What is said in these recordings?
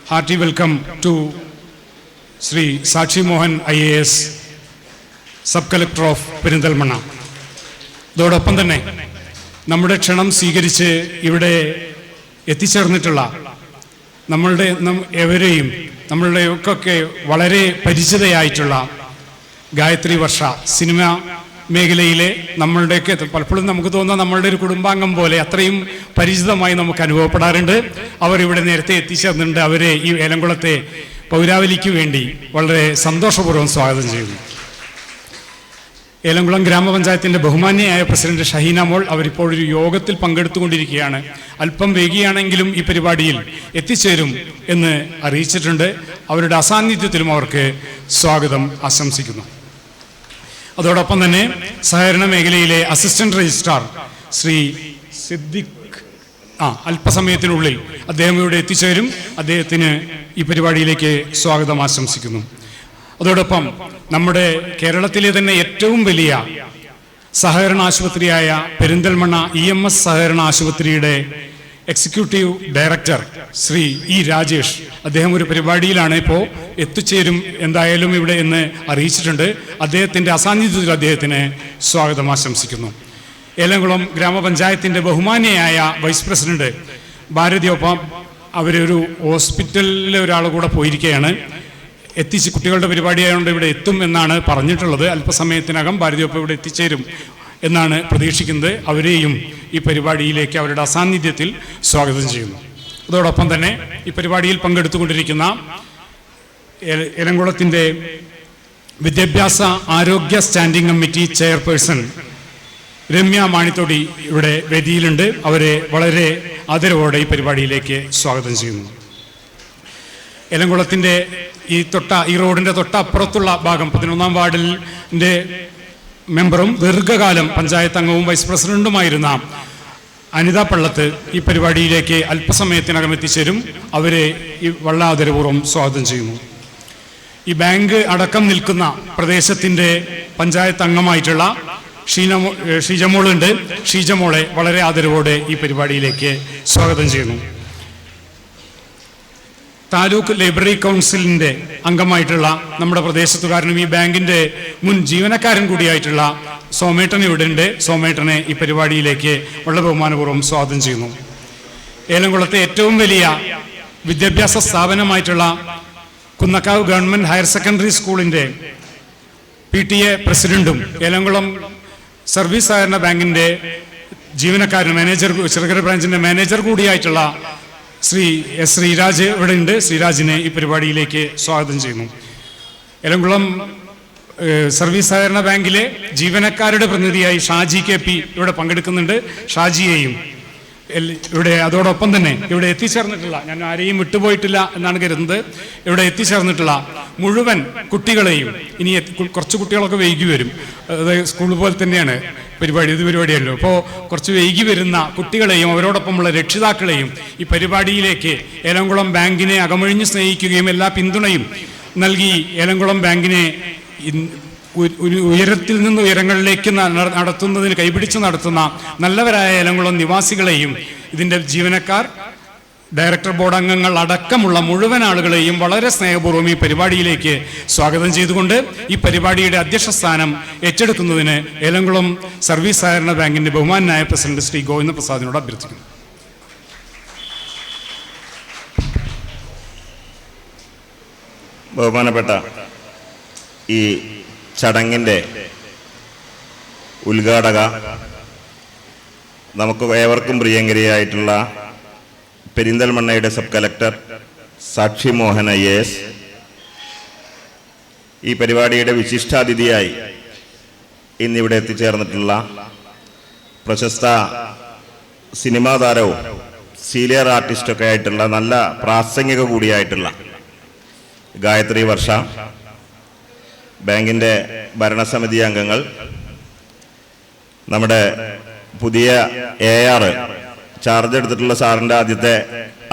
hearty welcome to Sri Sakshi Mohan IAS, Sub-Collector of Perindalmanna. അതോടൊപ്പം തന്നെ നമ്മുടെ ക്ഷണം സ്വീകരിച്ച് ഇവിടെ എത്തിച്ചേർന്നിട്ടുള്ള നമ്മളുടെ എവരെയും നമ്മളുടെയൊക്കെ വളരെ പരിചിതയായിട്ടുള്ള ഗായത്രി വർഷ സിനിമ മേഖലയിലെ നമ്മളുടെയൊക്കെ പലപ്പോഴും നമുക്ക് തോന്നുന്ന നമ്മളുടെ ഒരു കുടുംബാംഗം പോലെ അത്രയും പരിചിതമായി നമുക്ക് അനുഭവപ്പെടാറുണ്ട്. അവർ ഇവിടെ നേരത്തെ എത്തിച്ചേർന്നിട്ടുണ്ട്. അവരെ ഈ ഏലംകുളത്തെ പൗരാവലിക്ക് വേണ്ടി വളരെ സന്തോഷപൂർവ്വം സ്വാഗതം ചെയ്യുന്നു. ഏലംകുളം ഗ്രാമപഞ്ചായത്തിൻ്റെ ബഹുമാന്യയായ പ്രസിഡന്റ് ഷഹീന മോൾ അവരിപ്പോൾ ഒരു യോഗത്തിൽ പങ്കെടുത്തുകൊണ്ടിരിക്കുകയാണ്. അല്പം വൈകിയാണെങ്കിലും ഈ പരിപാടിയിൽ എത്തിച്ചേരും എന്ന് അറിയിച്ചിട്ടുണ്ട്. അവരുടെ അസാന്നിധ്യത്തിലും അവർക്ക് സ്വാഗതം ആശംസിക്കുന്നു. അതോടൊപ്പം തന്നെ സഹകരണ മേഖലയിലെ അസിസ്റ്റന്റ് രജിസ്ട്രാർ ശ്രീ സിദ്ദിഖ് അല്പസമയത്തിനുള്ളിൽ അദ്ദേഹം ഇവിടെ എത്തിച്ചേരും. അദ്ദേഹത്തിന് ഈ പരിപാടിയിലേക്ക് സ്വാഗതം ആശംസിക്കുന്നു. അതോടൊപ്പം നമ്മുടെ കേരളത്തിലെ തന്നെ ഏറ്റവും വലിയ സഹകരണ ആശുപത്രിയായ പെരിന്തൽമണ്ണ EMS സഹകരണ ആശുപത്രിയുടെ executive director Shri E Rajesh അദ്ദേഹം ഒരു പരിപാടിയിലാണ് ഇപ്പോൾ എത്തിച്ചേരും എന്തായാലും ഇവിടെ എന്ന് അറിയിച്ചിട്ടുണ്ട്. അദ്ദേഹത്തിൻ്റെ അസാന്നിധ്യത്തിൽ അദ്ദേഹത്തിന് സ്വാഗതം ആശംസിക്കുന്നു. ഏലംകുളം ഗ്രാമപഞ്ചായത്തിൻ്റെ ബഹുമാന്യയായ വൈസ് പ്രസിഡന്റ് ഭാരതിയൊപ്പം അവരൊരു ഹോസ്പിറ്റലിലെ ഒരാൾ കൂടെ പോയിരിക്കുകയാണ്. എത്തിച്ച് കുട്ടികളുടെ പരിപാടിയായതുകൊണ്ട് ഇവിടെ എത്തും എന്നാണ് പറഞ്ഞിട്ടുള്ളത്. അല്പസമയത്തിനകം ഭാരതിയൊപ്പം ഇവിടെ എത്തിച്ചേരും എന്നാണ് പ്രതീക്ഷിക്കുന്നത്. അവരെയും ഈ പരിപാടിയിലേക്ക് അവരുടെ അസാന്നിധ്യത്തിൽ സ്വാഗതം ചെയ്യുന്നു. അതോടൊപ്പം തന്നെ ഈ പരിപാടിയിൽ പങ്കെടുത്തുകൊണ്ടിരിക്കുന്ന ഏലംകുളത്തിൻ്റെ വിദ്യാഭ്യാസ ആരോഗ്യ സ്റ്റാൻഡിംഗ് കമ്മിറ്റി ചെയർപേഴ്സൺ രമ്യ മാണിത്തോടി ഇവിടെ വേദിയിലുണ്ട്. അവരെ വളരെ ആദരവോടെ ഈ പരിപാടിയിലേക്ക് സ്വാഗതം ചെയ്യുന്നു. ഏലംകുളത്തിൻ്റെ ഈ റോഡിൻ്റെ തൊട്ടപ്പുറത്തുള്ള ഭാഗം 11ാം വാർഡിൻ്റെ മെമ്പറും ദീർഘകാലം പഞ്ചായത്ത് അംഗവും വൈസ് പ്രസിഡന്റുമായിരുന്ന അനിത പള്ളത്ത് ഈ പരിപാടിയിലേക്ക് അല്പസമയത്തിനകം എത്തിച്ചേരും. അവരെ ഈ വളരെ ആദരപൂർവ്വം സ്വാഗതം ചെയ്യുന്നു. ഈ ബാങ്ക് അടക്കം നിൽക്കുന്ന പ്രദേശത്തിൻ്റെ പഞ്ചായത്ത് അംഗമായിട്ടുള്ള ഷീജമോളുണ്ട്. ഷീജമോളെ വളരെ ആദരവോടെ ഈ പരിപാടിയിലേക്ക് സ്വാഗതം ചെയ്യുന്നു. താലൂക്ക് ലൈബ്രറി കൗൺസിലിൻ്റെ അംഗമായിട്ടുള്ള നമ്മുടെ പ്രദേശത്തുകാരനും ഈ ബാങ്കിൻ്റെ മുൻ ജീവനക്കാരൻ കൂടിയായിട്ടുള്ള സോമേട്ടൻ ഇവിടെ ഉണ്ട്. സോമേട്ടനെ ഈ പരിപാടിയിലേക്ക് വളരെ ബഹുമാനപൂർവ്വം സ്വാഗതം ചെയ്യുന്നു. ഏലംകുളത്തെ ഏറ്റവും വലിയ വിദ്യാഭ്യാസ സ്ഥാപനമായിട്ടുള്ള കുന്നക്കാവ് ഗവൺമെൻറ് ഹയർ സെക്കൻഡറി സ്കൂളിൻ്റെ PTA പ്രസിഡന്റും ഏലംകുളം സർവീസ് സഹകരണ ബാങ്കിൻ്റെ ജീവനക്കാരൻ ചെറുകര ബ്രാഞ്ചിൻ്റെ മാനേജർ കൂടിയായിട്ടുള്ള ശ്രീ ശ്രീരാജ് ഇവിടെ ഉണ്ട്. ശ്രീരാജിനെ ഈ പരിപാടിയിലേക്ക് സ്വാഗതം ചെയ്യുന്നു. ഏലംകുളം സർവീസ് സഹകരണ ബാങ്കിലെ ജീവനക്കാരുടെ പ്രതിനിധിയായി ഷാജി KP ഇവിടെ പങ്കെടുക്കുന്നുണ്ട്. ഷാജിയെയും ഇവിടെ അതോടൊപ്പം തന്നെ ഇവിടെ എത്തിച്ചേർന്നിട്ടുള്ള, ഞാൻ ആരെയും വിട്ടുപോയിട്ടില്ല എന്നാണ് കരുതുന്നത്, ഇവിടെ എത്തിച്ചേർന്നിട്ടുള്ള മുഴുവൻ കുട്ടികളെയും, ഇനി കുറച്ച് കുട്ടികളൊക്കെ വൈകി വരും, അതായത് സ്കൂൾ പോലെ തന്നെയാണ് പരിപാടി, ഇത് പരിപാടിയല്ലോ. അപ്പോൾ കുറച്ച് വൈകി വരുന്ന കുട്ടികളെയും അവരോടൊപ്പമുള്ള രക്ഷിതാക്കളെയും ഈ പരിപാടിയിലേക്ക് ഏലംകുളം ബാങ്കിനെ അകമഴിഞ്ഞ് സ്നേഹിക്കുകയും എല്ലാ പിന്തുണയും നൽകി ഏലംകുളം ബാങ്കിനെ ഉയരത്തിൽ നിന്ന് ഉയരങ്ങളിലേക്ക് നടത്തുന്നതിന് കൈപിടിച്ച് നടത്തുന്ന നല്ലവരായ ഏലംകുളം നിവാസികളെയും ഇതിൻ്റെ ജീവനക്കാർ, ഡയറക്ടർ ബോർഡ് അംഗങ്ങൾ അടക്കമുള്ള മുഴുവൻ ആളുകളെയും വളരെ സ്നേഹപൂർവ്വം ഈ പരിപാടിയിലേക്ക് സ്വാഗതം ചെയ്തുകൊണ്ട് ഈ പരിപാടിയുടെ അധ്യക്ഷ സ്ഥാനം ഏറ്റെടുക്കുന്നതിന് ഏലംകുളം സർവീസ് സഹകരണ ബാങ്കിൻ്റെ ബഹുമാനായ പ്രസിഡന്റ് ശ്രീ ഗോവിന്ദ പ്രസാദിനോട് അഭ്യർത്ഥിക്കുന്നു. ബഹുമാനപ്പെട്ട ഈ ചടങ്ങിൻ്റെ ഉദ്ഘാടക, നമുക്ക് ഏവർക്കും പ്രിയങ്കരിയായിട്ടുള്ള പെരിന്തൽമണ്ണയുടെ സബ് കളക്ടർ സാക്ഷി മോഹൻ IAS, ഈ പരിപാടിയുടെ വിശിഷ്ടാതിഥിയായി ഇന്നിവിടെ എത്തിച്ചേർന്നിട്ടുള്ള പ്രശസ്ത സിനിമാ താരവും സീനിയർ ആർട്ടിസ്റ്റൊക്കെ ആയിട്ടുള്ള നല്ല പ്രാസംഗിക കൂടിയായിട്ടുള്ള ഗായത്രി വർഷ, ബാങ്കിൻ്റെ ഭരണസമിതി അംഗങ്ങൾ, നമ്മുടെ പുതിയ AR ചാർജ് എടുത്തിട്ടുള്ള സാറിൻ്റെ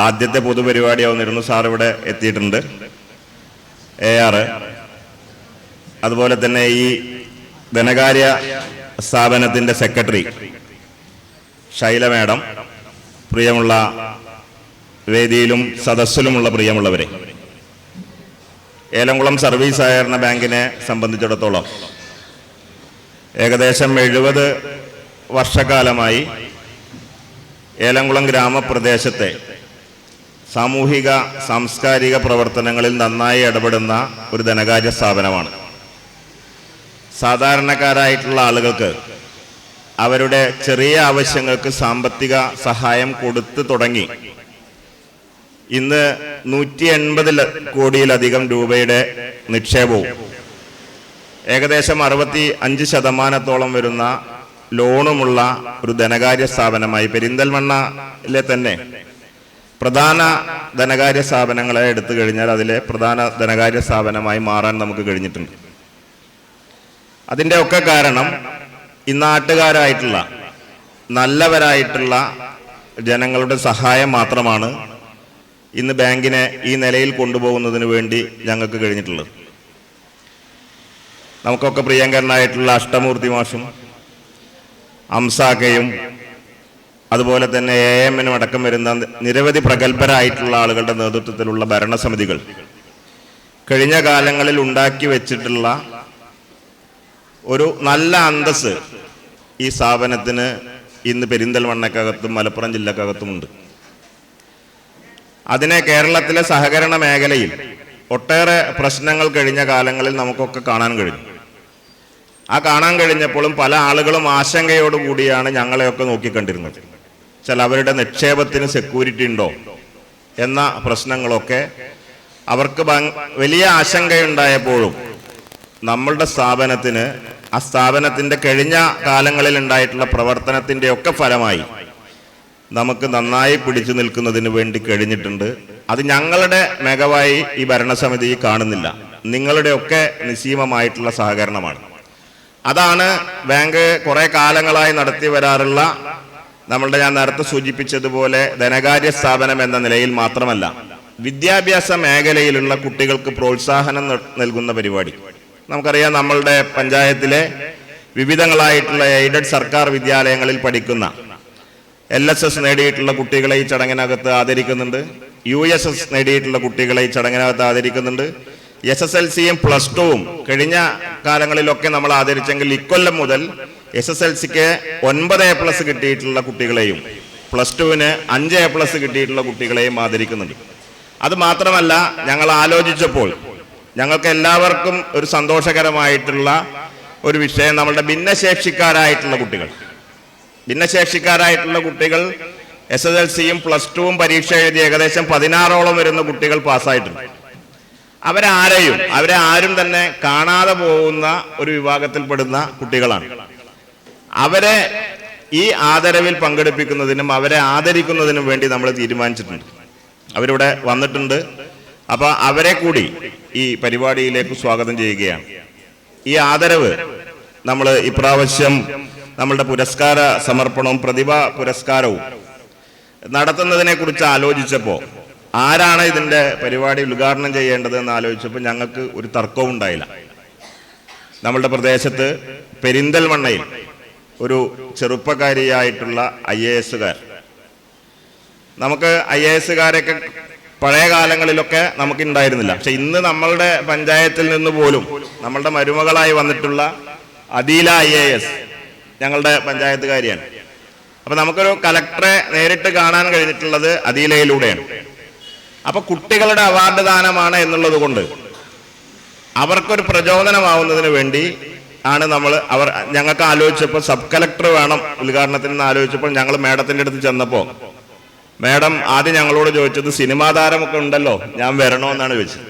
ആദ്യത്തെ പൊതുപരിപാടിയാവുന്നിരുന്നു. സാർ ഇവിടെ എത്തിയിട്ടുണ്ട്. AR, അതുപോലെ തന്നെ ഈ ധനകാര്യ സ്ഥാപനത്തിൻ്റെ സെക്രട്ടറി ഷൈല മാഡം, പ്രിയമുള്ള വേദിയിലും സദസ്സിലുമുള്ള പ്രിയമുള്ളവരെ, ഏലംകുളം സർവീസ് സഹകരണ ബാങ്കിനെ സംബന്ധിച്ചിടത്തോളം ഏകദേശം 70 വർഷക്കാലമായി ഏലംകുളം ഗ്രാമപ്രദേശത്തെ സാമൂഹിക സാംസ്കാരിക പ്രവർത്തനങ്ങളിൽ നന്നായി ഇടപെടുന്ന ഒരു ധനകാര്യ സ്ഥാപനമാണ്. സാധാരണക്കാരായിട്ടുള്ള ആളുകൾക്ക് അവരുടെ ചെറിയ ആവശ്യങ്ങൾക്ക് സാമ്പത്തിക സഹായം കൊടുത്തു തുടങ്ങി ഇന്ന് 180 കോടിയിലധികം രൂപയുടെ നിക്ഷേപവും ഏകദേശം 65% വരുന്ന ലോണുമുള്ള ഒരു ധനകാര്യ സ്ഥാപനമായി പെരിന്തൽമണ്ണയിലെ തന്നെ പ്രധാന ധനകാര്യ സ്ഥാപനങ്ങളെ എടുത്തു കഴിഞ്ഞാൽ അതിലെ പ്രധാന ധനകാര്യ സ്ഥാപനമായി മാറാൻ നമുക്ക് കഴിഞ്ഞിട്ടുണ്ട്. അതിൻ്റെ ഒക്കെ കാരണം ഈ നാട്ടുകാരായിട്ടുള്ള നല്ലവരായിട്ടുള്ള ജനങ്ങളുടെ സഹായം മാത്രമാണ് ഇന്ന് ബാങ്കിനെ ഈ നിലയിൽ കൊണ്ടുപോകുന്നതിന് വേണ്ടി ഞങ്ങൾക്ക് കഴിഞ്ഞിട്ടുള്ളത്. നമുക്കൊക്കെ പ്രിയങ്കരനായിട്ടുള്ള അഷ്ടമൂർത്തി മാഷും അംസാക്കയും അതുപോലെ തന്നെ AMനും അടക്കം വരുന്ന നിരവധി പ്രഗത്ഭരായിട്ടുള്ള ആളുകളുടെ നേതൃത്വത്തിലുള്ള ഭരണസമിതികൾ കഴിഞ്ഞ കാലങ്ങളിൽ ഉണ്ടാക്കി വെച്ചിട്ടുള്ള ഒരു നല്ല അന്തസ്സ് ഈ സ്ഥാപനത്തിന് ഇന്ന് പെരിന്തൽമണ്ണക്കകത്തും മലപ്പുറം ജില്ലക്കകത്തുമുണ്ട്. അതിനെ കേരളത്തിലെ സഹകരണ മേഖലയിൽ ഒട്ടേറെ പ്രശ്നങ്ങൾ കഴിഞ്ഞ കാലങ്ങളിൽ നമുക്കൊക്കെ കാണാൻ കഴിഞ്ഞു. ആ കാണാൻ കഴിഞ്ഞപ്പോഴും പല ആളുകളും ആശങ്കയോടുകൂടിയാണ് ഞങ്ങളെയൊക്കെ നോക്കിക്കണ്ടിരുന്നത്. അവരുടെ നിക്ഷേപത്തിന് സെക്യൂരിറ്റി ഉണ്ടോ എന്ന പ്രശ്നങ്ങളൊക്കെ അവർക്ക് വലിയ ആശങ്കയുണ്ടായപ്പോഴും നമ്മളുടെ സ്ഥാപനത്തിന് ആ സ്ഥാപനത്തിൻ്റെ കഴിഞ്ഞ കാലങ്ങളിൽ ഉണ്ടായിട്ടുള്ള പ്രവർത്തനത്തിൻ്റെ ഒക്കെ ഫലമായി നമുക്ക് നന്നായി പിടിച്ചു നിൽക്കുന്നതിന് വേണ്ടി കഴിഞ്ഞിട്ടുണ്ട്. അത് ഞങ്ങളുടെ മികവായി ഈ ഭരണസമിതി കാണുന്നില്ല, നിങ്ങളുടെയൊക്കെ നിസ്സീമമായിട്ടുള്ള സഹകരണമാണ്. അതാണ് ബാങ്ക് കുറേ കാലങ്ങളായി നടത്തി വരാറുള്ള ഞാൻ നേരത്തെ സൂചിപ്പിച്ചതുപോലെ ധനകാര്യ സ്ഥാപനം എന്ന നിലയിൽ മാത്രമല്ല, വിദ്യാഭ്യാസ മേഖലയിലുള്ള കുട്ടികൾക്ക് പ്രോത്സാഹനം നൽകുന്ന പരിപാടി. നമുക്കറിയാം, നമ്മളുടെ പഞ്ചായത്തിലെ വിവിധങ്ങളായിട്ടുള്ള എയ്ഡഡ് സർക്കാർ വിദ്യാലയങ്ങളിൽ പഠിക്കുന്ന LSS നേടിയിട്ടുള്ള കുട്ടികളെ ഈ ചടങ്ങിനകത്ത് ആദരിക്കുന്നുണ്ട്. USS നേടിയിട്ടുള്ള കുട്ടികളെ ഈ ചടങ്ങിനകത്ത് ആദരിക്കുന്നുണ്ട്. SSLCയും +2വും കഴിഞ്ഞ കാലങ്ങളിലൊക്കെ നമ്മൾ ആദരിച്ചെങ്കിൽ ഇക്കൊല്ലം മുതൽ SSLCക്ക് 9A+ കിട്ടിയിട്ടുള്ള കുട്ടികളെയും +2വിന് 5A+ കിട്ടിയിട്ടുള്ള കുട്ടികളെയും ആദരിക്കുന്നുണ്ട്. അത് മാത്രമല്ല, ഞങ്ങൾ ആലോചിച്ചപ്പോൾ ഞങ്ങൾക്ക് എല്ലാവർക്കും ഒരു സന്തോഷകരമായിട്ടുള്ള ഒരു വിഷയം, നമ്മളുടെ ഭിന്നശേഷിക്കാരായിട്ടുള്ള കുട്ടികൾ SSLCയും +2വും പരീക്ഷ എഴുതി ഏകദേശം 16ഓളം വരുന്ന കുട്ടികൾ പാസ്സായിട്ടുണ്ട്. അവരെ ആരും തന്നെ കാണാതെ പോകുന്ന ഒരു വിഭാഗത്തിൽപ്പെടുന്ന കുട്ടികളാണ്. അവരെ ഈ ആദരവിൽ പങ്കെടുപ്പിക്കുന്നതിനും അവരെ ആദരിക്കുന്നതിനും വേണ്ടി നമ്മൾ തീരുമാനിച്ചിട്ടുണ്ട്. അവരിവിടെ വന്നിട്ടുണ്ട്. അപ്പോൾ അവരെ കൂടി ഈ പരിപാടിയിലേക്ക് സ്വാഗതം ചെയ്യുകയാണ്. ഈ ആദരവ് നമ്മൾ ഇപ്രാവശ്യം നമ്മളുടെ പുരസ്കാര സമർപ്പണവും പ്രതിഭാ പുരസ്കാരവും നടത്തുന്നതിനെ കുറിച്ച് ആലോചിച്ചപ്പോൾ ആരാണ് ഇതിൻ്റെ പരിപാടി ഉദ്ഘാടനം ചെയ്യേണ്ടത് എന്ന് ആലോചിച്ചപ്പോൾ ഞങ്ങൾക്ക് ഒരു തർക്കവും ഉണ്ടായില്ല. നമ്മളുടെ പ്രദേശത്ത് പെരിന്തൽമണ്ണയിൽ ഒരു ചെറുപ്പക്കാരിയായിട്ടുള്ള IAS-കാർ, നമുക്ക് IAS-കാരൊക്കെ പഴയ കാലങ്ങളിലൊക്കെ നമുക്കുണ്ടായിരുന്നില്ല. പക്ഷെ ഇന്ന് നമ്മളുടെ പഞ്ചായത്തിൽ നിന്ന് പോലും നമ്മളുടെ മരുമകളായി വന്നിട്ടുള്ള അദീല IAS ഞങ്ങളുടെ പഞ്ചായത്തുകാരിയാണ്. അപ്പൊ നമുക്കൊരു കലക്ടറെ നേരിട്ട് കാണാൻ കഴിഞ്ഞിട്ടുള്ളത് അദീലയിലൂടെയാണ്. അപ്പൊ കുട്ടികളുടെ അവാർഡ് ദാനമാണ് എന്നുള്ളത് കൊണ്ട് അവർക്കൊരു പ്രചോദനമാവുന്നതിന് വേണ്ടി ആണ് ഞങ്ങൾക്ക് ആലോചിച്ചപ്പോൾ സബ് കലക്ടർ വേണം ഉദ്ഘാടനത്തിന് എന്ന് ആലോചിച്ചപ്പോൾ ഞങ്ങൾ മേഡത്തിൻ്റെ അടുത്ത് ചെന്നപ്പോൾ മേഡം ആദ്യം ഞങ്ങളോട് ചോദിച്ചത് സിനിമാ താരമൊക്കെ ഉണ്ടല്ലോ, ഞാൻ വരണോ എന്നാണ് ചോദിച്ചത്.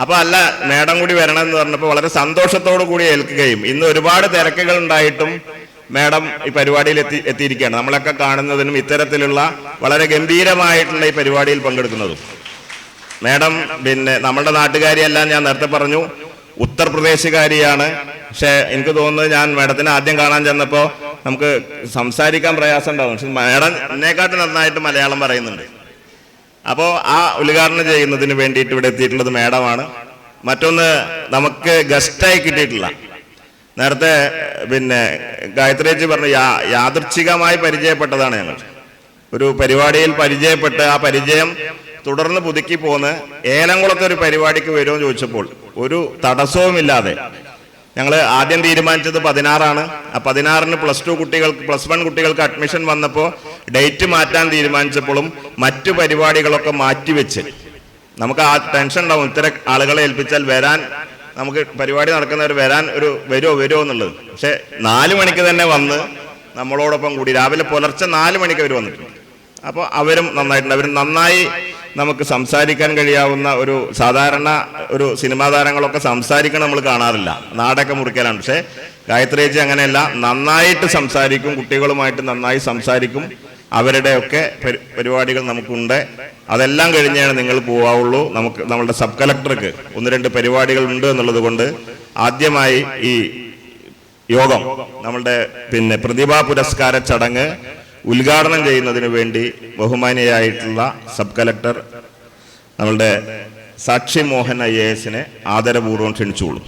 അപ്പൊ അല്ല, മേഡം കൂടി വരണം എന്ന് പറഞ്ഞപ്പോൾ വളരെ സന്തോഷത്തോടു കൂടി ഏൽക്കുകയും ഇന്ന് ഒരുപാട് തിരക്കുകൾ ഉണ്ടായിട്ടും മേഡം ഈ പരിപാടിയിൽ എത്തിയിരിക്കുകയാണ്. നമ്മളൊക്കെ കാണുന്നതിനും ഇത്തരത്തിലുള്ള വളരെ ഗംഭീരമായിട്ടുള്ള ഈ പരിപാടിയിൽ പങ്കെടുക്കുന്നതും. മേഡം നമ്മുടെ നാട്ടുകാരിയല്ല, ഞാൻ നേരത്തെ പറഞ്ഞു ഉത്തർപ്രദേശുകാരിയാണ്. പക്ഷെ എനിക്ക് തോന്നുന്നത് ഞാൻ മേഡത്തിനെ ആദ്യം കാണാൻ ചെന്നപ്പോൾ നമുക്ക് സംസാരിക്കാൻ പ്രയാസം ഉണ്ടാവും. പക്ഷെ മേഡം എന്നെക്കാട്ട് നന്നായിട്ട് മലയാളം പറയുന്നുണ്ട്. അപ്പോൾ ആ ഉദ്ഘാടനം ചെയ്യുന്നതിന് വേണ്ടിയിട്ട് ഇവിടെ എത്തിയിട്ടുള്ളത് മേഡമാണ്. മറ്റൊന്ന്, നമുക്ക് ഗസ്റ്റായി കിട്ടിയിട്ടില്ല. നേരത്തെ ഗായത്രി ചേച്ചി പറഞ്ഞു യാദൃച്ഛികമായി പരിചയപ്പെട്ടതാണ് ഞങ്ങൾ. ഒരു പരിപാടിയിൽ പരിചയപ്പെട്ട് ആ പരിചയം തുടർന്ന് പുതുക്കി പോന്ന് ഏലംകുളത്തെ ഒരു പരിപാടിക്ക് വരുമെന്ന് ചോദിച്ചപ്പോൾ ഒരു തടസ്സവുമില്ലാതെ ഞങ്ങൾ ആദ്യം തീരുമാനിച്ചത് 16 ആ 16 +2 കുട്ടികൾക്ക് +1 കുട്ടികൾക്ക് അഡ്മിഷൻ വന്നപ്പോൾ ഡേറ്റ് മാറ്റാൻ തീരുമാനിച്ചപ്പോഴും മറ്റു പരിപാടികളൊക്കെ മാറ്റിവെച്ച് നമുക്ക് ആ ടെൻഷൻ ഉണ്ടാവും, ഇത്തരം ആളുകളെ ഏൽപ്പിച്ചാൽ വരാൻ, നമുക്ക് പരിപാടി നടക്കുന്നവർ വരാൻ വരുമോ എന്നുള്ളത്. പക്ഷെ 4 മണിക്ക് തന്നെ വന്ന് നമ്മളോടൊപ്പം കൂടി രാവിലെ പുലർച്ചെ 4 മണിക്ക് അവർ വന്നിട്ടുണ്ട്. അപ്പോൾ അവരും നന്നായിട്ടുണ്ട്. അവർ നന്നായി നമുക്ക് സംസാരിക്കാൻ കഴിയാവുന്ന ഒരു സാധാരണ ഒരു സിനിമാ താരങ്ങളൊക്കെ സംസാരിക്കണം നമ്മൾ കാണാറില്ല, നാടൊക്കെ മുറിക്കലാണ്. പക്ഷേ ഗായത്രി ചേച്ചി അങ്ങനെയല്ല, നന്നായിട്ട് സംസാരിക്കും, കുട്ടികളുമായിട്ട് നന്നായി സംസാരിക്കും. അവരുടെയൊക്കെ പരിപാടികൾ നമുക്കുണ്ട്. അതെല്ലാം കഴിഞ്ഞാണ് നിങ്ങൾ പോവാവുള്ളൂ. നമ്മളുടെ സബ് കളക്ടർക്ക് 1-2 പരിപാടികൾ ഉണ്ട് എന്നുള്ളത് കൊണ്ട് ആദ്യമായി ഈ യോഗം നമ്മളുടെ പ്രതിഭാ പുരസ്കാര ചടങ്ങ് ഉദ്ഘാടനം ചെയ്യുന്നതിന് വേണ്ടി ബഹുമാനിയായിട്ടുള്ള സബ് കളക്ടർ നമ്മളുടെ സാക്ഷി മോഹൻ IAS ആദരപൂർവ്വം ക്ഷണിച്ചുകൊള്ളു.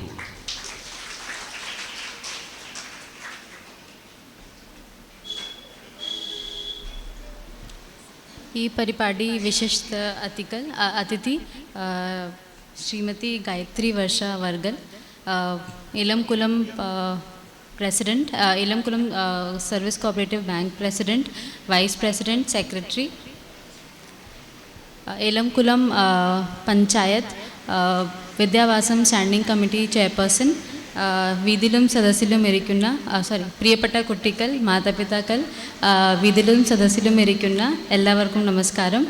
ഈ പരിപാടി വിശിഷ്ട അതിഥി ശ്രീമതി ഗായത്രി വർഷ വർഗൽ, ഇലംകുളം President, Ilamkulam Service Cooperative Bank President, Vice President, Secretary, Ilamkulam Panchayat, Vidyavasam Standing Committee Chairperson, Vidilum Sadasilum Erikuna, Priyapata Kuttikal, Matapitakal, Vidilum Sadasilum Erikuna, Ellavarkum Namaskaram.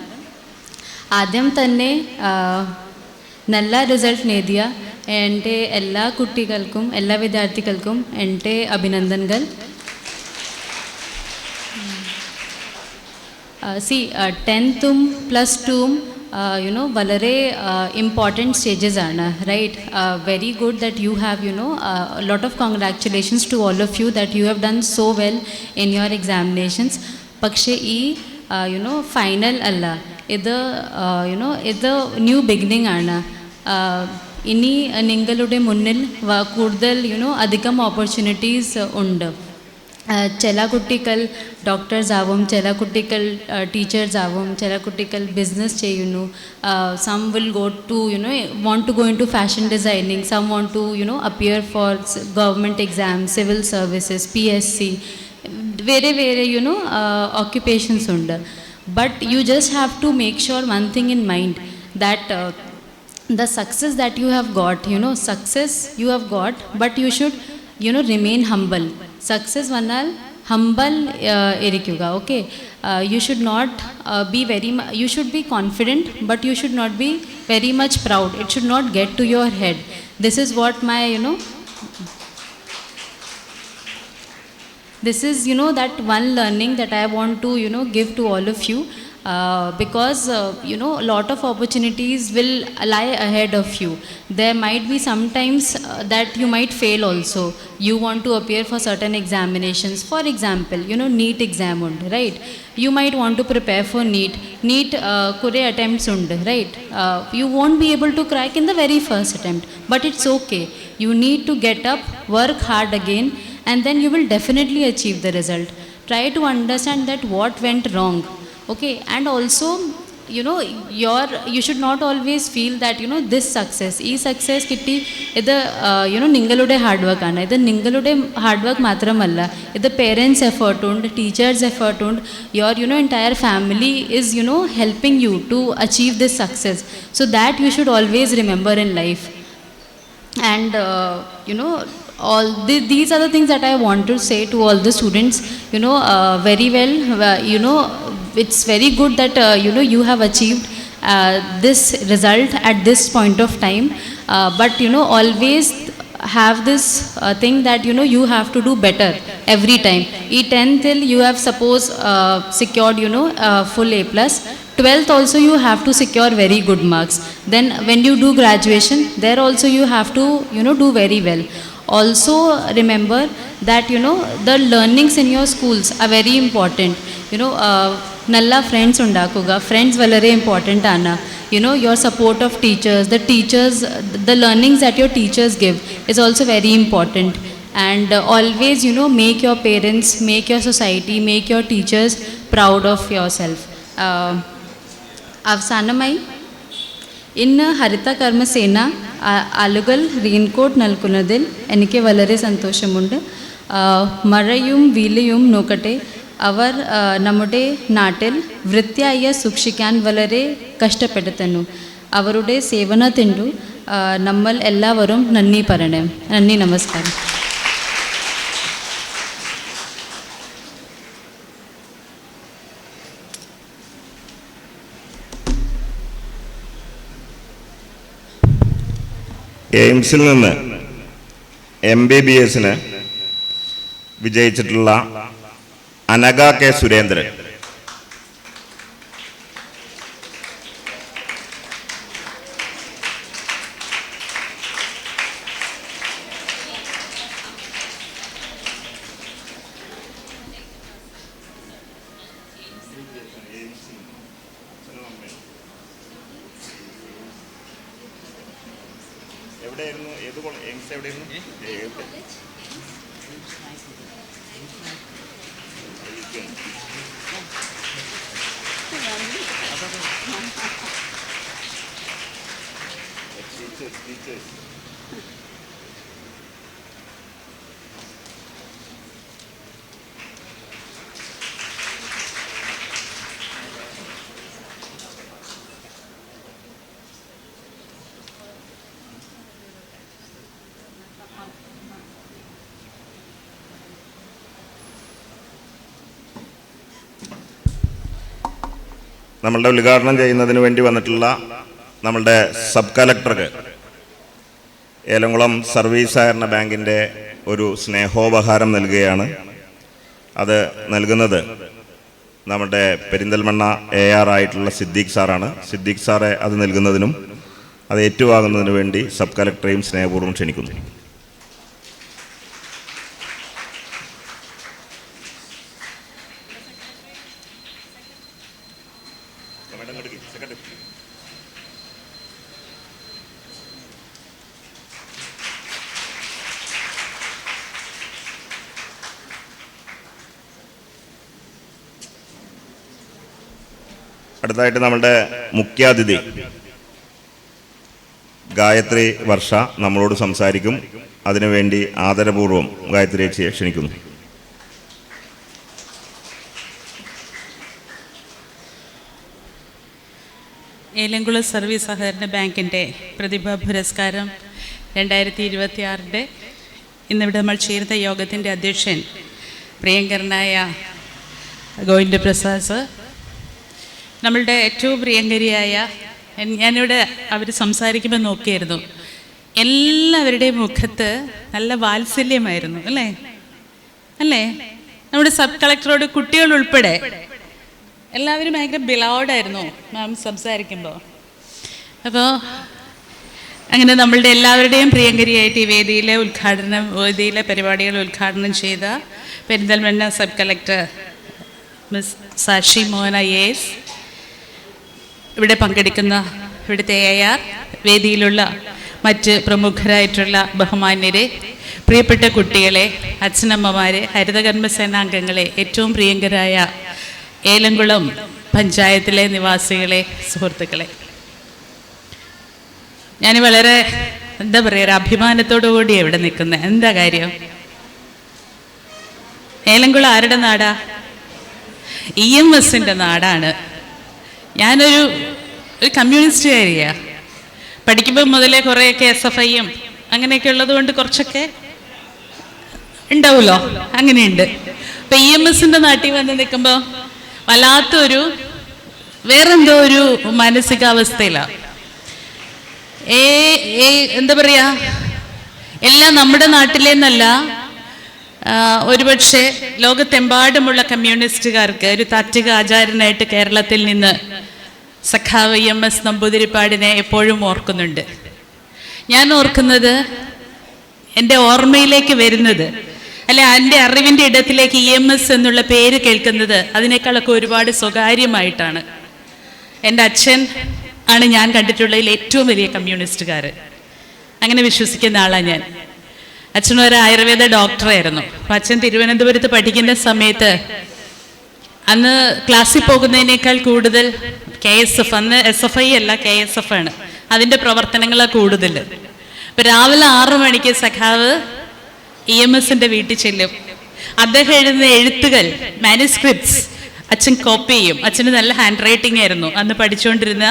Adyam Tanne Nalla result Nedia. എൻ്റെ എല്ലാ കുട്ടികൾക്കും എല്ലാ വിദ്യാർത്ഥികൾക്കും എൻ്റെ അഭിനന്ദനങ്ങൾ. ടെൻത്തും +2ഉം വളരെ ഇമ്പോർട്ടൻറ്റ് സ്റ്റേജസ് ആണ്, right? Very good that you have lot of congratulations to all of you that you have done so well in your examinations. പക്ഷേ ഈ ഫൈനൽ അല്ല, ഇത് ന്യൂ ബിഗിനിങ് ആണ്. ഇനി നിങ്ങളുടെ മുന്നിൽ കൂടുതൽ അധികം ഓപ്പർച്യൂണിറ്റീസ് ഉണ്ട്. ചില കുട്ടികൾ ഡോക്ടേഴ്സ് ആവും, ചില കുട്ടികൾ ടീച്ചേഴ്സ് ആവും, ചില കുട്ടികൾ ബിസിനസ് ചെയ്യുന്നു. Some will go to want to go into fashion designing, some want to appear for government exams, civil services, PSC, വേറെ occupations ഉണ്ട്. But you just have to make sure one thing in mind, that the success that you have got, success you have got, but you should remain humble. Success vanal humble irikuga, okay? You should not be you should be confident, but you should not be very much proud. It should not get to your head. This is what my this is that one learning that I want to give to all of you. Because a lot of opportunities will lie ahead of you. There might be sometimes that you might fail also. You want to appear for certain examinations. For example, NEET exam und, right? You might want to prepare for NEET kure attempts und, right? You won't be able to crack in the very first attempt, but it's okay. You need to get up, work hard again, and then you will definitely achieve the result. Try to understand that what went wrong. Okay, and also you should not always feel that this success kitti idu ningalude hard work aanu. Idu ningalude hard work matramalla, idu parents effort und teachers effort und your entire family is helping you to achieve this success. So that you should always remember in life. And all these are the things that I want to say to all the students. Very well, it's very good that you have achieved this result at this point of time, but always have this thing that you have to do better every time. In 10th till you have suppose secured full A+, 12th also you have to secure very good marks. Then when you do graduation, there also you have to do very well. Also remember that the learnings in your schools are very important. Nalla friends undakuga, friends valare important ana. Your support of teachers, the learnings that your teachers give is also very important. and always, you know, make your parents, make your society, make your teachers proud of yourself. അവസാനമായി ഇന്ന് ഹരിത കർമ്മസേന ആളുകൾ raincoat നൽകുന്നതിൽ എനിക്ക് വളരെ സന്തോഷമുണ്ട്. മഴയും വെയിലും നോക്കട്ടെ, അവർ നമ്മുടെ നാട്ടിൽ വൃത്തിയായി സൂക്ഷിക്കാൻ വളരെ കഷ്ടപ്പെടുത്തുന്നു. അവരുടെ സേവനത്തിനു നമ്മൾ എല്ലാവരും നന്ദി പറയണം. നന്ദി, നമസ്കാരം. എയിംസിൽ നിന്ന് MBBS വിജയിച്ചിട്ടുള്ള അനഘ കെ സുരേന്ദ്രൻ. എവിടെയായിരുന്നു? ഏത് എയിംസ് എവിടെയായിരുന്നു? നമ്മളുടെ ഉദ്ഘാടനം ചെയ്യുന്നതിന് വേണ്ടി വന്നിട്ടുള്ള നമ്മളുടെ സബ് കളക്ടർക്ക് ഏലംകുളം സർവീസ് സഹകരണ ബാങ്കിൻ്റെ ഒരു സ്നേഹോപഹാരം നൽകുകയാണ്. അത് നൽകുന്നത് നമ്മുടെ പെരിന്തൽമണ്ണ AR ആയിട്ടുള്ള സിദ്ദീഖ് സാറാണ്. സിദ്ദീഖ് സാറെ അത് നൽകുന്നതിനും അത് ഏറ്റുവാങ്ങുന്നതിനു വേണ്ടി സബ് കളക്ടറെയും സ്നേഹപൂർവ്വം ക്ഷണിക്കുന്നു. അടുത്തായിട്ട് നമ്മുടെ മുഖ്യാതിഥി ഗായത്രി വർഷ നമ്മളോട് സംസാരിക്കും. അതിനുവേണ്ടി ആദരപൂർവ്വം ഗായത്രി ചേച്ചിയെ ക്ഷണിക്കുന്നു. ഏലംകുളം സർവീസ് സഹകരണ ബാങ്കിൻ്റെ പ്രതിഭാ പുരസ്കാരം 2026 ഇന്നിവിടെ നമ്മൾ ചേർന്ന യോഗത്തിൻ്റെ അധ്യക്ഷൻ പ്രിയങ്കരനായ ഗോവിന്ദ പ്രസാദ്, നമ്മളുടെ ഏറ്റവും പ്രിയങ്കരിയായ, ഞാനിവിടെ അവർ സംസാരിക്കുമ്പോൾ നോക്കിയായിരുന്നു, എല്ലാവരുടെയും മുഖത്ത് നല്ല വാത്സല്യമായിരുന്നു. അല്ലേ അല്ലേ നമ്മുടെ സബ് കളക്ടറോട് കുട്ടികൾ ഉൾപ്പെടെ എല്ലാവരും ഭയങ്കര ബിലൗഡായിരുന്നു മാം സംസാരിക്കുമ്പോൾ. അപ്പോൾ അങ്ങനെ നമ്മളുടെ എല്ലാവരുടെയും പ്രിയങ്കരിയായിട്ട് ഈ വേദിയിലെ പരിപാടികൾ ഉദ്ഘാടനം ചെയ്ത പെരിന്തൽമണ്ണ സബ് കളക്ടർ മിസ് സാക്ഷി മോഹൻ IAS, ഇവിടെ പങ്കെടുക്കുന്ന ഇവിടുത്തെ AR, വേദിയിലുള്ള മറ്റ് പ്രമുഖരായിട്ടുള്ള ബഹുമാന്യരെ, പ്രിയപ്പെട്ട കുട്ടികളെ, അച്ഛനമ്മമാരെ, ഹരിതകർമ്മസേനാംഗങ്ങളെ, ഏറ്റവും പ്രിയങ്കരായ ഏലംകുളം പഞ്ചായത്തിലെ നിവാസികളെ, സുഹൃത്തുക്കളെ, ഞാൻ വളരെ എന്താ പറയുക, ഒരു അഭിമാനത്തോടു കൂടി ഇവിടെ നിൽക്കുന്നത്. എന്താ കാര്യം? ഏലംകുളം ആരുടെ നാടാ? EMSൻ്റെ നാടാണ്. ഞാനൊരു കമ്മ്യൂണിസ്റ്റുകാരിയാണ്. പഠിക്കുമ്പോൾ മുതലേ കുറേയൊക്കെ SFIയും അങ്ങനെയൊക്കെ ഉള്ളത് കൊണ്ട് കുറച്ചൊക്കെ ഉണ്ടാവുമല്ലോ, അങ്ങനെയുണ്ട്. അപ്പം EMSൻ്റെ നാട്ടിൽ വന്ന് നിൽക്കുമ്പോൾ വല്ലാത്തൊരു വേറെന്തോ ഒരു മാനസികാവസ്ഥയിലാണ്. എന്താ പറയുക, എല്ലാം നമ്മുടെ നാട്ടിലേന്നല്ല, ഒരുപക്ഷെ ലോകത്തെമ്പാടുമുള്ള കമ്മ്യൂണിസ്റ്റുകാർക്ക് ഒരു താത്വിക ആചാരനായിട്ട് കേരളത്തിൽ നിന്ന് സഖാവ് EMS നമ്പൂതിരിപ്പാടിനെ എപ്പോഴും ഓർക്കുന്നുണ്ട്. ഞാൻ ഓർക്കുന്നത്, എൻ്റെ ഓർമ്മയിലേക്ക് വരുന്നത്, അല്ലെ എൻ്റെ അറിവിൻ്റെ ഇടത്തിലേക്ക് EMS എന്നുള്ള പേര് കേൾക്കുന്നത് അതിനേക്കാളൊക്കെ ഒരുപാട് സ്വകാര്യമായിട്ടാണ്. എൻ്റെ അച്ഛൻ ആണ് ഞാൻ കണ്ടിട്ടുള്ളതിൽ ഏറ്റവും വലിയ കമ്മ്യൂണിസ്റ്റുകാർ. അങ്ങനെ വിശ്വസിക്കുന്ന ആളാണ് ഞാൻ. അച്ഛനൊരു ആയുർവേദ ഡോക്ടറായിരുന്നു. അപ്പം അച്ഛൻ തിരുവനന്തപുരത്ത് പഠിക്കുന്ന സമയത്ത് അന്ന് ക്ലാസ്സിൽ പോകുന്നതിനേക്കാൾ കൂടുതൽ KSF, അന്ന് SFI അല്ല KSF ആണ്, അതിൻ്റെ പ്രവർത്തനങ്ങളാണ് കൂടുതൽ. അപ്പം രാവിലെ 6 മണിക്ക് സഖാവ് EMSൻ്റെ വീട്ടിൽ ചെല്ലും. അദ്ദേഹം എഴുതുന്ന എഴുത്തുകൾ, മാനുസ്ക്രിപ്റ്റ്സ് അച്ഛൻ കോപ്പി ചെയ്യും. അച്ഛന് നല്ല ഹാൻഡ് റൈറ്റിംഗ് ആയിരുന്നു. അന്ന് പഠിച്ചുകൊണ്ടിരുന്ന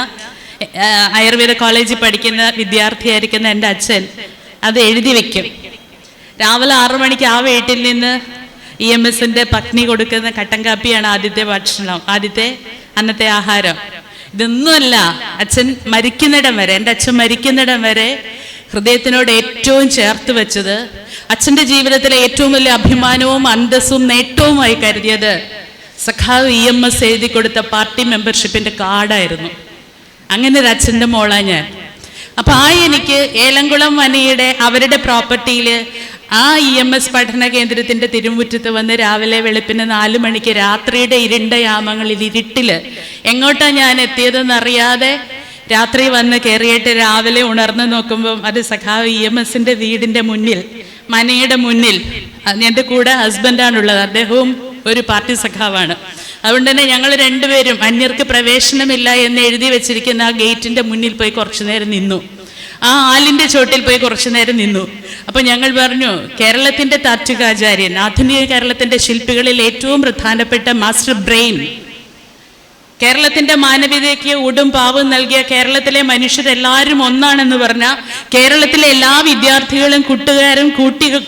ആയുർവേദ കോളേജിൽ പഠിക്കുന്ന വിദ്യാർത്ഥിയായിരിക്കുന്ന എൻ്റെ അച്ഛൻ അത് എഴുതി വെക്കും. രാവിലെ 6 മണിക്ക് ആ വീട്ടിൽ നിന്ന് EMSൻ്റെ പത്നി കൊടുക്കുന്ന കട്ടൻ കാപ്പിയാണ് ആദ്യത്തെ ഭക്ഷണം, അന്നത്തെ ആഹാരം. ഇതൊന്നുമല്ല, അച്ഛൻ മരിക്കുന്നിടം വരെ, എൻ്റെ അച്ഛൻ മരിക്കുന്നിടം വരെ ഹൃദയത്തിനോട് ഏറ്റവും ചേർത്ത് വെച്ചത്, അച്ഛൻ്റെ ജീവിതത്തിലെ ഏറ്റവും വലിയ അഭിമാനവും അന്തസ്സും നേട്ടവുമായി കരുതിയത് സഖാവ് EMS എഴുതി കൊടുത്ത പാർട്ടി മെമ്പർഷിപ്പിൻ്റെ കാർഡായിരുന്നു. അങ്ങനെ ഒരു അച്ഛൻ്റെ മോളാണ് ഞാൻ. അപ്പം എനിക്ക് ഏലംകുളം മനയുടെ അവരുടെ പ്രോപ്പർട്ടിയിൽ ആ EMS പഠന കേന്ദ്രത്തിൻ്റെ തിരുമുറ്റത്ത് വന്ന് രാവിലെ വെളുപ്പിന് 4 മണിക്ക് രാത്രിയുടെ ഇരുണ്ട യാമങ്ങളിൽ ഇരുട്ടിൽ എങ്ങോട്ടാണ് ഞാൻ എത്തിയതെന്നറിയാതെ രാത്രി വന്ന് കയറിയിട്ട് രാവിലെ ഉണർന്ന് നോക്കുമ്പം അത് സഖാവ് EMSൻ്റെ വീടിൻ്റെ മുന്നിൽ, മനയുടെ മുന്നിൽ. എൻ്റെ കൂടെ ഹസ്ബൻഡാണുള്ളത്, അദ്ദേഹവും ഒരു പാർട്ടി സഖാവാണ്. അതുകൊണ്ട് തന്നെ ഞങ്ങൾ രണ്ടുപേരും അന്യർക്ക് പ്രവേശനമില്ല എന്ന് എഴുതി വെച്ചിരിക്കുന്ന ആ ഗേറ്റിൻ്റെ മുന്നിൽ പോയി കുറച്ചു നേരം നിന്നു. ആ ആലിൻ്റെ ചോട്ടിൽ പോയി കുറച്ചു നേരം നിന്നു. അപ്പം ഞങ്ങൾ പറഞ്ഞു, കേരളത്തിൻ്റെ താത്വികാചാര്യൻ, ആധുനിക കേരളത്തിൻ്റെ ശില്പികളിൽ ഏറ്റവും പ്രധാനപ്പെട്ട മാസ്റ്റർ ബ്രെയിൻ, കേരളത്തിൻ്റെ മാനവികതയ്ക്ക് ഊടും പാവും നൽകിയ കേരളത്തിലെ മനുഷ്യരെല്ലാവരും ഒന്നാണെന്ന് പറഞ്ഞാൽ കേരളത്തിലെ എല്ലാ വിദ്യാർത്ഥികളും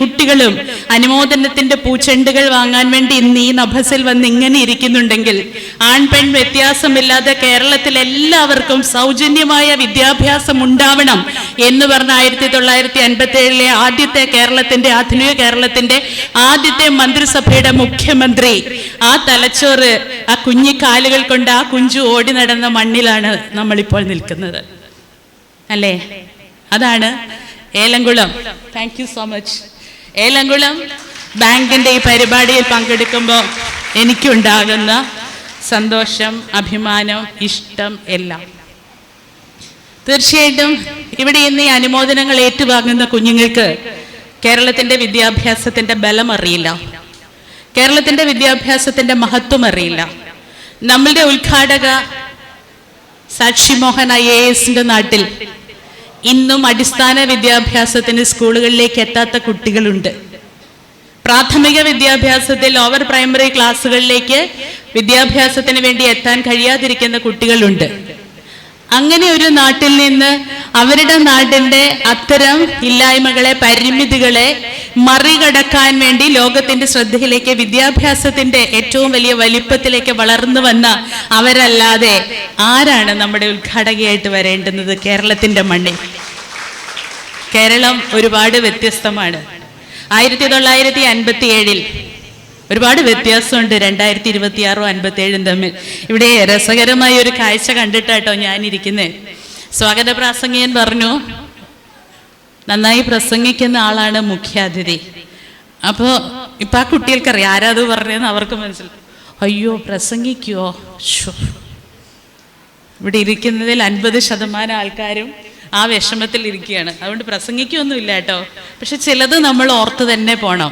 കുട്ടികളും അനുമോദനത്തിൻ്റെ പൂച്ചെണ്ടുകൾ വാങ്ങാൻ വേണ്ടി ഇന്ന് ഈ നഭസിൽ വന്ന് ഇങ്ങനെ ഇരിക്കുന്നുണ്ടെങ്കിൽ, ആൺ പെൺ വ്യത്യാസമില്ലാതെ കേരളത്തിലെല്ലാവർക്കും സൗജന്യമായ വിദ്യാഭ്യാസം ഉണ്ടാവണം എന്ന് പറഞ്ഞ 1957 ആദ്യത്തെ കേരളത്തിൻ്റെ, ആധുനിക കേരളത്തിൻ്റെ ആദ്യത്തെ മന്ത്രിസഭയുടെ മുഖ്യമന്ത്രി, ആ തലച്ചോറ്, ആ കുഞ്ഞിക്കാലുകൾ കൊണ്ട് ആ കുഞ്ചു ഓടി നടന്ന മണ്ണിലാണ് നമ്മളിപ്പോൾ നിൽക്കുന്നത്, അല്ലേ? അതാണ് Elamkulam. Thank you so much. Elamkulam ബാങ്കിൻ്റെ ഈ പരിപാടിയിൽ പങ്കെടുക്കുമ്പോൾ എനിക്കുണ്ടാകുന്ന സന്തോഷം, അഭിമാനം, ഇഷ്ടം എല്ലാം. തീർച്ചയായിട്ടും ഇവിടെ ഇന്ന് ഈ അനുമോദനങ്ങൾ ഏറ്റുവാങ്ങുന്ന കുഞ്ഞുങ്ങൾക്ക് കേരളത്തിൻ്റെ വിദ്യാഭ്യാസത്തിൻ്റെ ബലം അറിയില്ല, കേരളത്തിൻ്റെ വിദ്യാഭ്യാസത്തിൻ്റെ മഹത്വം അറിയില്ല. നമ്മളുടെ ഉദ്ഘാടക സാക്ഷി മോഹൻ IASൻ്റെ നാട്ടിൽ ഇന്നും അടിസ്ഥാന വിദ്യാഭ്യാസത്തിന് സ്കൂളുകളിലേക്ക് എത്താത്ത കുട്ടികളുണ്ട്. പ്രാഥമിക വിദ്യാഭ്യാസത്തിൽ ലോവർ പ്രൈമറി ക്ലാസ്സുകളിലേക്ക് വിദ്യാഭ്യാസത്തിന് വേണ്ടി എത്താൻ കഴിയാതിരിക്കുന്ന കുട്ടികളുണ്ട്. അങ്ങനെ ഒരു നാട്ടിൽ നിന്ന് അവരുടെ നാടിൻ്റെ അത്തരം ഇല്ലായ്മകളെ, പരിമിതികളെ മറികടക്കാൻ വേണ്ടി ലോകത്തിൻ്റെ ശ്രദ്ധയിലേക്ക്, വിദ്യാഭ്യാസത്തിൻ്റെ ഏറ്റവും വലിയ വലിപ്പത്തിലേക്ക് വളർന്നു വന്ന അവരല്ലാതെ ആരാണ് നമ്മുടെ ഉദ്ഘാടകയായിട്ട് വരേണ്ടുന്നത് കേരളത്തിൻ്റെ മണ്ണിൽ? കേരളം ഒരുപാട് വ്യത്യസ്തമാണ്. 1957 ഒരുപാട് വ്യത്യാസമുണ്ട് 2026 57 തമ്മിൽ. ഇവിടെ രസകരമായ ഒരു കാഴ്ച കണ്ടിട്ടാട്ടോ ഞാനിരിക്കുന്നത്. സ്വാഗത പ്രാസംഗികൻ പറഞ്ഞു, നന്നായി പ്രസംഗിക്കുന്ന ആളാണ് മുഖ്യാതിഥി. അപ്പോൾ ഇപ്പം ആ കുട്ടികൾക്കറിയാം ആരാത് പറഞ്ഞതെന്ന് അവർക്ക് മനസ്സിലായി. അയ്യോ, പ്രസംഗിക്കുവോ? ഇവിടെ ഇരിക്കുന്നതിൽ 50% ആൾക്കാരും ആ വിഷമത്തിൽ ഇരിക്കുകയാണ്. അതുകൊണ്ട് പ്രസംഗിക്കൊന്നുമില്ല കേട്ടോ. പക്ഷെ ചിലത് നമ്മൾ ഓർത്ത് തന്നെ പോണം.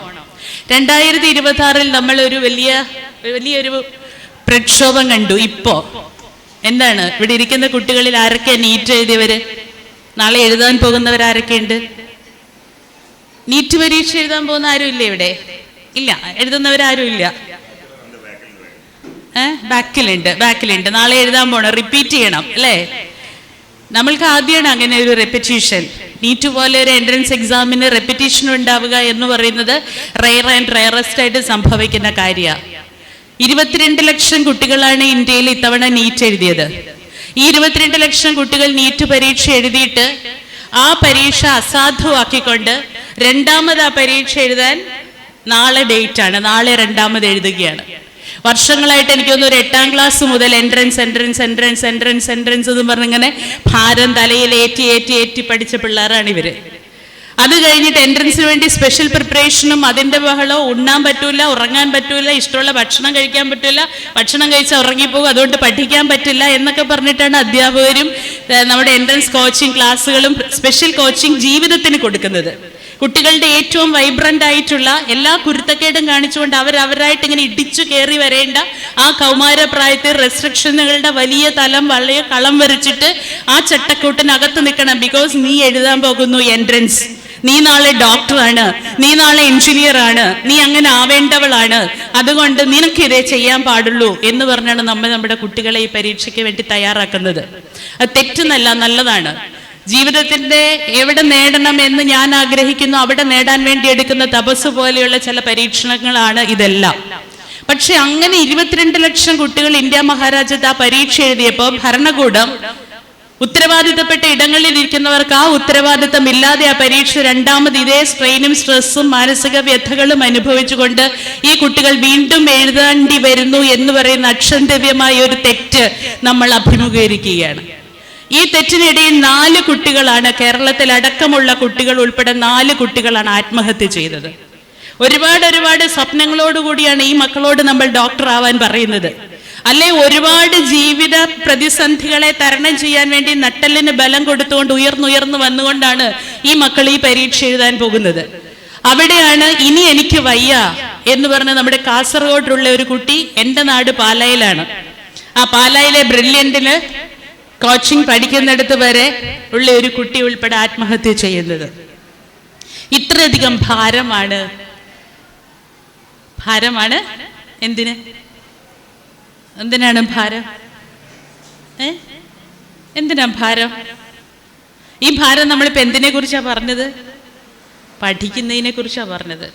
2026 നമ്മൾ ഒരു വലിയൊരു പ്രക്ഷോഭം കണ്ടു. ഇപ്പോ എന്താണ് ഇവിടെ ഇരിക്കുന്ന കുട്ടികളിൽ ആരൊക്കെ നീറ്റ് എഴുതിയവര്? നാളെ എഴുതാൻ പോകുന്നവരാരൊക്കെയുണ്ട്? നീറ്റ് പരീക്ഷ എഴുതാൻ പോകുന്ന ആരും ഇല്ലേ ഇവിടെ? ഇല്ല, എഴുതുന്നവരാരും ഇല്ല. ബാക്കിലുണ്ട്. നാളെ എഴുതാൻ പോണം, റിപ്പീറ്റ് ചെയ്യണം അല്ലേ? നമ്മൾക്ക് ആദ്യമാണ് അങ്ങനെ ഒരു റെപ്പിറ്റീഷൻ. നീറ്റ് പോലെ ഒരു എൻട്രൻസ് എക്സാമിന് റെപ്പിറ്റീഷൻ ഉണ്ടാവുക എന്ന് പറയുന്നത് റെയർ ആൻഡ് റെയറസ്റ്റ് ആയിട്ട് സംഭവിക്കുന്ന കാര്യമാണ്. 22 ലക്ഷം കുട്ടികളാണ് ഇന്ത്യയിൽ ഇത്തവണ നീറ്റ് എഴുതിയത്. ഈ 22 ലക്ഷം കുട്ടികൾ നീറ്റ് പരീക്ഷ എഴുതിയിട്ട് ആ പരീക്ഷ അസാധുവാക്കിക്കൊണ്ട് രണ്ടാമത് ആ പരീക്ഷ എഴുതാൻ നാളെ ഡേറ്റ് ആണ്. നാളെ രണ്ടാമത് എഴുതുകയാണ്. വർഷങ്ങളായിട്ട് എനിക്ക് തോന്നുന്നു ഒരു 8ാം ക്ലാസ് മുതൽ എൻട്രൻസ് എന്ന് പറഞ്ഞിങ്ങനെ ഭാരം തലയിൽ ഏറ്റി പഠിച്ച പിള്ളേരാണ് ഇവര്. അത് കഴിഞ്ഞിട്ട് എൻട്രൻസിന് വേണ്ടി സ്പെഷ്യൽ പ്രിപ്പറേഷനും അതിൻ്റെ ബഹളവും, ഉണ്ണാൻ പറ്റൂല, ഉറങ്ങാൻ പറ്റൂല, ഇഷ്ടമുള്ള ഭക്ഷണം കഴിക്കാൻ പറ്റൂല, ഭക്ഷണം കഴിച്ചാൽ ഉറങ്ങിപ്പോകും, അതുകൊണ്ട് പഠിക്കാൻ പറ്റില്ല എന്നൊക്കെ പറഞ്ഞിട്ടാണ് അധ്യാപകരും നമ്മുടെ എൻട്രൻസ് കോച്ചിങ് ക്ലാസ്സുകളും സ്പെഷ്യൽ കോച്ചിങ് ജീവിതത്തിന് കൊടുക്കുന്നത്. കുട്ടികളുടെ ഏറ്റവും വൈബ്രന്റ് ആയിട്ടുള്ള എല്ലാ കുരുത്തക്കേടും കാണിച്ചുകൊണ്ട് അവരവരായിട്ട് ഇങ്ങനെ ഇടിച്ചു കയറി വരേണ്ട ആ കൗമാരപ്രായത്തിൽ റെസ്ട്രിക്ഷനുകളുടെ വലിയ തലം വലിയ കളം വരച്ചിട്ട് ആ ചട്ടക്കൂട്ടിനകത്ത് നിൽക്കണം. ബിക്കോസ് നീ എഴുതാൻ പോകുന്നു എൻട്രൻസ്, നീ നാളെ ഡോക്ടറാണ്, നീ നാളെ എഞ്ചിനീയർ ആണ്, നീ അങ്ങനെ ആവേണ്ടവളാണ്, അതുകൊണ്ട് നിനക്കിതേ ചെയ്യാൻ പാടുള്ളൂ എന്ന് പറഞ്ഞാണ് നമ്മുടെ കുട്ടികളെ ഈ പരീക്ഷയ്ക്ക് വേണ്ടി തയ്യാറാക്കുന്നത്. അത് തെറ്റെന്നല്ല, നല്ലതാണ്. ജീവിതത്തിന്റെ എവിടെ നേടണം എന്ന് ഞാൻ ആഗ്രഹിക്കുന്നു അവിടെ നേടാൻ വേണ്ടി എടുക്കുന്ന തപസ് പോലെയുള്ള ചില പരീക്ഷണങ്ങളാണ് ഇതെല്ലാം. പക്ഷെ അങ്ങനെ 22 ലക്ഷം കുട്ടികൾ ഇന്ത്യ മഹാരാജ്യത്ത് ആ പരീക്ഷ എഴുതിയപ്പോൾ ഭരണകൂടം ഉത്തരവാദിത്തപ്പെട്ട ഇടങ്ങളിൽ ഇരിക്കുന്നവർക്ക് ആ ഉത്തരവാദിത്തം ഇല്ലാതെ ആ പരീക്ഷ രണ്ടാമത് ഇതേ സ്ട്രെയിനും സ്ട്രെസ്സും മാനസിക വ്യഥകളും അനുഭവിച്ചുകൊണ്ട് ഈ കുട്ടികൾ വീണ്ടും എഴുതേണ്ടി വരുന്നു എന്ന് പറയുന്ന അക്ഷന്തവ്യമായ ഒരു തെറ്റ് നമ്മൾ അഭിമുഖീകരിക്കുകയാണ്. ഈ തെറ്റിനിടയിൽ 4 കുട്ടികളാണ്, കേരളത്തിൽ അടക്കമുള്ള കുട്ടികൾ ഉൾപ്പെടെ 4 കുട്ടികളാണ് ആത്മഹത്യ ചെയ്തത്. ഒരുപാട് സ്വപ്നങ്ങളോടുകൂടിയാണ് ഈ മക്കളോട് നമ്മൾ ഡോക്ടർ ആവാൻ പറയുന്നത്. അല്ലെ ഒരുപാട് ജീവിത പ്രതിസന്ധികളെ തരണം ചെയ്യാൻ വേണ്ടി നട്ടലിന് ബലം കൊടുത്തുകൊണ്ട് ഉയർന്നുയർന്നു വന്നുകൊണ്ടാണ് ഈ മക്കൾ ഈ പരീക്ഷ എഴുതാൻ പോകുന്നത്. അവിടെയാണ് ഇനി എനിക്ക് വയ്യ എന്ന് പറഞ്ഞ് നമ്മുടെ കാസർഗോഡുള്ള ഒരു കുട്ടി, എൻ്റെ നാട് പാലായിലാണ്, ആ പാലായിലെ ബ്രില്യന്റിന് കോച്ചിങ് പഠിക്കുന്നിടത്ത് വരെ ഉള്ള ഒരു കുട്ടി ഉൾപ്പെടെ ആത്മഹത്യ ചെയ്യുന്നത്. ഇത്രയധികം ഭാരമാണ്. എന്തിനാണ് ഭാരം? എന്തിനാ ഭാരം? ഈ ഭാരം നമ്മളിപ്പോ എന്തിനെ കുറിച്ചാ പറഞ്ഞത്? പഠിക്കുന്നതിനെ കുറിച്ചാ പറഞ്ഞത്.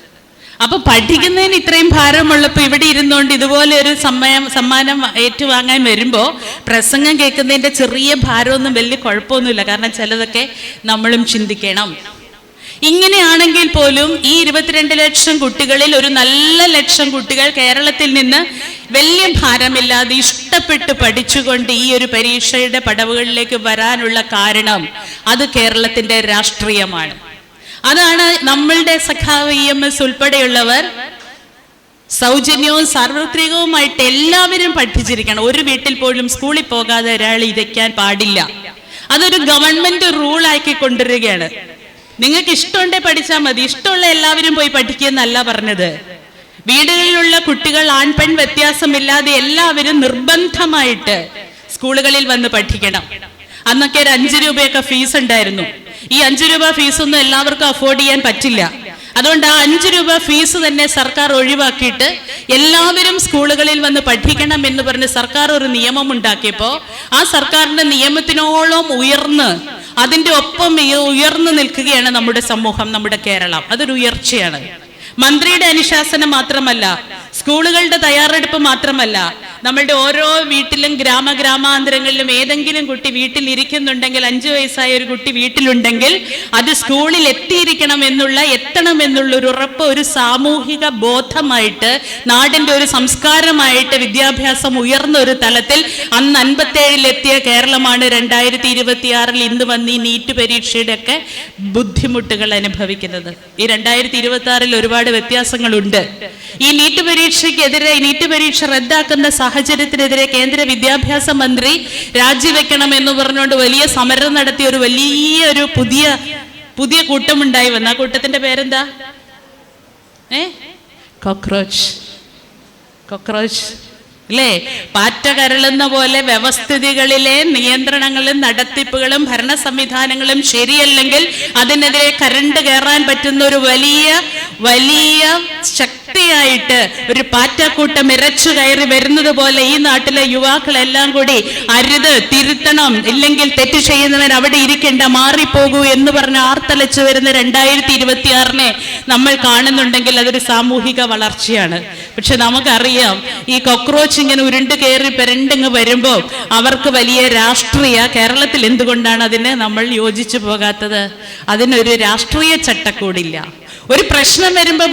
അപ്പൊ പഠിക്കുന്നതിന് ഇത്രയും ഭാരമുള്ളപ്പോ ഇവിടെ ഇരുന്നുകൊണ്ട് ഇതുപോലെ ഒരു സമ്മാനം ഏറ്റുവാങ്ങാൻ വരുമ്പോ പ്രസംഗം കേൾക്കുന്നതിന്റെ ചെറിയ ഭാരമൊന്നും വലിയ കുഴപ്പമൊന്നുമില്ല. കാരണം ചിലതൊക്കെ നമ്മളും ചിന്തിക്കണം. ഇങ്ങനെയാണെങ്കിൽ പോലും ഈ 22 ലക്ഷം കുട്ടികളിൽ ഒരു നല്ല ലക്ഷം കുട്ടികൾ കേരളത്തിൽ നിന്ന് വലിയ ഭാരമില്ലാതെ ഇഷ്ടപ്പെട്ട് പഠിച്ചുകൊണ്ട് ഈ ഒരു പരീക്ഷയുടെ പടവുകളിലേക്ക് വരാനുള്ള കാരണം അത് കേരളത്തിന്റെ രാഷ്ട്രീയമാണ്. അതാണ് നമ്മളുടെ സഖാവ് EMS ഉൾപ്പെടെയുള്ളവർ സൗജന്യവും സാർവത്രികവുമായിട്ട് എല്ലാവരും പഠിച്ചിരിക്കണം. ഒരു വീട്ടിൽ പോലും സ്കൂളിൽ പോകാതെ ഒരാൾ ഇരിക്കാൻ പാടില്ല. അതൊരു ഗവൺമെന്റ് റൂൾ ആക്കി കൊണ്ടുവരികയാണ്. നിങ്ങൾക്ക് ഇഷ്ടമുണ്ടേ പഠിച്ചാൽ മതി, ഇഷ്ടമുള്ള എല്ലാവരും പോയി പഠിക്കുന്നല്ല പറഞ്ഞത്. വീടുകളിലുള്ള കുട്ടികൾ ആൺപെൺ വ്യത്യാസമില്ലാതെ എല്ലാവരും നിർബന്ധമായിട്ട് സ്കൂളുകളിൽ വന്ന് പഠിക്കണം. അന്നൊക്കെ ഒരു 5 രൂപയൊക്കെ ഫീസ് ഉണ്ടായിരുന്നു. ഈ 5 രൂപ ഫീസൊന്നും എല്ലാവർക്കും അഫോർഡ് ചെയ്യാൻ പറ്റില്ല. അതുകൊണ്ട് ആ 5 രൂപ ഫീസ് തന്നെ സർക്കാർ ഒഴിവാക്കിയിട്ട് എല്ലാവരും സ്കൂളുകളിൽ വന്ന് പഠിക്കണം എന്ന് പറഞ്ഞ് സർക്കാർ ഒരു നിയമം ഉണ്ടാക്കിയപ്പോൾ ആ സർക്കാരിന്റെ നിയമത്തിനോളം അതിന്റെ ഒപ്പം ഉയർന്നു നിൽക്കുകയാണ് നമ്മുടെ സമൂഹം, നമ്മുടെ കേരളം. അതൊരു ഉയർച്ചയാണ്. മന്ത്രിയുടെ അനുശാസനം മാത്രമല്ല, സ്കൂളുകളുടെ തയ്യാറെടുപ്പ് മാത്രമല്ല, നമ്മളുടെ ഓരോ വീട്ടിലും ഗ്രാമാന്തരങ്ങളിലും ഏതെങ്കിലും കുട്ടി വീട്ടിൽ ഇരിക്കുന്നുണ്ടെങ്കിൽ, 5 വയസ്സായ ഒരു കുട്ടി വീട്ടിലുണ്ടെങ്കിൽ അത് സ്കൂളിൽ എത്തണം എന്നുള്ള ഒരു ഉറപ്പ്, ഒരു സാമൂഹിക ബോധമായിട്ട്, നാടിന്റെ ഒരു സംസ്കാരമായിട്ട് വിദ്യാഭ്യാസം ഉയർന്ന ഒരു തലത്തിൽ അന്ന് 57-ൽ എത്തിയ കേരളമാണ് 2026-ൽ ഇന്ന് വന്ന് ഈ നീറ്റ് പരീക്ഷയുടെ ഒക്കെ ബുദ്ധിമുട്ടുകൾ അനുഭവിക്കുന്നത്. ഈ 2026-ൽ ഒരുപാട് വ്യത്യാസങ്ങളുണ്ട്. ഈ നീറ്റ് പരീക്ഷ റദ്ദാക്കുന്ന സാഹചര്യത്തിനെതിരെ കേന്ദ്ര വിദ്യാഭ്യാസ മന്ത്രി രാജിവെക്കണം എന്ന് പറഞ്ഞുകൊണ്ട് വലിയ സമരം നടത്തിയ ഒരു വലിയൊരു പുതിയ കൂട്ടമുണ്ടായി വന്നു. ആ കൂട്ടത്തിന്റെ പേരെന്താ? കോക്രോച്ച് അല്ലേ? പാറ്റ കരളുന്ന പോലെ വ്യവസ്ഥിതികളിലെ നിയന്ത്രണങ്ങളും നടത്തിപ്പുകളും ഭരണ സംവിധാനങ്ങളും ശരിയല്ലെങ്കിൽ അതിനെതിരെ കരണ്ട് കയറാൻ പറ്റുന്ന ഒരു വലിയ ശക്തിയായിട്ട് ഒരു പാറ്റക്കൂട്ടം ഇരച്ചു കയറി വരുന്നത് പോലെ ഈ നാട്ടിലെ യുവാക്കളെല്ലാം കൂടി അരുത്, തിരുത്തണം, ഇല്ലെങ്കിൽ തെറ്റ് ചെയ്യുന്നവൻ അവിടെ ഇരിക്കേണ്ട, മാറിപ്പോകൂ എന്ന് പറഞ്ഞ് ആർത്തലച്ചു വരുന്ന 2026-നെ നമ്മൾ കാണുന്നുണ്ടെങ്കിൽ അതൊരു സാമൂഹിക വളർച്ചയാണ്. പക്ഷെ നമുക്കറിയാം, ഈ കോക്രോച്ച് ഇങ്ങനെ ഉരുണ്ട് കയറി പെരണ്ടിങ്ങ് വരുമ്പോൾ അവർക്ക് വലിയ കേരളത്തിൽ എന്തുകൊണ്ടാണ് അതിന് നമ്മൾ യോജിച്ചു പോകാത്തത്? അതിനൊരു രാഷ്ട്രീയ ചട്ടക്കൂടില്ല, ഒരു പ്രശ്നം വരുമ്പോൾ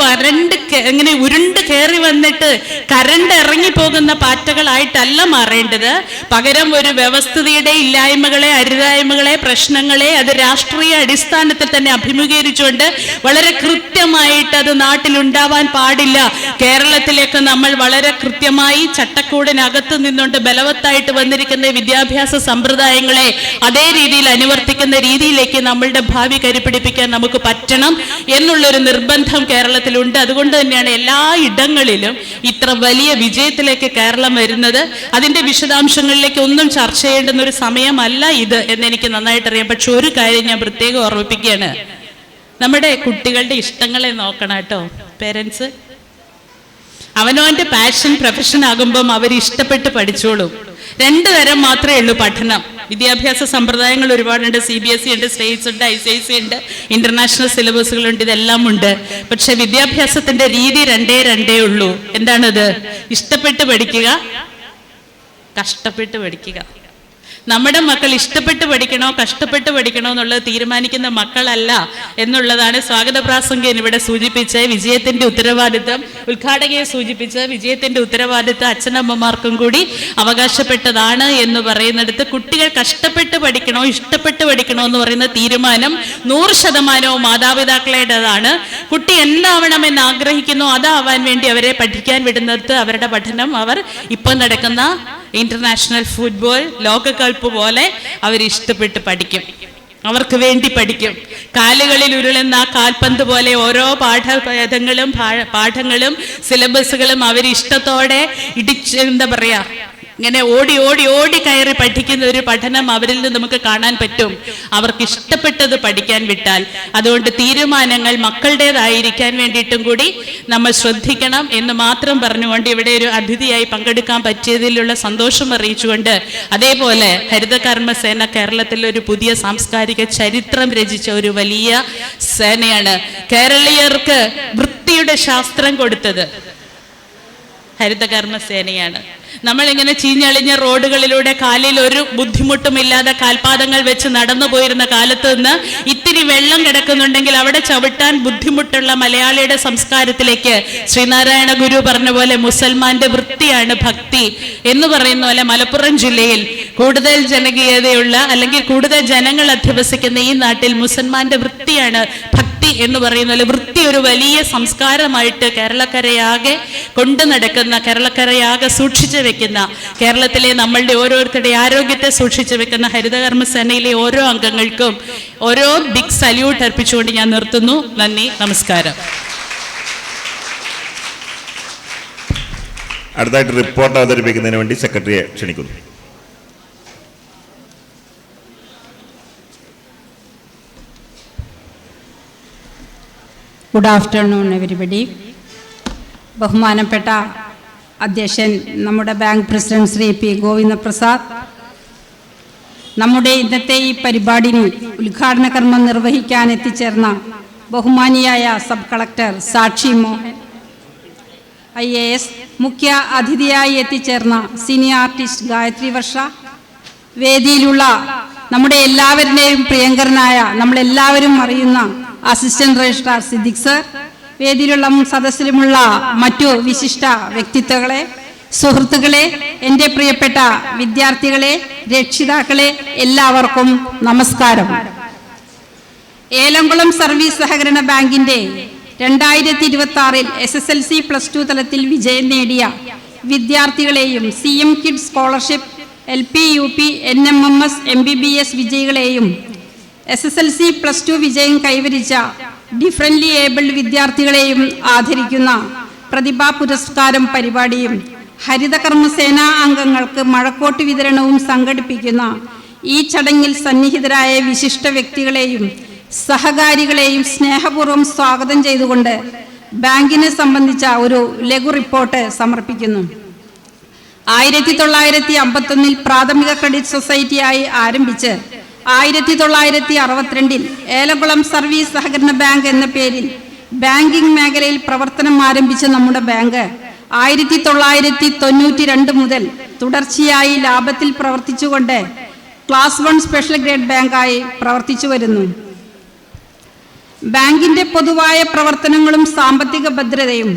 ഇങ്ങനെ ഉരുണ്ട് കയറി വന്നിട്ട് കരണ്ട് ഇറങ്ങിപ്പോകുന്ന പാറ്റകളായിട്ടല്ല മാറേണ്ടത്. പകരം ഒരു വ്യവസ്ഥിതിയുടെ ഇല്ലായ്മകളെ, അരുതായ്മകളെ, പ്രശ്നങ്ങളെ അത് രാഷ്ട്രീയ അടിസ്ഥാനത്തിൽ തന്നെ അഭിമുഖീകരിച്ചുകൊണ്ട് വളരെ കൃത്യമായിട്ട് അത് നാട്ടിലുണ്ടാവാൻ പാടില്ല. കേരളത്തിലേക്ക് നമ്മൾ വളരെ കൃത്യമായി ചട്ടക്കൂടിനകത്ത് നിന്നുകൊണ്ട് ബലവത്തായിട്ട് വന്നിരിക്കുന്ന വിദ്യാഭ്യാസ സമ്പ്രദായങ്ങളെ അതേ രീതിയിൽ അനുവർത്തിക്കുന്ന രീതിയിലേക്ക് നമ്മളുടെ ഭാവി കരുപിടിപ്പിക്കാൻ നമുക്ക് പറ്റണം എന്നുള്ളൊരു നിർബന്ധം കേരളത്തിലുണ്ട്. അതുകൊണ്ട് തന്നെയാണ് എല്ലാ ഇടങ്ങളിലും ഇത്ര വലിയ വിജയത്തിലേക്ക് കേരളം വരുന്നത്. അതിന്റെ വിശദാംശങ്ങളിലേക്ക് ഒന്നും ചർച്ച ചെയ്യേണ്ടുന്ന ഒരു സമയമല്ല ഇത് എന്നെനിക്ക് നന്നായിട്ടറിയാം. പക്ഷെ ഒരു കാര്യം ഞാൻ പ്രത്യേകം ഓർമ്മിപ്പിക്കുകയാണ്, നമ്മുടെ കുട്ടികളുടെ ഇഷ്ടങ്ങളെ നോക്കണം കേട്ടോ പേരൻസ്. അവനവന്റെ പാഷൻ പ്രൊഫഷൻ ആകുമ്പം അവർ ഇഷ്ടപ്പെട്ട് പഠിച്ചോളും. 2 തരം മാത്രമേ ഉള്ളൂ പഠനം. വിദ്യാഭ്യാസ സമ്പ്രദായങ്ങൾ ഒരുപാടുണ്ട്. CBSE ഉണ്ട്, സ്റ്റേറ്റ്സ് ഉണ്ട്, ICIC ഉണ്ട്, ഇന്റർനാഷണൽ സിലബസുകളുണ്ട്, ഇതെല്ലാം ഉണ്ട്. പക്ഷെ വിദ്യാഭ്യാസത്തിന്റെ രീതി രണ്ടേ ഉള്ളൂ. എന്താണത്? ഇഷ്ടപ്പെട്ട് പഠിക്കുക, കഷ്ടപ്പെട്ട് പഠിക്കുക. നമ്മുടെ മക്കൾ ഇഷ്ടപ്പെട്ട് പഠിക്കണോ കഷ്ടപ്പെട്ട് പഠിക്കണോ എന്നുള്ളത് തീരുമാനിക്കുന്ന മക്കളല്ല എന്നുള്ളതാണ് സ്വാഗത പ്രാസംഗികൻ ഇവിടെ സൂചിപ്പിച്ച വിജയത്തിന്റെ ഉത്തരവാദിത്വം, ഉദ്ഘാടകയെ സൂചിപ്പിച്ച വിജയത്തിന്റെ ഉത്തരവാദിത്വം അച്ഛനമ്മമാർക്കും കൂടി അവകാശപ്പെട്ടതാണ് എന്ന് പറയുന്നിടത്ത് കുട്ടികൾ കഷ്ടപ്പെട്ട് പഠിക്കണോ ഇഷ്ടപ്പെട്ട് പഠിക്കണോ എന്ന് പറയുന്ന തീരുമാനം 100% മാതാപിതാക്കളുടേതാണ്. കുട്ടി എന്താവണമെന്ന് ആഗ്രഹിക്കുന്നു അതാവാൻ വേണ്ടി അവരെ പഠിക്കാൻ വിടുന്നിടത്ത് അവരുടെ പഠനം അവർ ഇപ്പം നടക്കുന്ന ഇന്റർനാഷണൽ ഫുട്ബോൾ ലോകകപ്പ് പോലെ അവർ ഇഷ്ടപ്പെട്ട് പഠിക്കും, അവർക്ക് വേണ്ടി പഠിക്കും. കാലുകളിൽ ഉരുളുന്ന കാൽപന്ത് പോലെ ഓരോ പാഠങ്ങളും സിലബസുകളും അവർ ഇഷ്ടത്തോടെ എന്താ പറയാ ഇങ്ങനെ ഓടി ഓടി ഓടി കയറി പഠിക്കുന്ന ഒരു പഠനം അവരിൽ നിന്ന് നമുക്ക് കാണാൻ പറ്റും, അവർക്ക് ഇഷ്ടപ്പെട്ടത് പഠിക്കാൻ വിട്ടാൽ. അതുകൊണ്ട് തീരുമാനങ്ങൾ മക്കളുടേതായിരിക്കാൻ വേണ്ടിയിട്ടും കൂടി നമ്മൾ ശ്രദ്ധിക്കണം എന്ന് മാത്രം പറഞ്ഞുകൊണ്ട് ഇവിടെ ഒരു അതിഥിയായി പങ്കെടുക്കാൻ പറ്റിയതിലുള്ള സന്തോഷം അറിയിച്ചുകൊണ്ട്, അതേപോലെ ഹരിതകർമ്മസേന കേരളത്തിൽ ഒരു പുതിയ സാംസ്കാരിക ചരിത്രം രചിച്ച ഒരു വലിയ സേനയാണ്. കേരളീയർക്ക് വൃത്തിയുടെ ശാസ്ത്രം കൊടുത്തത് ഹരിതകർമ്മസേനയാണ്. നമ്മളിങ്ങനെ ചീഞ്ഞളിഞ്ഞ റോഡുകളിലൂടെ കാലിൽ ഒരു ബുദ്ധിമുട്ടുമില്ലാതെ കാൽപാദങ്ങൾ വെച്ച് നടന്നു പോയിരുന്ന കാലത്ത് നിന്ന് ഇത്തിരി വെള്ളം കിടക്കുന്നുണ്ടെങ്കിൽ അവിടെ ചവിട്ടാൻ ബുദ്ധിമുട്ടുള്ള മലയാളിയുടെ സംസ്കാരത്തിലേക്ക് ശ്രീനാരായണ ഗുരു പറഞ്ഞ പോലെ മുസൽമാന്റെ വൃത്തിയാണ് ഭക്തി എന്ന് പറയുന്ന പോലെ മലപ്പുറം ജില്ലയിൽ കൂടുതൽ ജനകീയതയുള്ള അല്ലെങ്കിൽ കൂടുതൽ ജനങ്ങൾ അധിവസിക്കുന്ന ഈ നാട്ടിൽ മുസൽമാന്റെ വൃത്തിയാണ് ഭക്തി എന്ന് പറയുന്ന പോലെ വൃത്തി ഒരു വലിയ സംസ്കാരമായിട്ട് കേരളക്കരയാകെ കൊണ്ടു നടക്കുന്ന, കേരളക്കരയാകെ സൂക്ഷിച്ചു വെക്കുന്ന, കേരളത്തിലെ നമ്മളുടെ ഓരോരുത്തരുടെ ആരോഗ്യത്തെ സൂക്ഷിച്ചു വെക്കുന്ന ഹരിതകർമ്മസേനയിലെ ഓരോ അംഗങ്ങൾക്കും ഓരോ ബിഗ് സല്യൂട്ട് അർപ്പിച്ചുകൊണ്ട് ഞാൻ നിർത്തുന്നു. നന്ദി, നമസ്കാരം. അടുത്തായിട്ട് റിപ്പോർട്ട് അവതരിപ്പിക്കുന്നതിന് വേണ്ടി സെക്രട്ടറിയെ ക്ഷണിക്കുന്നു. Good afternoon everybody. ബഹുമാനപ്പെട്ട അധ്യക്ഷൻ നമ്മുടെ bank president Shri P Govindaprasad, നമ്മുടെ ഇന്നത്തെ ഈ പരിപാടിയിൽ ഉദ്ഘാടന കർമ്മം നിർവഹിക്കാൻ എത്തിച്ചേർന്ന ബഹുമാനിയായ സബ് കളക്ടർ സാക്ഷി മോഹൻ IAS, മുഖ്യ അതിഥിയായി എത്തിച്ചേർന്ന സീനിയർ ആർട്ടിസ്റ്റ് ഗായത്രി വർഷ, വേദിയിലുള്ള നമ്മുടെ എല്ലാവരുടെയും പ്രിയങ്കരനായ നമ്മളെല്ലാവരും അറിയുന്ന അസിസ്റ്റന്റ് രജിസ്ട്രാർ സിദ്ദിഖ് സർ, വേദിയിലുള്ള സദസ്സിലുമുള്ള മറ്റു വിശിഷ്ട വ്യക്തിത്വങ്ങളെ, സുഹൃത്തുക്കളെ, എൻ്റെ പ്രിയപ്പെട്ട വിദ്യാർത്ഥികളെ, രക്ഷിതാക്കളെ, എല്ലാവർക്കും നമസ്കാരം. ഏലംകുളം സർവീസ് സഹകരണ ബാങ്കിന്റെ 2026 SSLC+2 തലത്തിൽ വിജയം നേടിയ വിദ്യാർത്ഥികളെയും CM kids scholarship LP UP NMMS MBBS വിജയികളെയും SSLC+2 വിജയം കൈവരിച്ച ഡിഫറൻ്റ്ലി ഏബിൾഡ് വിദ്യാർത്ഥികളെയും ആദരിക്കുന്ന പ്രതിഭാ പുരസ്കാരം പരിപാടിയും ഹരിതകർമ്മസേനാ അംഗങ്ങൾക്ക് മഴക്കോട്ട് വിതരണവും സംഘടിപ്പിക്കുന്ന ഈ ചടങ്ങിൽ സന്നിഹിതരായ വിശിഷ്ട വ്യക്തികളെയും സഹകാരികളെയും സ്നേഹപൂർവ്വം സ്വാഗതം ചെയ്തുകൊണ്ട് ബാങ്കിനെ സംബന്ധിച്ച ഒരു ലഘു റിപ്പോർട്ട് സമർപ്പിക്കുന്നു. 1951 പ്രാഥമിക ക്രെഡിറ്റ് സൊസൈറ്റിയായി ആരംഭിച്ച് 1962 ഏലംകുളം സർവീസ് സഹകരണ ബാങ്ക് എന്ന പേരിൽ ബാങ്കിംഗ് മേഖലയിൽ പ്രവർത്തനം ആരംഭിച്ച നമ്മുടെ ബാങ്ക് 1992 മുതൽ തുടർച്ചയായി ലാഭത്തിൽ പ്രവർത്തിച്ചുകൊണ്ട് ക്ലാസ് 1 സ്പെഷ്യൽ ഗ്രേഡ് ബാങ്കായി പ്രവർത്തിച്ചു വരുന്നു. ബാങ്കിന്റെ പൊതുവായ പ്രവർത്തനങ്ങളും സാമ്പത്തിക ഭദ്രതയും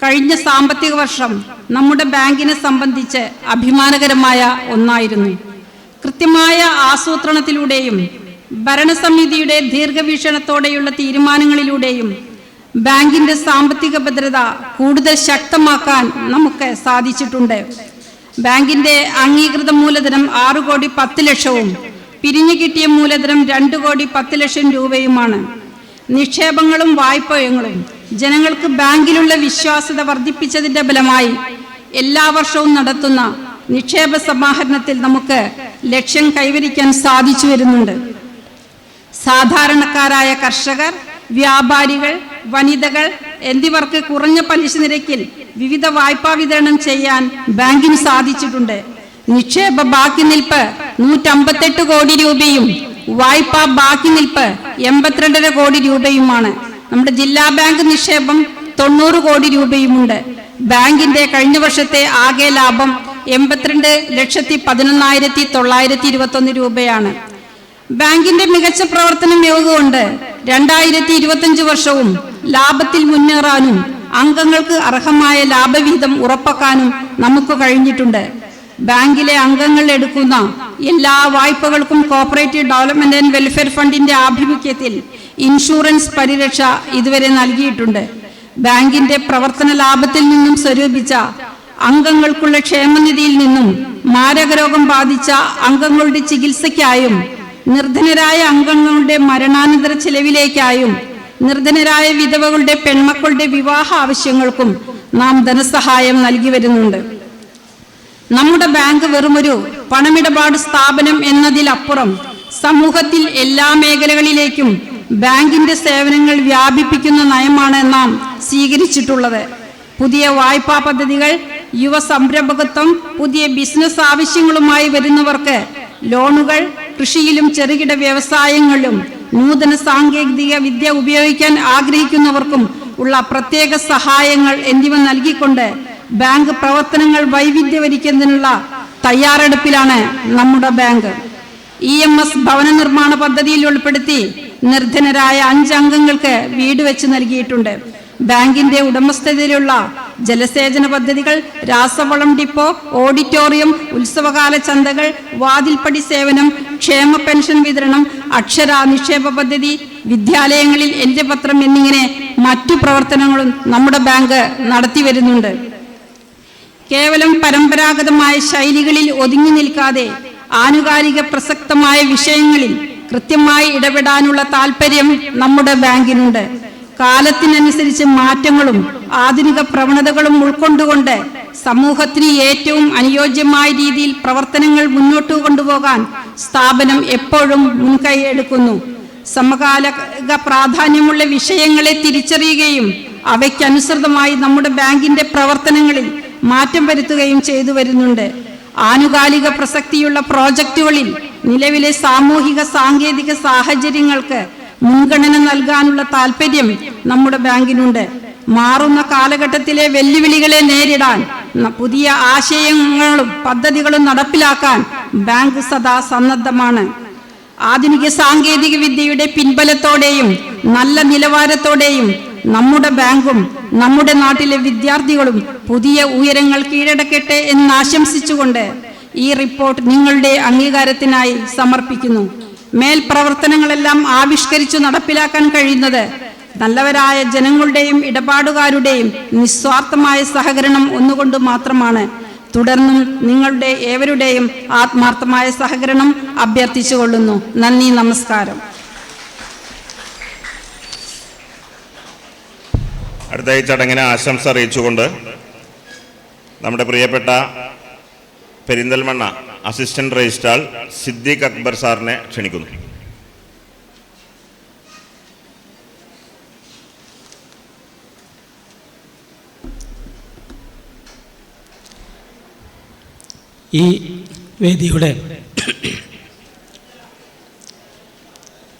കഴിഞ്ഞ സാമ്പത്തിക വർഷം നമ്മുടെ ബാങ്കിനെ സംബന്ധിച്ച് അഭിമാനകരമായ ഒന്നായിരുന്നു. കൃത്യമായ ആസൂത്രണത്തിലൂടെയും ഭരണസമിതിയുടെ ദീർഘവീക്ഷണത്തോടെയുള്ള തീരുമാനങ്ങളിലൂടെയും ബാങ്കിന്റെ സാമ്പത്തിക ഭദ്രത കൂടുതൽ ശക്തമാക്കാൻ നമുക്ക് സാധിച്ചിട്ടുണ്ട്. ബാങ്കിന്റെ അംഗീകൃത മൂലധനം 6,10,00,000 പിരിഞ്ഞു കിട്ടിയ മൂലധനം 2,10,00,000 രൂപയുമാണ്. നിക്ഷേപങ്ങളും വായ്പകളും ജനങ്ങൾക്ക് ബാങ്കിലുള്ള വിശ്വാസ്യത വർദ്ധിപ്പിച്ചതിന്റെ ഫലമായി എല്ലാ വർഷവും നടത്തുന്ന നിക്ഷേപ സമാഹരണത്തിൽ നമുക്ക് ലക്ഷ്യം കൈവരിക്കാൻ സാധിച്ചു വരുന്നുണ്ട്. സാധാരണക്കാരായ കർഷകർ, വ്യാപാരികൾ, വനിതകൾ എന്നിവർക്ക് കുറഞ്ഞ പലിശ നിരക്കിൽ വിവിധ വായ്പാ വിതരണം ചെയ്യാൻ ബാങ്കിന് സാധിച്ചിട്ടുണ്ട്. നിക്ഷേപ ബാക്കി നിൽപ്പ് 158 കോടി രൂപയും വായ്പാ ബാക്കി നിൽപ്പ് 82.5 കോടി രൂപയുമാണ്. നമ്മുടെ ജില്ലാ ബാങ്ക് നിക്ഷേപം 90 കോടി രൂപയുമുണ്ട്. ബാങ്കിന്റെ കഴിഞ്ഞ വർഷത്തെ ആകെ ലാഭം 82,11,921 രൂപയാണ്. ബാങ്കിന്റെ മികച്ച പ്രവർത്തന മികവ് കൊണ്ട് 2025 വർഷവും ലാഭത്തിൽ മുന്നേറാനും അംഗങ്ങൾക്ക് അർഹമായ ലാഭവിഹിതം ഉറപ്പാക്കാനും നമുക്ക് കഴിഞ്ഞിട്ടുണ്ട്. ബാങ്കിലെ അംഗങ്ങൾ എടുക്കുന്ന എല്ലാ വായ്പകൾക്കും കോഓപ്പറേറ്റീവ് ഡെവലപ്മെന്റ് ആൻഡ് വെൽഫെയർ ഫണ്ടിന്റെ ആഭിമുഖ്യത്തിൽ ഇൻഷുറൻസ് പരിരക്ഷ ഇതുവരെ നൽകിയിട്ടുണ്ട്. ബാങ്കിന്റെ പ്രവർത്തന ലാഭത്തിൽ നിന്നും സ്വരൂപിച്ച അംഗങ്ങൾക്കുള്ള ക്ഷേമനിധിയിൽ നിന്നും മാരകരോഗം ബാധിച്ച അംഗങ്ങളുടെ ചികിത്സയ്ക്കായും നിർധനരായ അംഗങ്ങളുടെ മരണാനന്തര ചെലവിലേക്കായും നിർധനരായ വിധവകളുടെ പെൺമക്കളുടെ വിവാഹ ആവശ്യങ്ങൾക്കും നാം ധനസഹായം നൽകി വരുന്നുണ്ട്. നമ്മുടെ ബാങ്ക് വെറുമൊരു പണമിടപാട് സ്ഥാപനം എന്നതിലപ്പുറം സമൂഹത്തിൽ എല്ലാ മേഖലകളിലേക്കും ബാങ്കിന്റെ സേവനങ്ങൾ വ്യാപിപ്പിക്കുന്ന നയമാണ് നാം സ്വീകരിച്ചിട്ടുള്ളത്. പുതിയ വായ്പാ പദ്ധതികൾ, യുവ സംരംഭകത്വം, പുതിയ ബിസിനസ് ആവശ്യങ്ങളുമായി വരുന്നവർക്ക് ലോണുകൾ, കൃഷിയിലും ചെറുകിട വ്യവസായങ്ങളിലും നൂതന സാങ്കേതിക വിദ്യ ഉപയോഗിക്കാൻ ആഗ്രഹിക്കുന്നവർക്കും ഉള്ള പ്രത്യേക സഹായങ്ങൾ എന്നിവ നൽകിക്കൊണ്ട് ബാങ്ക് പ്രവർത്തനങ്ങൾ വൈവിധ്യവരിക്കുന്നതിനുള്ള തയ്യാറെടുപ്പിലാണ് നമ്മുടെ ബാങ്ക്. EMS ഭവന നിർമ്മാണ പദ്ധതിയിൽ ഉൾപ്പെടുത്തി നിർധനരായ 5 അംഗങ്ങൾക്ക് വീട് വെച്ച് നൽകിയിട്ടുണ്ട്. ബാങ്കിന്റെ ഉടമസ്ഥതയിലുള്ള ജലസേചന പദ്ധതികൾ, രാസവളം ഡിപ്പോ, ഓഡിറ്റോറിയം, ഉത്സവകാല ചന്തകൾ, വാതിൽപ്പടി സേവനം, ക്ഷേമ പെൻഷൻ വിതരണം, അക്ഷര നിക്ഷേപ പദ്ധതി, വിദ്യാലയങ്ങളിൽ എൻ്റെ പത്രം എന്നിങ്ങനെ മറ്റു പ്രവർത്തനങ്ങളും നമ്മുടെ ബാങ്ക് നടത്തി വരുന്നുണ്ട്. കേവലം പരമ്പരാഗതമായ ശൈലികളിൽ ഒതുങ്ങി നിൽക്കാതെ ആനുകാലിക പ്രസക്തമായ വിഷയങ്ങളിൽ കൃത്യമായി ഇടപെടാനുള്ള താല്പര്യം നമ്മുടെ ബാങ്കിനുണ്ട്. കാലത്തിനനുസരിച്ച് മാറ്റങ്ങളും ആധുനിക പ്രവണതകളും ഉൾക്കൊണ്ടുകൊണ്ട് സമൂഹത്തിന് ഏറ്റവും അനുയോജ്യമായ രീതിയിൽ പ്രവർത്തനങ്ങൾ മുന്നോട്ട് കൊണ്ടുപോകാൻ സ്ഥാപനം എപ്പോഴും മുൻകൈ എടുക്കുന്നു. സമകാലിക പ്രാധാന്യമുള്ള വിഷയങ്ങളെ തിരിച്ചറിയുകയും അവയ്ക്കനുസൃതമായി നമ്മുടെ ബാങ്കിന്റെ പ്രവർത്തനങ്ങളിൽ മാറ്റം വരുത്തുകയും ചെയ്തു വരുന്നുണ്ട്. ആനുകാലിക പ്രസക്തിയുള്ള പ്രോജക്റ്റുകളിൽ നിലവിലെ സാമൂഹിക സാങ്കേതിക സാഹചര്യങ്ങൾക്ക് മുൻഗണന നൽകാനുള്ള താല്പര്യം നമ്മുടെ ബാങ്കിനുണ്ട്. മാറുന്ന കാലഘട്ടത്തിലെ വെല്ലുവിളികളെ നേരിടാൻ പുതിയ ആശയങ്ങളും പദ്ധതികളും നടപ്പിലാക്കാൻ ബാങ്ക് സദാ സന്നദ്ധമാണ്. ആധുനിക സാങ്കേതിക വിദ്യയുടെ പിൻബലത്തോടെയും നല്ല നിലവാരത്തോടെയും നമ്മുടെ ബാങ്കും നമ്മുടെ നാട്ടിലെ വിദ്യാർത്ഥികളും പുതിയ ഉയരങ്ങൾ കീഴടക്കട്ടെ എന്നാശംസിച്ചുകൊണ്ട് ഈ റിപ്പോർട്ട് നിങ്ങളുടെ അംഗീകാരത്തിനായി സമർപ്പിക്കുന്നു. മേൽ പ്രവർത്തനങ്ങളെല്ലാം ആവിഷ്കരിച്ചു നടപ്പിലാക്കാൻ കഴിയുന്നത് നല്ലവരായ ജനങ്ങളുടെയും ഇടപാടുകാരുടെയും നിസ്വാർത്ഥമായ സഹകരണം ഒന്നുകൊണ്ട് മാത്രമാണ്. തുടർന്നും നിങ്ങളുടെ ഏവരുടെയും ആത്മാർത്ഥമായ സഹകരണം അഭ്യർത്ഥിച്ചുകൊള്ളുന്നു. നന്ദി, നമസ്കാരം. അടുത്ത ഈ ചടങ്ങിന് ആശംസ അറിയിച്ചുകൊണ്ട് നമ്മുടെ പ്രിയപ്പെട്ട പെരിന്തൽമണ്ണ അസിസ്റ്റന്റ് രജിസ്ട്രാർ സിദ്ദീഖ് അക്ബർ സാറിനെ ക്ഷണിക്കുന്നു. ഈ വേദിയുടെ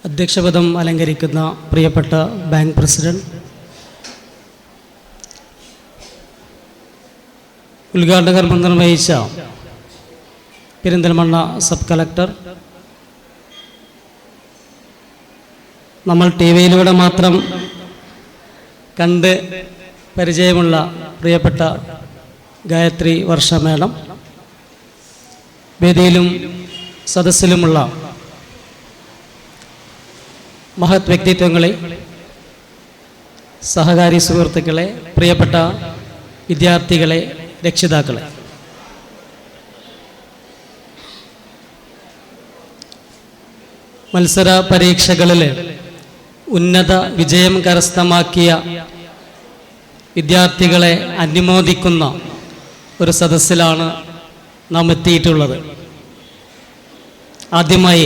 അധ്യക്ഷപദം അലങ്കരിക്കുന്ന പ്രിയപ്പെട്ട ബാങ്ക് പ്രസിഡന്റ്, ഉദ്ഘാടന കർമ്മം നിർവഹിച്ച പെരിന്തൽമണ്ണ സബ് കളക്ടർ, നമ്മൾ ടി വിയിലൂടെ മാത്രം കണ്ട് പരിചയമുള്ള പ്രിയപ്പെട്ട ഗായത്രി വർഷ മേഡം, വേദിയിലും സദസ്സിലുമുള്ള മഹത് വ്യക്തിത്വങ്ങളെ, സഹകാരി സുഹൃത്തുക്കളെ, പ്രിയപ്പെട്ട വിദ്യാർത്ഥികളെ, രക്ഷിതാക്കളെ, മത്സര പരീക്ഷകളിൽ ഉന്നത വിജയം കരസ്ഥമാക്കിയ വിദ്യാർത്ഥികളെ അനുമോദിക്കുന്ന ഒരു സദസ്സിലാണ് നാം എത്തിയിട്ടുള്ളത്. ആദ്യമായി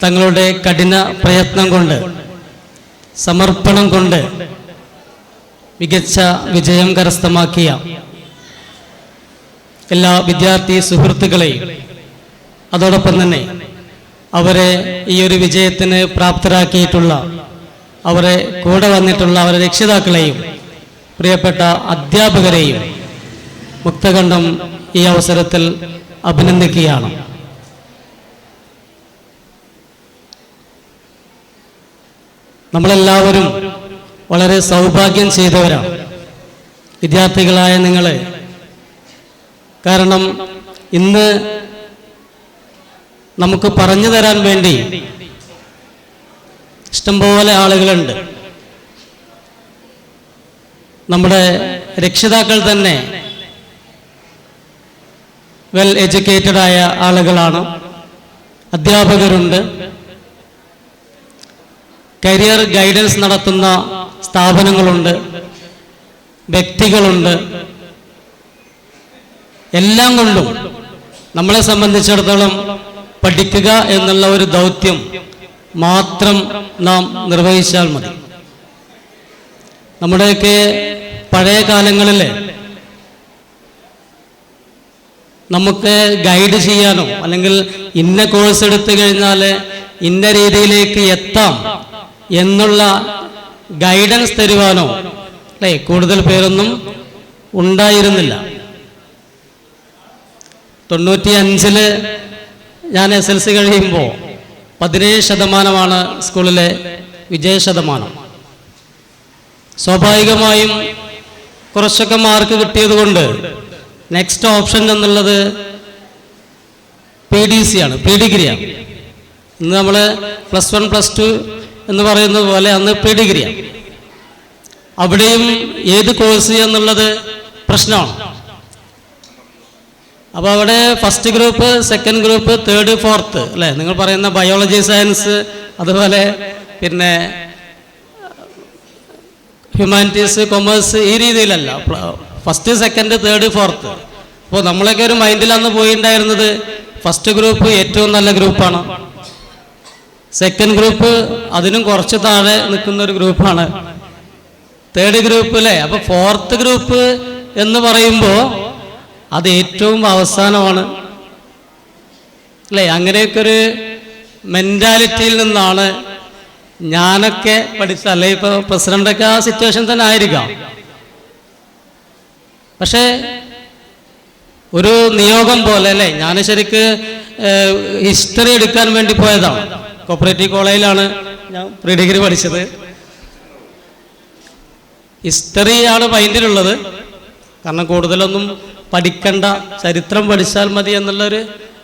തങ്ങളുടെ കഠിന പ്രയത്നം കൊണ്ട്, സമർപ്പണം കൊണ്ട് മികച്ച വിജയം കരസ്ഥമാക്കിയ എല്ലാ വിദ്യാർത്ഥി സുഹൃത്തുക്കളെയും, അതോടൊപ്പം തന്നെ അവരെ ഈ ഒരു വിജയത്തിന് പ്രാപ്തരാക്കിയിട്ടുള്ള, അവരെ കൂടെ വന്നിട്ടുള്ള അവരെ രക്ഷിതാക്കളെയും പ്രിയപ്പെട്ട അധ്യാപകരെയും മുക്തകണ്ഠം ഈ അവസരത്തിൽ അഭിനന്ദിക്കുകയാണ്. നമ്മളെല്ലാവരും വളരെ സൗഭാഗ്യം ചെയ്തവരാണ്, വിദ്യാർത്ഥികളായ നിങ്ങൾ. കാരണം ഇന്ന് നമുക്ക് പറഞ്ഞു തരാൻ വേണ്ടി ഇഷ്ടംപോലെ ആളുകളുണ്ട്. നമ്മുടെ രക്ഷിതാക്കൾ തന്നെ വെൽ എഡ്യൂക്കേറ്റഡ് ആയ ആളുകളാണ്, അധ്യാപകരുണ്ട്, കരിയർ ഗൈഡൻസ് നടത്തുന്ന സ്ഥാപനങ്ങളുണ്ട്, വ്യക്തികളുണ്ട്. എല്ലാം കൊണ്ടും നമ്മളെ സംബന്ധിച്ചിടത്തോളം പഠിക്കുക എന്നുള്ള ഒരു ദൗത്യം മാത്രം നാം നിർവഹിച്ചാൽ മതി. നമ്മുടെയൊക്കെ പഴയ കാലങ്ങളിൽ നമുക്ക് ഗൈഡ് ചെയ്യാനോ അല്ലെങ്കിൽ ഇന്ന കോഴ്സ് എടുത്തു കഴിഞ്ഞാൽ ഇന്ന രീതിയിലേക്ക് എത്താം എന്നുള്ള ഗൈഡൻസ് തരുവാനോ അല്ലേ കൂടുതൽ പേരൊന്നും ഉണ്ടായിരുന്നില്ല. 95 ഞാൻ SLC കഴിയുമ്പോൾ 17% സ്കൂളിലെ വിജയ ശതമാനം. സ്വാഭാവികമായും കുറച്ചൊക്കെ മാർക്ക് കിട്ടിയത് കൊണ്ട് നെക്സ്റ്റ് ഓപ്ഷൻ എന്നുള്ളത് PDC ആണ്, പ്രീ ഡിഗ്രിയാണ്. ഇന്ന് നമ്മൾ +1 +2 എന്ന് പറയുന്നത് പോലെ അന്ന് പ്രീ ഡിഗ്രിയാണ്. അവിടെയും ഏത് കോഴ്സ് എന്നുള്ളത് പ്രശ്നമാണ്. അപ്പോൾ അവിടെ first group, second group, third, fourth അല്ലേ, നിങ്ങൾ പറയുന്ന ബയോളജി, സയൻസ്, അതുപോലെ പിന്നെ ഹ്യൂമാനിറ്റീസ്, കൊമേഴ്സ്, ഈ രീതിയിലല്ല. First, second, third, fourth. അപ്പോൾ നമ്മളൊക്കെ ഒരു മൈൻഡിൽ അന്ന് പോയിട്ടുണ്ടായിരുന്നത് ഫസ്റ്റ് ഗ്രൂപ്പ് ഏറ്റവും നല്ല ഗ്രൂപ്പാണ്, സെക്കൻഡ് ഗ്രൂപ്പ് അതിനും കുറച്ച് താഴെ നിൽക്കുന്ന ഒരു ഗ്രൂപ്പാണ്, തേർഡ് ഗ്രൂപ്പ് അല്ലേ. അപ്പോൾ ഫോർത്ത് ഗ്രൂപ്പ് എന്ന് പറയുമ്പോൾ അത് ഏറ്റവും അവസാനമാണ് അല്ലേ. അങ്ങനെയൊക്കെ ഒരു മെൻറ്റാലിറ്റിയിൽ നിന്നാണ് ഞാനൊക്കെ പഠിച്ച, അല്ലെ ഇപ്പോൾ പ്രസിഡൻ്റൊക്കെ ആ സിറ്റുവേഷൻ തന്നെ ആയിരിക്കാം. പക്ഷേ ഒരു നിയോഗം പോലെ അല്ലേ, ഞാൻ ശരിക്ക് ഹിസ്റ്ററി എടുക്കാൻ വേണ്ടി പോയതാണ്. കോപ്പറേറ്റീവ് കോളേജിലാണ് ഞാൻ പ്രീ ഡിഗ്രി പഠിച്ചത്. ഹിസ്റ്ററിയാണ് മൈൻഡിലുള്ളത്. കാരണം കൂടുതലൊന്നും പഠിക്കണ്ട, ചരിത്രം പഠിച്ചാൽ മതി എന്നുള്ളൊരു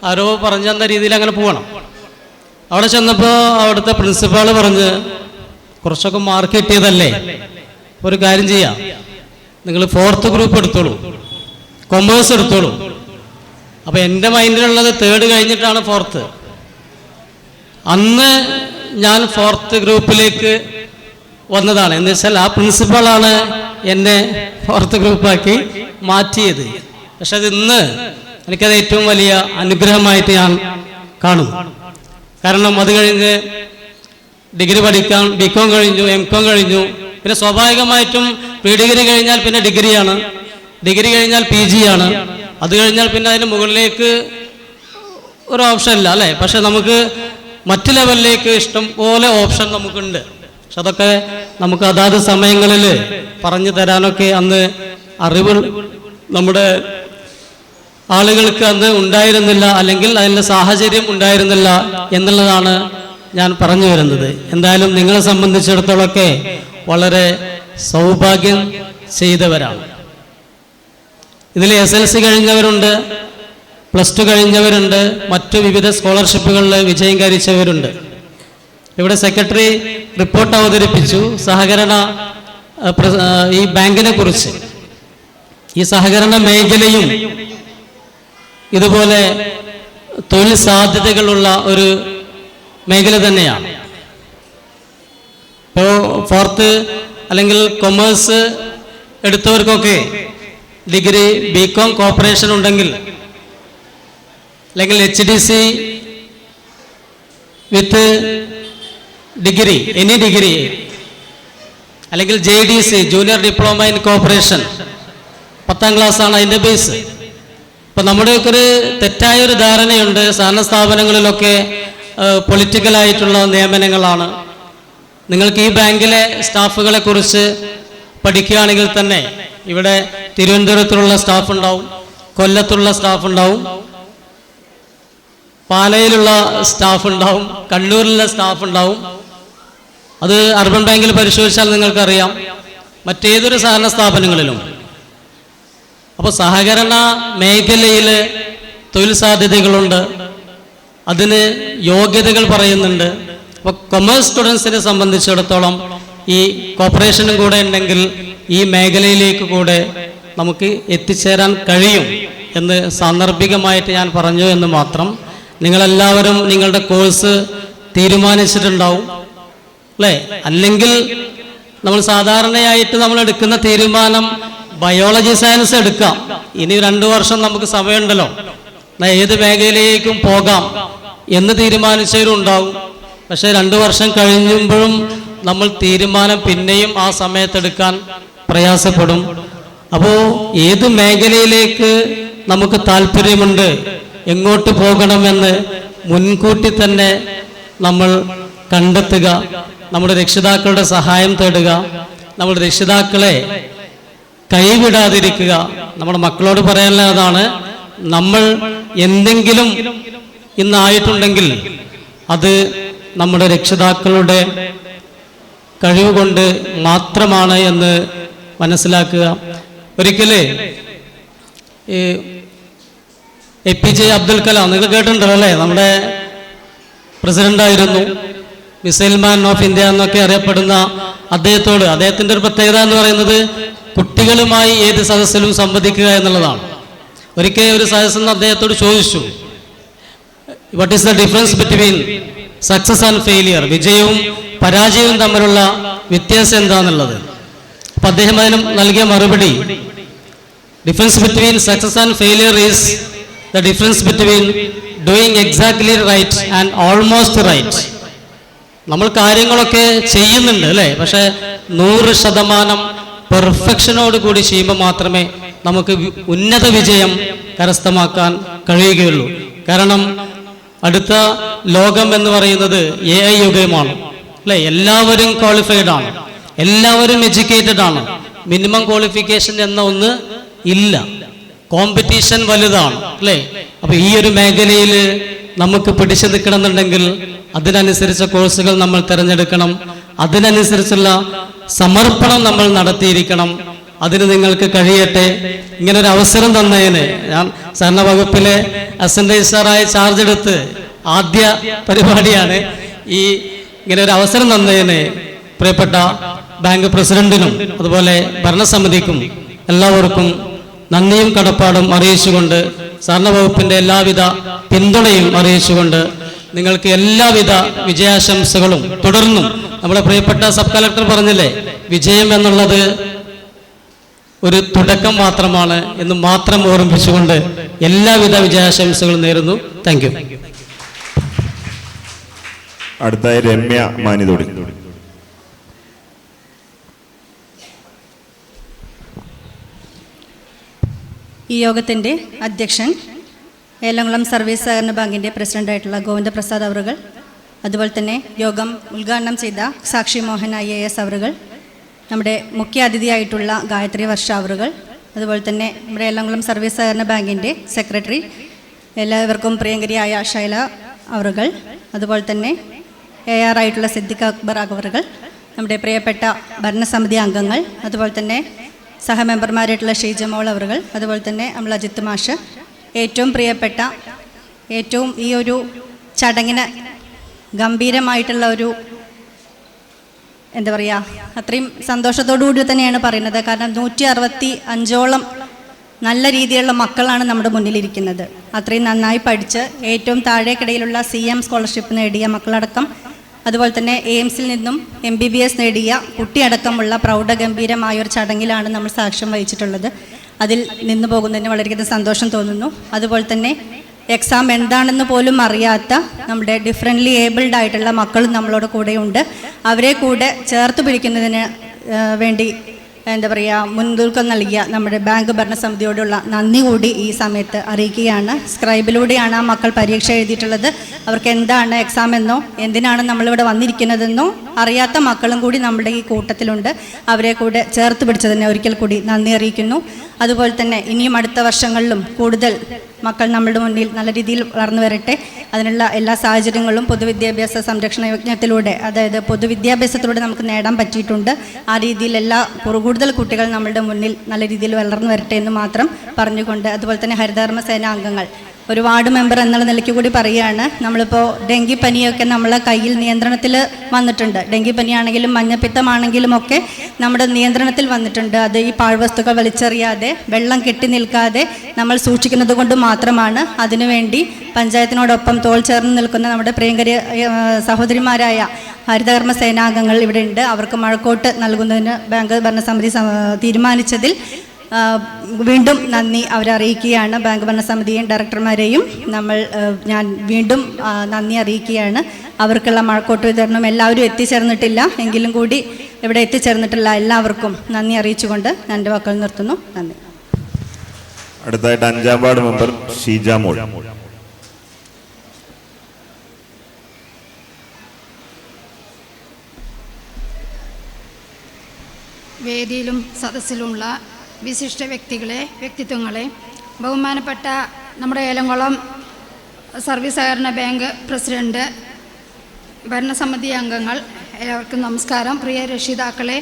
ആരോ പറഞ്ഞു തന്ന രീതിയിൽ അങ്ങനെ പോകണം. അവിടെ ചെന്നപ്പോൾ അവിടുത്തെ പ്രിൻസിപ്പാൾ പറഞ്ഞ്, കുറച്ചൊക്കെ മാർക്ക് കിട്ടിയതല്ലേ, ഒരു കാര്യം ചെയ്യാം, നിങ്ങൾ ഫോർത്ത് ഗ്രൂപ്പ് എടുത്തോളൂ, കൊമേഴ്സ് എടുത്തോളൂ. അപ്പോൾ എൻ്റെ മൈൻഡിലുള്ളത് തേർഡ് കഴിഞ്ഞിട്ടാണ് ഫോർത്ത്. അന്ന് ഞാൻ ഫോർത്ത് ഗ്രൂപ്പിലേക്ക് വന്നതാണ്. എന്ന് വെച്ചാൽ ആ പ്രിൻസിപ്പളാണ് എന്നെ ഫോർത്ത് ഗ്രൂപ്പാക്കി മാറ്റിയത്. പക്ഷെ അത് ഇന്ന് എനിക്കത് ഏറ്റവും വലിയ അനുഗ്രഹമായിട്ട് ഞാൻ കാണും. കാരണം അത് കഴിഞ്ഞ് ഡിഗ്രി പഠിക്കാൻ BCom കഴിഞ്ഞു, MCom കഴിഞ്ഞു. പിന്നെ സ്വാഭാവികമായിട്ടും പ്രീ ഡിഗ്രി കഴിഞ്ഞാൽ പിന്നെ ഡിഗ്രിയാണ്, ഡിഗ്രി കഴിഞ്ഞാൽ PG ആണ്, അത് കഴിഞ്ഞാൽ പിന്നെ അതിന് മുകളിലേക്ക് ഒരു ഓപ്ഷൻ ഇല്ല അല്ലേ. പക്ഷെ നമുക്ക് മറ്റ് ലെവലിലേക്ക് ഇഷ്ടം പോലെ ഓപ്ഷൻ നമുക്കുണ്ട്. പക്ഷെ അതൊക്കെ നമുക്ക് അതാത് സമയങ്ങളിൽ പറഞ്ഞു തരാനൊക്കെ അന്ന് അറിവ് നമ്മുടെ ആളുകൾക്ക് അന്ന് ഉണ്ടായിരുന്നില്ല, അല്ലെങ്കിൽ അതിൻ്റെ സാഹചര്യം ഉണ്ടായിരുന്നില്ല എന്നുള്ളതാണ് ഞാൻ പറഞ്ഞു വരുന്നത്. എന്തായാലും നിങ്ങളെ സംബന്ധിച്ചിടത്തോളമൊക്കെ വളരെ സൗഭാഗ്യം ചെയ്തവരാണ്. ഇതിൽ SLC കഴിഞ്ഞവരുണ്ട്, +2 കഴിഞ്ഞവരുണ്ട്, മറ്റു വിവിധ സ്കോളർഷിപ്പുകളിൽ വിജയം കൈവരിച്ചവരുണ്ട്. ഇവിടെ സെക്രട്ടറി റിപ്പോർട്ട് അവതരിപ്പിച്ചു സഹകരണ ഈ ബാങ്കിനെ കുറിച്ച്. ഈ സഹകരണ മേഖലയും ഇതുപോലെ തൊഴിൽ സാധ്യതകളുള്ള ഒരു മേഖല തന്നെയാണ്. ഇപ്പോൾ 4th അല്ലെങ്കിൽ കൊമേഴ്സ് എടുത്തവർക്കൊക്കെ ഡിഗ്രി BCom കോർപ്പറേഷൻ ഉണ്ടെങ്കിൽ, അല്ലെങ്കിൽ HDC with degree, any degree, അല്ലെങ്കിൽ JDC junior diploma in corporation, 10ാം ക്ലാസ്സാണ് അതിൻ്റെ ബേസ്. ഇപ്പം നമ്മുടെയൊക്കെ ഒരു തെറ്റായൊരു ധാരണയുണ്ട്, സഹകരണ സ്ഥാപനങ്ങളിലൊക്കെ പൊളിറ്റിക്കലായിട്ടുള്ള നിയമനങ്ങളാണ്. നിങ്ങൾക്ക് ഈ ബാങ്കിലെ സ്റ്റാഫുകളെ കുറിച്ച് പഠിക്കുകയാണെങ്കിൽ തന്നെ ഇവിടെ തിരുവനന്തപുരത്തുള്ള സ്റ്റാഫ് ഉണ്ടാവും, കൊല്ലത്തുള്ള സ്റ്റാഫ് ഉണ്ടാവും, പാലയിലുള്ള സ്റ്റാഫ് ഉണ്ടാവും, കണ്ണൂരിലുള്ള സ്റ്റാഫ് ഉണ്ടാവും. അത് അർബൻ ബാങ്കിൽ പരിശോധിച്ചാൽ നിങ്ങൾക്കറിയാം, മറ്റേതൊരു സഹകരണ സ്ഥാപനങ്ങളിലും. അപ്പോൾ സഹകരണ മേഖലയിൽ തൊഴിൽ സാധ്യതകളുണ്ട്, അതിന് യോഗ്യതകൾ പറയുന്നുണ്ട്. അപ്പോൾ കൊമേഴ്സ് സ്റ്റുഡൻസിനെ സംബന്ധിച്ചിടത്തോളം ഈ കോർപ്പറേഷനും കൂടെ ഉണ്ടെങ്കിൽ ഈ മേഖലയിലേക്ക് കൂടെ നമുക്ക് എത്തിച്ചേരാൻ കഴിയും എന്ന് സാന്ദർഭികമായിട്ട് ഞാൻ പറഞ്ഞു എന്ന് മാത്രം. നിങ്ങളെല്ലാവരും നിങ്ങളുടെ കോഴ്സ് തീരുമാനിച്ചിട്ടുണ്ടാവും അല്ലേ? അല്ലെങ്കിൽ നമ്മൾ സാധാരണയായിട്ട് നമ്മൾ എടുക്കുന്ന തീരുമാനം ബയോളജി സയൻസ് എടുക്കാം, ഇനി 2 വർഷം നമുക്ക് സമയമുണ്ടല്ലോ, ഏത് മേഖലയിലേക്കും പോകാം എന്ന് തീരുമാനിച്ചവരും ഉണ്ടാവും. പക്ഷേ 2 വർഷം കഴിയുമ്പോഴും നമ്മൾ തീരുമാനം പിന്നെയും ആ സമയത്തെടുക്കാൻ പ്രയാസപ്പെടും. അപ്പോൾ ഏത് മേഖലയിലേക്ക് നമുക്ക് താല്പര്യമുണ്ട്, എങ്ങോട്ട് പോകണമെന്ന് മുൻകൂട്ടി തന്നെ നമ്മൾ കണ്ടെത്തുക, നമ്മുടെ രക്ഷിതാക്കളുടെ സഹായം തേടുക, നമ്മുടെ രക്ഷിതാക്കളെ കൈവിടാതിരിക്കുക. നമ്മുടെ മക്കളോട് പറയാനുള്ള അതാണ്, നമ്മൾ എന്തെങ്കിലും ഇന്നായിട്ടുണ്ടെങ്കിൽ അത് നമ്മുടെ രക്ഷിതാക്കളുടെ കഴിവ് കൊണ്ട് മാത്രമാണ് എന്ന് മനസ്സിലാക്കുക. ഒരിക്കലേ ഈ APJ അബ്ദുൽ കലാം നിങ്ങൾ കേട്ടിട്ടുണ്ടല്ലോ അല്ലേ? നമ്മുടെ പ്രസിഡന്റായിരുന്നു, മിസൈൽ മാൻ ഓഫ് ഇന്ത്യ എന്നൊക്കെ അറിയപ്പെടുന്ന അദ്ദേഹത്തോട്, അദ്ദേഹത്തിൻ്റെ ഒരു പ്രത്യേകത എന്ന് പറയുന്നത് കുട്ടികളുമായി ഏത് സദസ്സിലും സംവദിക്കുക എന്നുള്ളതാണ്. ഒരിക്കൽ ഒരു സദസ്സിൽ നിന്ന് അദ്ദേഹത്തോട് ചോദിച്ചു, what is the difference between success and failure, വിജയവും പരാജയവും തമ്മിലുള്ള വ്യത്യാസം എന്താണെന്നുള്ളത്. അപ്പം അദ്ദേഹം അതിന് നൽകിയ മറുപടി, difference between success and failure is the difference between doing exactly right and almost right. നമ്മൾ കാര്യങ്ങളൊക്കെ ചെയ്യുന്നുണ്ട് അല്ലേ, പക്ഷെ 100% പെർഫെക്ഷനോട് കൂടി ചെയ്യുമ്പോൾ മാത്രമേ നമുക്ക് ഉന്നത വിജയം കരസ്ഥമാക്കാൻ കഴിയുകയുള്ളൂ. കാരണം അടുത്ത ലോകം എന്ന് പറയുന്നത് AI യുഗമാണ് അല്ലേ? എല്ലാവരും ക്വാളിഫൈഡ് ആണ്, എല്ലാവരും എഡ്യൂക്കേറ്റഡ് ആണ്. മിനിമം ക്വാളിഫിക്കേഷൻ എന്ന ഒന്ന് ഇല്ല, കോമ്പറ്റീഷൻ വലുതാണ് അല്ലേ? അപ്പൊ ഈ ഒരു മേഖലയിൽ നമുക്ക് പിടിച്ചു നിൽക്കണമെന്നുണ്ടെങ്കിൽ അതിനനുസരിച്ച കോഴ്സുകൾ നമ്മൾ തിരഞ്ഞെടുക്കണം, അതിനനുസരിച്ചുള്ള സമർപ്പണം നമ്മൾ നടത്തിയിരിക്കണം. അതിന് നിങ്ങൾക്ക് കഴിയട്ടെ. ഇങ്ങനൊരു അവസരം തന്നതിന് ഞാൻ സഹകരണ വകുപ്പിലെ അസിസ്റ്റന്റ് രജിസ്ട്രാറായി ചാർജ് എടുത്ത് ആദ്യ പരിപാടിയാണ് ഈ ഇങ്ങനെ ഒരു അവസരം തന്നതിന് പ്രിയപ്പെട്ട ബാങ്ക് പ്രസിഡന്റിനും അതുപോലെ ഭരണസമിതിക്കും എല്ലാവർക്കും നന്ദിയും കടപ്പാടും അറിയിച്ചുകൊണ്ട്, സഹകരണ വകുപ്പിന്റെ എല്ലാവിധ പിന്തുണയും അറിയിച്ചുകൊണ്ട് നിങ്ങൾക്ക് എല്ലാവിധ വിജയാശംസകളും തുടർന്നും. നമ്മുടെ പ്രിയപ്പെട്ട സബ് കളക്ടർ പറഞ്ഞില്ലേ, വിജയം എന്നുള്ളത് ഒരു തുടക്കം മാത്രമാണ് എന്ന് മാത്രം ഓർമ്മിപ്പിച്ചുകൊണ്ട് എല്ലാവിധ വിജയാശംസകളും നേരുന്നു. Thank you. അടുത്തായി രമ്യ മാനിതോടി. ഈ യോഗത്തിൻ്റെ അധ്യക്ഷൻ ഏലംകുളം സർവീസ് സഹകരണ ബാങ്കിൻ്റെ പ്രസിഡൻ്റായിട്ടുള്ള ഗോവിന്ദപ്രസാദ് അവറുകൾ, അതുപോലെ തന്നെ യോഗം ഉദ്ഘാടനം ചെയ്ത സാക്ഷി മോഹൻ IAS അവറുകൾ, നമ്മുടെ മുഖ്യ അതിഥിയായിട്ടുള്ള ഗായത്രി വർഷ അവറുകൾ, അതുപോലെ തന്നെ നമ്മുടെ ഏലംകുളം സർവീസ് സഹകരണ ബാങ്കിൻ്റെ സെക്രട്ടറി എല്ലാവർക്കും പ്രിയങ്കരിയായ ശൈല അവറുകൾ, അതുപോലെ തന്നെ AR ആയിട്ടുള്ള സിദ്ദിഖ് അക്ബർ അവറുകൾ, നമ്മുടെ പ്രിയപ്പെട്ട ഭരണസമിതി അംഗങ്ങൾ, അതുപോലെ തന്നെ സഹമെമ്പർമാരായിട്ടുള്ള ഷീജമോൾ അവറുകൾ, അതുപോലെ തന്നെ നമ്മൾ അജിത്ത് മാഷ്, ഏറ്റവും പ്രിയപ്പെട്ട ഏറ്റവും ഈ ഒരു ചടങ്ങിന് ഗംഭീരമായിട്ടുള്ള ഒരു എന്താ പറയുക, അത്രയും സന്തോഷത്തോടു കൂടി തന്നെയാണ് പറയുന്നത്. കാരണം 165ഓളം നല്ല രീതിയിലുള്ള മക്കളാണ് നമ്മുടെ മുന്നിലിരിക്കുന്നത്. അത്രയും നന്നായി പഠിച്ച് ഏറ്റവും താഴേക്കിടയിലുള്ള CM സ്കോളർഷിപ്പ് നേടിയ മക്കളടക്കം, അതുപോലെ തന്നെ AIMSൽ നിന്നും MBBS നേടിയ കുട്ടിയടക്കമുള്ള പ്രൗഢഗംഭീരമായ ഒരു ചടങ്ങിലാണ് നമ്മൾ സാക്ഷ്യം വഹിച്ചിട്ടുള്ളത്. അതിൽ നിന്ന് പോകുന്നതിന് വളരെയധികം സന്തോഷം തോന്നുന്നു. അതുപോലെ തന്നെ എക്സാം എന്താണെന്ന് പോലും അറിയാത്ത നമ്മുടെ ഡിഫറൻ്റ്ലി ഏബിൾഡ് ആയിട്ടുള്ള മക്കളും നമ്മളോട് കൂടെയുണ്ട്. അവരെ കൂടെ ചേർത്ത് പിടിക്കുന്നതിന് വേണ്ടി എന്താ പറയുക, മുൻതൂക്കം നൽകിയ നമ്മുടെ ബാങ്ക് ഭരണസമിതിയോടുള്ള നന്ദി കൂടി ഈ സമയത്ത് അറിയിക്കുകയാണ്. സ്ക്രൈബിലൂടെയാണ് ആ മക്കൾ പരീക്ഷ എഴുതിയിട്ടുള്ളത്. അവർക്ക് എന്താണ് എക്സാം എന്നോ എന്തിനാണ് നമ്മളിവിടെ വന്നിരിക്കുന്നതെന്നോ അറിയാത്ത മക്കളും കൂടി നമ്മുടെ ഈ കൂട്ടത്തിലുണ്ട്. അവരെ കൂടെ ചേർത്ത് പിടിച്ചതിന് ഒരിക്കൽ കൂടി നന്ദി അറിയിക്കുന്നു. അതുപോലെ തന്നെ ഇനിയും അടുത്ത വർഷങ്ങളിലും കൂടുതൽ മക്കൾ നമ്മളുടെ മുന്നിൽ നല്ല രീതിയിൽ വളർന്നു വരട്ടെ. അതിനുള്ള എല്ലാ സാഹചര്യങ്ങളും പൊതുവിദ്യാഭ്യാസ സംരക്ഷണ യജ്ഞത്തിലൂടെ, അതായത് പൊതുവിദ്യാഭ്യാസത്തിലൂടെ നമുക്ക് നേടാൻ പറ്റിയിട്ടുണ്ട്. ആ രീതിയിൽ കൂടുതൽ കുട്ടികൾ നമ്മളുടെ മുന്നിൽ നല്ല രീതിയിൽ വളർന്നു വരട്ടെ എന്ന് മാത്രം പറഞ്ഞുകൊണ്ട്, അതുപോലെ തന്നെ ഹരിതകർമ്മ സേനാ അംഗങ്ങൾ, ഒരു വാർഡ് മെമ്പർ എന്നുള്ള നിലയ്ക്ക് കൂടി പറയുകയാണ്. നമ്മളിപ്പോൾ ഡെങ്കിപ്പനിയൊക്കെ നമ്മളെ കയ്യിൽ നിയന്ത്രണത്തിൽ വന്നിട്ടുണ്ട്. ഡെങ്കിപ്പനിയാണെങ്കിലും മഞ്ഞപ്പിത്തമാണെങ്കിലും ഒക്കെ നമ്മുടെ നിയന്ത്രണത്തിൽ വന്നിട്ടുണ്ട്. അത് ഈ പാഴ്വസ്തുക്കൾ വലിച്ചെറിയാതെ, വെള്ളം കെട്ടി നിൽക്കാതെ നമ്മൾ സൂക്ഷിക്കുന്നത് കൊണ്ട് മാത്രമാണ്. അതിനുവേണ്ടി പഞ്ചായത്തിനോടൊപ്പം തോൾ ചേർന്ന് നിൽക്കുന്ന നമ്മുടെ പ്രിയങ്കര സഹോദരിമാരായ ഹരിതകർമ്മ സേനാംഗങ്ങൾ ഇവിടെ ഉണ്ട്. അവർക്ക് മഴക്കോട്ട് നൽകുന്നതിന് ബാങ്ക് ഭരണസമിതി തീരുമാനിച്ചതിൽ വീണ്ടും നന്ദി അവരറിയിക്കുകയാണ്. ബാങ്ക് ഭരണസമിതിയും ഡയറക്ടർമാരെയും ഞാൻ വീണ്ടും നന്ദി അറിയിക്കുകയാണ്. അവർക്കുള്ള മഴക്കോട്ട് വിതരണം എല്ലാവരും എത്തിച്ചേർന്നിട്ടില്ല എങ്കിലും കൂടി ഇവിടെ എത്തിച്ചേർന്നിട്ടുള്ള എല്ലാവർക്കും നന്ദി അറിയിച്ചുകൊണ്ട് എൻ്റെ വാക്കുകൾ നിർത്തുന്നു. നന്ദി. അടുത്തായിട്ട് 5ാം വാർഡ് മെമ്പർ ഷീജമോൾ. വേദിയിലും സദസ്സിലുമുള്ള വിശിഷ്ട വ്യക്തിത്വങ്ങളെ, ബഹുമാനപ്പെട്ട നമ്മുടെ ഏലംകുളം സർവീസ് സഹകരണ ബാങ്ക് പ്രസിഡന്റ്, ഭരണസമിതി അംഗങ്ങൾ, എല്ലാവർക്കും നമസ്കാരം. പ്രിയ രക്ഷിതാക്കളെ,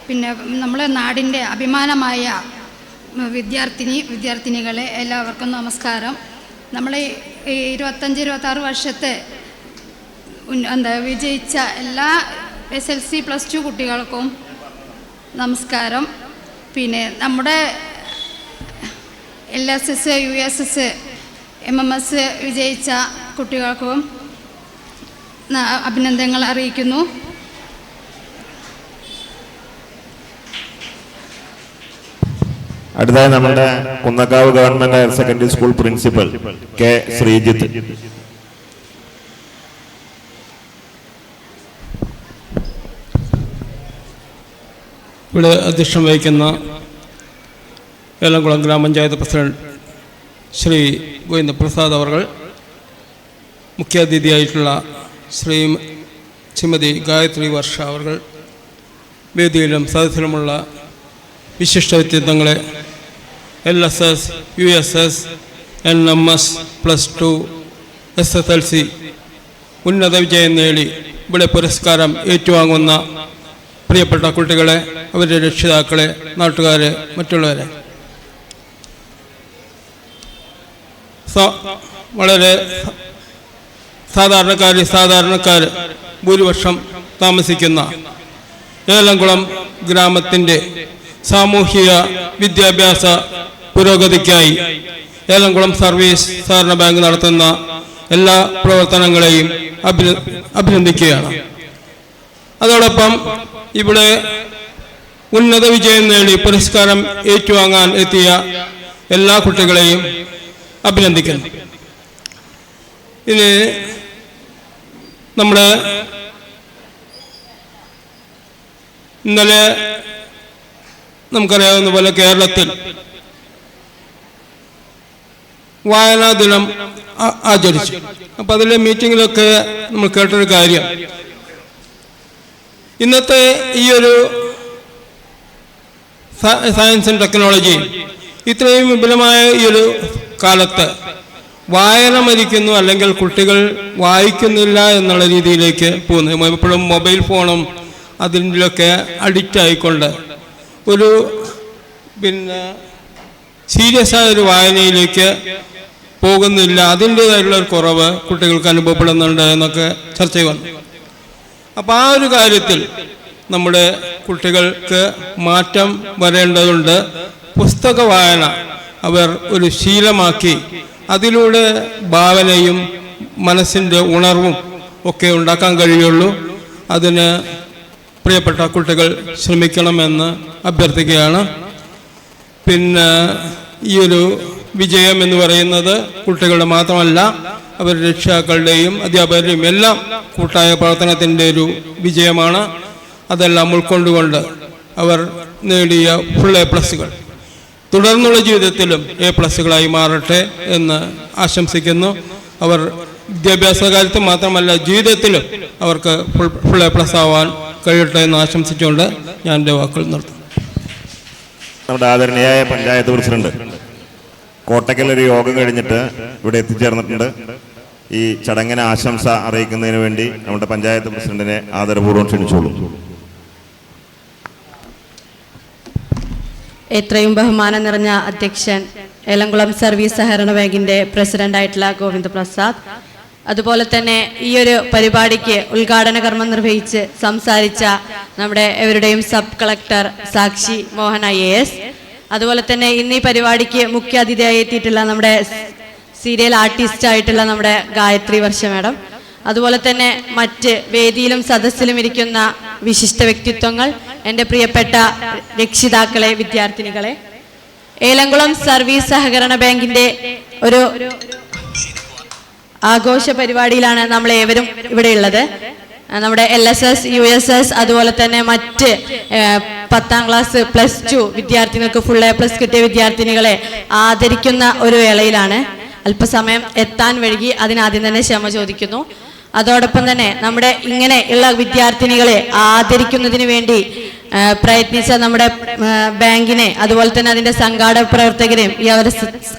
പിന്നെ നമ്മളെ നാടിൻ്റെ അഭിമാനമായ വിദ്യാർത്ഥിനികളെ, എല്ലാവർക്കും നമസ്കാരം. നമ്മൾ 25-26 വർഷത്തെ വിജയിച്ച എല്ലാ SLC +2 കുട്ടികൾക്കും നമസ്കാരം. പിന്നെ നമ്മുടെ LSS, USS, MMS വിജയിച്ച കുട്ടികൾക്കും അഭിനന്ദനങ്ങൾ അറിയിക്കുന്നു. അടുത്തായി നമ്മുടെ Kunnakkavu government higher secondary school principal K. Sreejith. ഇവിടെ അധ്യക്ഷം വഹിക്കുന്ന ഏലംകുളം ഗ്രാമപഞ്ചായത്ത് പ്രസിഡന്റ് ശ്രീ ഗോവിന്ദപ്രസാദ് അവർ, മുഖ്യാതിഥിയായിട്ടുള്ള ശ്രീമതി ഗായത്രി വർഷ അവർ, വേദിയിലും സദസ്സിലുമുള്ള വിശിഷ്ട വ്യക്തിത്വങ്ങളെ, LSS, USS, NMS +2, SSLC ഉന്നത വിജയം നേടി ഇവിടെ പുരസ്കാരം ഏറ്റുവാങ്ങുന്ന പ്രിയപ്പെട്ട കുട്ടികളെ, അവരുടെ രക്ഷിതാക്കളെ, നാട്ടുകാരെ, മറ്റുള്ളവരെ, വളരെ സാധാരണക്കാർ ഭൂരിപക്ഷം താമസിക്കുന്ന ഏലംകുളം ഗ്രാമത്തിൻ്റെ സാമൂഹിക വിദ്യാഭ്യാസ പുരോഗതിക്കായി ഏലംകുളം സർവീസ് സഹകരണ ബാങ്ക് നടത്തുന്ന എല്ലാ പ്രവർത്തനങ്ങളെയും അഭിനന്ദിക്കുകയാണ്. അതോടൊപ്പം ഇവിടെ ഉന്നത വിജയം നേടി പുരസ്കാരം ഏറ്റുവാങ്ങാൻ എത്തിയ എല്ലാ കുട്ടികളെയും അഭിനന്ദിക്കുന്നു. ഇനി നമ്മുടെ ഇന്നലെ നമുക്കറിയാവുന്ന പോലെ കേരളത്തിൽ വായനാ ദിനം ആചരിച്ചു. അപ്പം അതിലെ മീറ്റിങ്ങിലൊക്കെ നമ്മൾ കേട്ടൊരു കാര്യം, ഇന്നത്തെ ഈ ഒരു സയൻസ് ആൻഡ് ടെക്നോളജി ഇത്രയും വിപുലമായ ഈ ഒരു കാലത്ത് വായന മരിക്കുന്നു, അല്ലെങ്കിൽ കുട്ടികൾ വായിക്കുന്നില്ല എന്നുള്ള രീതിയിലേക്ക് പോകുന്നു. എപ്പോഴും മൊബൈൽ ഫോണും അതിലൊക്കെ അഡിക്റ്റ് ആയിക്കൊണ്ട് ഒരു സീരിയസ് ആയ ഒരു വായനയിലേക്ക് പോകുന്നില്ല. അതിൻ്റേതായിട്ടുള്ള ഒരു കുറവ് കുട്ടികൾക്ക് അനുഭവപ്പെടുന്നുണ്ട് എന്നൊക്കെ ചർച്ച വന്നു. അപ്പോൾ ആ ഒരു കാര്യത്തിൽ നമ്മുടെ കുട്ടികൾക്ക് മാറ്റം വരേണ്ടതുണ്ട്. പുസ്തക വായന അവർ ഒരു ശീലമാക്കി അതിലൂടെ ഭാവനയും മനസ്സിൻ്റെ ഉണർവും ഒക്കെ ഉണ്ടാക്കാൻ കഴിയുള്ളൂ. അതിന് പ്രിയപ്പെട്ട കുട്ടികൾ ശ്രമിക്കണമെന്ന് അഭ്യർത്ഥിക്കുകയാണ്. പിന്നെ ഈ ഒരു വിജയം എന്ന് പറയുന്നത് കുട്ടികളുടെ മാത്രമല്ല, അവരുടെ രക്ഷിതാക്കളുടെയും അധ്യാപകരുടെയും എല്ലാം കൂട്ടായ പ്രവർത്തനത്തിൻ്റെ ഒരു വിജയമാണ്. അതെല്ലാം ഉൾക്കൊണ്ടുകൊണ്ട് അവർ നേടിയ ഫുൾ A+കൾ തുടർന്നുള്ള ജീവിതത്തിലും A+കളായി മാറട്ടെ എന്ന് ആശംസിക്കുന്നു. അവർ വിദ്യാഭ്യാസ കാര്യത്തിൽ മാത്രമല്ല ജീവിതത്തിലും അവർക്ക് ഫുൾ A+ ആവാൻ കഴിയട്ടെ എന്ന് ആശംസിച്ചുകൊണ്ട് ഞാൻ എൻ്റെ വാക്കുകൾ നിർത്തുന്നു. നമ്മുടെ ആദരണീയായ പഞ്ചായത്ത് പ്രസിഡന്റ് കോട്ടയ്ക്കൽ ഒരു യോഗം കഴിഞ്ഞിട്ട് ഇവിടെ എത്തിച്ചേർന്നിട്ടുണ്ട്. ഈ ചടങ്ങിന് ആശംസ അറിയിക്കുന്നതിന് വേണ്ടി നമ്മുടെ പഞ്ചായത്ത് പ്രസിഡന്റിനെ ആദരപൂർവ്വം ക്ഷണിച്ചോളൂ. എത്രയും ബഹുമാനം നിറഞ്ഞ അധ്യക്ഷൻ, ഏലംകുളം സർവീസ് സഹകരണ ബാങ്കിൻ്റെ പ്രസിഡന്റായിട്ടുള്ള ഗോവിന്ദപ്രസാദ്, അതുപോലെ തന്നെ ഈ ഒരു പരിപാടിക്ക് ഉദ്ഘാടന കർമ്മം നിർവഹിച്ച് സംസാരിച്ച നമ്മുടെ എവരുടെയും സബ് കളക്ടർ സാക്ഷി മോഹൻ IAS, അതുപോലെ തന്നെ ഇന്ന് ഈ പരിപാടിക്ക് മുഖ്യ അതിഥിയായി എത്തിയിട്ടുള്ള നമ്മുടെ സീരിയൽ ആർട്ടിസ്റ്റ് ആയിട്ടുള്ള നമ്മുടെ ഗായത്രി വർഷ മാഡം, അതുപോലെ തന്നെ മറ്റ് വേദിയിലും സദസ്സിലും ഇരിക്കുന്ന വിശിഷ്ട വ്യക്തിത്വങ്ങൾ, എൻ്റെ പ്രിയപ്പെട്ട രക്ഷിതാക്കളെ, വിദ്യാർത്ഥിനികളെ, ഏലംകുളം സർവീസ് സഹകരണ ബാങ്കിൻ്റെ ഒരു ആഘോഷ പരിപാടിയിലാണ് നമ്മൾ ഏവരും ഇവിടെ ഉള്ളത്. നമ്മുടെ LSS, USS, അതുപോലെ തന്നെ മറ്റ് 10ാം ക്ലാസ് +2 വിദ്യാർത്ഥികൾക്ക് ഫുൾ A+ കിട്ടിയ വിദ്യാർത്ഥിനികളെ ആദരിക്കുന്ന ഒരു വേളയിലാണ്. അല്പസമയം എത്താൻ വൈകി, അതിനാദ്യം തന്നെ ക്ഷമ ചോദിക്കുന്നു. അതോടൊപ്പം തന്നെ നമ്മുടെ ഇങ്ങനെയുള്ള വിദ്യാർത്ഥിനികളെ ആദരിക്കുന്നതിന് വേണ്ടി പ്രയത്നിച്ച നമ്മുടെ ബാങ്കിനെ, അതുപോലെ തന്നെ അതിൻ്റെ സംഘാടക പ്രവർത്തകരെയും ഈ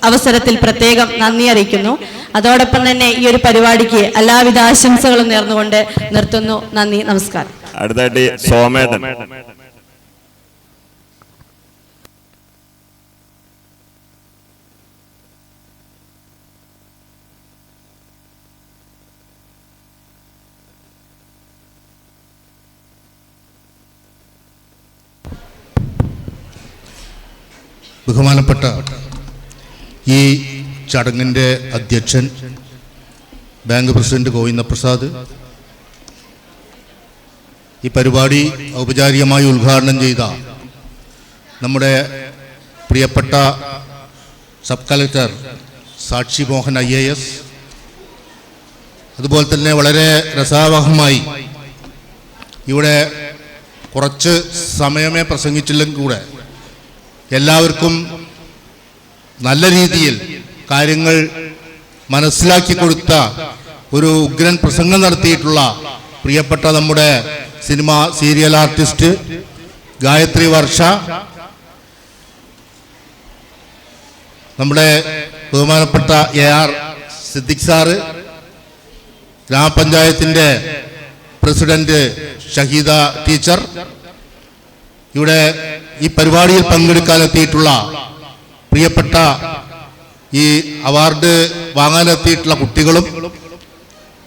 അവസരത്തിൽ പ്രത്യേകം നന്ദി അറിയിക്കുന്നു. അതോടൊപ്പം തന്നെ ഈ ഒരു പരിപാടിക്ക് എല്ലാവിധ ആശംസകളും നേർന്നുകൊണ്ട് നിർത്തുന്നു. നന്ദി, നമസ്കാരം. അടുത്തായിട്ട് സോമേട്ടൻ. ബഹുമാനപ്പെട്ട ഈ ചടങ്ങിൻ്റെ അധ്യക്ഷൻ ബാങ്ക് പ്രസിഡന്റ് ഗോവിന്ദപ്രസാദ്, ഈ പരിപാടി ഔപചാരികമായി ഉദ്ഘാടനം ചെയ്ത നമ്മുടെ പ്രിയപ്പെട്ട സബ് കളക്ടർ സാക്ഷി മോഹൻ IAS, അതുപോലെ തന്നെ വളരെ രസാവഹമായി ഇവിടെ കുറച്ച് സമയമേ പ്രസംഗിച്ചില്ലെങ്കിൽ കൂടെ എല്ലാവർക്കും നല്ല രീതിയിൽ കാര്യങ്ങൾ മനസ്സിലാക്കി കൊടുത്ത ഒരു ഉഗ്രൻ പ്രസംഗം നടത്തിയിട്ടുള്ള പ്രിയപ്പെട്ട നമ്മുടെ cinema serial artist Gayathri Varsha, നമ്മുടെ ബഹുമാനപ്പെട്ട AR സിദ്ദിഖ് സാറ്, ഗ്രാമപഞ്ചായത്തിൻ്റെ പ്രസിഡന്റ് ഷഹീദ ടീച്ചർ, ഇവിടെ ഈ പരിപാടിയിൽ പങ്കെടുക്കാനെത്തിയിട്ടുള്ള പ്രിയപ്പെട്ട ഈ അവാർഡ് വാങ്ങാനെത്തിയിട്ടുള്ള കുട്ടികളും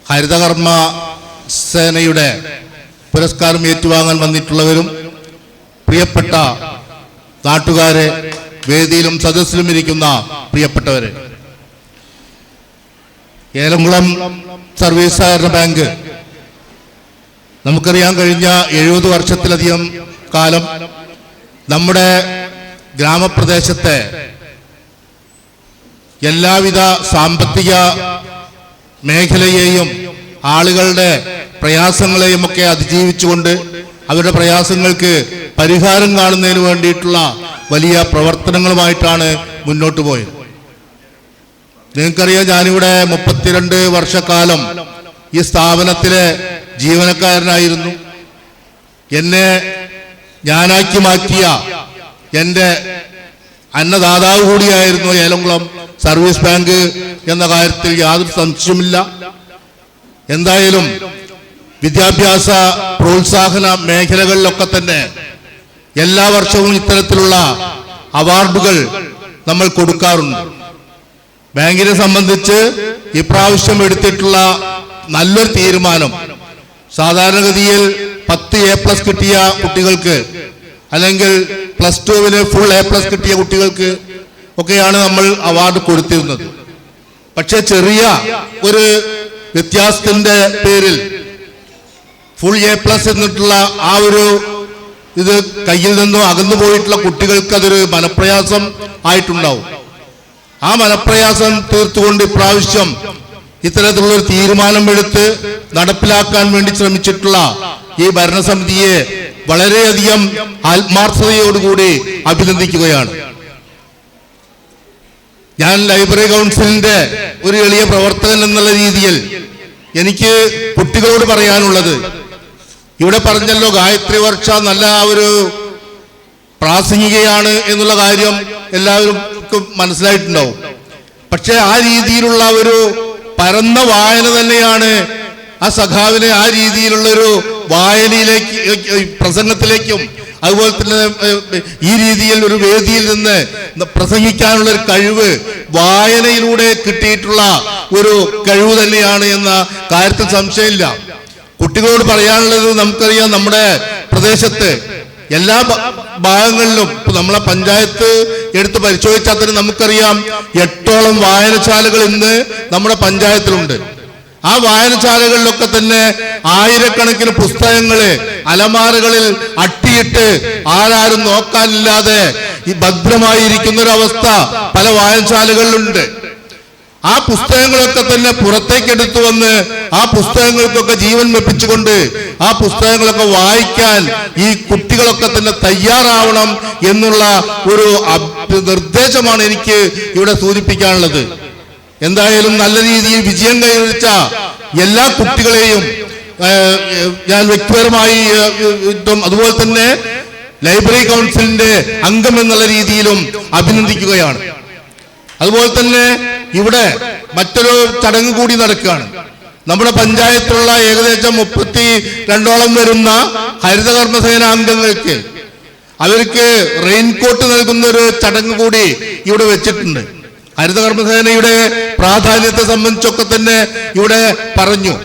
ഹരിതകർമ്മ സേനയുടെ പുരസ്കാരം ഏറ്റുവാങ്ങാൻ വന്നിട്ടുള്ളവരും, പ്രിയപ്പെട്ട നാട്ടുകാരെ, വേദിയിലും സദസ്സിലും ഇരിക്കുന്ന പ്രിയപ്പെട്ടവരെ, ഏലംകുളം സർവീസ് സഹകരണ ബാങ്ക് നമുക്കറിയാൻ കഴിഞ്ഞ 70 വർഷത്തിലധികം കാലം നമ്മുടെ ഗ്രാമപ്രദേശത്തെ എല്ലാവിധ സാമ്പത്തിക മേഖലയെയും ആളുകളുടെ പ്രയാസങ്ങളെയും ഒക്കെ അതിജീവിച്ചുകൊണ്ട് അവരുടെ പ്രയാസങ്ങൾക്ക് പരിഹാരം കാണുന്നതിന് വേണ്ടിയിട്ടുള്ള വലിയ പ്രവർത്തനങ്ങളുമായിട്ടാണ് മുന്നോട്ട് പോയത്. നിങ്ങൾക്കറിയാം, ഞാനിവിടെ 32 വർഷക്കാലം ഈ സ്ഥാപനത്തിലെ ജീവനക്കാരനായിരുന്നു. എന്നെ ഞാനാക്കി മാറ്റിയ എൻ്റെ അന്നദാതാവ് കൂടിയായിരുന്നു ഏലംകുളം സർവീസ് ബാങ്ക് എന്ന കാര്യത്തിൽ യാതൊരു സംശയമില്ല. എന്തായാലും വിദ്യാഭ്യാസ പ്രോത്സാഹന മേഖലകളിലൊക്കെ തന്നെ എല്ലാ വർഷവും ഇത്തരത്തിലുള്ള അവാർഡുകൾ നമ്മൾ കൊടുക്കാറുണ്ട്. ബാങ്കിനെ സംബന്ധിച്ച് ഇപ്രാവശ്യം എടുത്തിട്ടുള്ള നല്ലൊരു തീരുമാനം, സാധാരണഗതിയിൽ 10A+ കിട്ടിയ കുട്ടികൾക്ക് അല്ലെങ്കിൽ +2 ഫുൾ A+ കിട്ടിയ കുട്ടികൾക്ക് ഒക്കെയാണ് നമ്മൾ അവാർഡ് കൊടുത്തിരുന്നത്. പക്ഷെ ചെറിയ ഒരു വ്യത്യാസത്തിന്റെ പേരിൽ ഫുൾ A+ എന്നിട്ടുള്ള ആ ഒരു ഇത് കയ്യിൽ നിന്നും അകന്നു പോയിട്ടുള്ള കുട്ടികൾക്ക് അതൊരു മനപ്രയാസം ആയിട്ടുണ്ടാവും. ആ മനപ്രയാസം തീർത്തുകൊണ്ട് ഇപ്രാവശ്യം ഇത്തരത്തിലുള്ളൊരു തീരുമാനമെടുത്ത് നടപ്പിലാക്കാൻ വേണ്ടി ശ്രമിച്ചിട്ടുള്ള ഈ ഭരണസമിതിയെ വളരെയധികം ആത്മാർത്ഥതയോടുകൂടി അഭിനന്ദിക്കുകയാണ്. ഞാൻ ലൈബ്രറി കൗൺസിലിന്റെ ഒരു എളിയ പ്രവർത്തകൻ എന്നുള്ള രീതിയിൽ എനിക്ക് കുട്ടികളോട് പറയാനുള്ളത്, ഇവിടെ പറഞ്ഞല്ലോ ഗായത്രി വർഷ നല്ല ഒരു പ്രാസംഗികയാണ് എന്നുള്ള കാര്യം എല്ലാവർക്കും മനസ്സിലായിട്ടുണ്ടാവും. പക്ഷെ ആ രീതിയിലുള്ള ഒരു പരന്ന വായന തന്നെയാണ് ആ സഖാവിനെ ആ രീതിയിലുള്ളൊരു വായനയിലേക്ക്, പ്രസംഗത്തിലേക്കും അതുപോലെ തന്നെ ഈ രീതിയിൽ ഒരു വേദിയിൽ നിന്ന് പ്രസംഗിക്കാനുള്ള ഒരു കഴിവ് വായനയിലൂടെ കിട്ടിയിട്ടുള്ള ഒരു കഴിവ് തന്നെയാണ് എന്ന കാര്യത്തിൽ സംശയമില്ല. കുട്ടികളോട് പറയാനുള്ളത്, നമുക്കറിയാം നമ്മുടെ പ്രദേശത്ത് എല്ലാ ഭാഗങ്ങളിലും ഇപ്പൊ നമ്മളെ പഞ്ചായത്ത് എടുത്ത് പരിശോധിച്ചാൽ തന്നെ നമുക്കറിയാം 8ഓളം വായനശാലകൾ ഇന്ന് നമ്മുടെ പഞ്ചായത്തിലുണ്ട്. ആ വായനശാലകളിലൊക്കെ തന്നെ ആയിരക്കണക്കിന് പുസ്തകങ്ങള് അലമാരകളിൽ അട്ടിയിട്ട് ആരാരും നോക്കാനില്ലാതെ ഈ ഭദ്രമായിരിക്കുന്ന ഒരു അവസ്ഥ പല വായനശാലകളിലുണ്ട്. ആ പുസ്തകങ്ങളൊക്കെ തന്നെ പുറത്തേക്ക് എടുത്തു വന്ന് ആ പുസ്തകങ്ങൾക്കൊക്കെ ജീവൻ വെപ്പിച്ചുകൊണ്ട് ആ പുസ്തകങ്ങളൊക്കെ വായിക്കാൻ ഈ കുട്ടികളൊക്കെ തന്നെ തയ്യാറാവണം എന്നുള്ള ഒരു നിർദ്ദേശമാണ് എനിക്ക് ഇവിടെ സൂചിപ്പിക്കാനുള്ളത്. എന്തായാലും നല്ല രീതിയിൽ വിജയം കൈവരിച്ച എല്ലാ കുട്ടികളെയും ഞാൻ വ്യക്തിപരമായി അതുപോലെ തന്നെ ലൈബ്രറി കൗൺസിലിന്റെ അംഗം എന്നുള്ള രീതിയിലും അഭിനന്ദിക്കുകയാണ്. അതുപോലെ തന്നെ ഇവിടെ മറ്റൊരു ചടങ്ങ് കൂടി നടക്കുകയാണ്. നമ്മുടെ പഞ്ചായത്തിലുള്ള ഏകദേശം 32ഓളം വരുന്ന ഹരിതകർമ്മസേന അംഗങ്ങൾക്ക് അവർക്ക് റെയിൻകോട്ട് നൽകുന്ന ഒരു ചടങ്ങ് കൂടി ഇവിടെ വെച്ചിട്ടുണ്ട്. ഹരിതകർമ്മസേനയുടെ പ്രാധാന്യത്തെ സംബന്ധിച്ചൊക്കെ തന്നെ ഇവിടെ പറഞ്ഞു.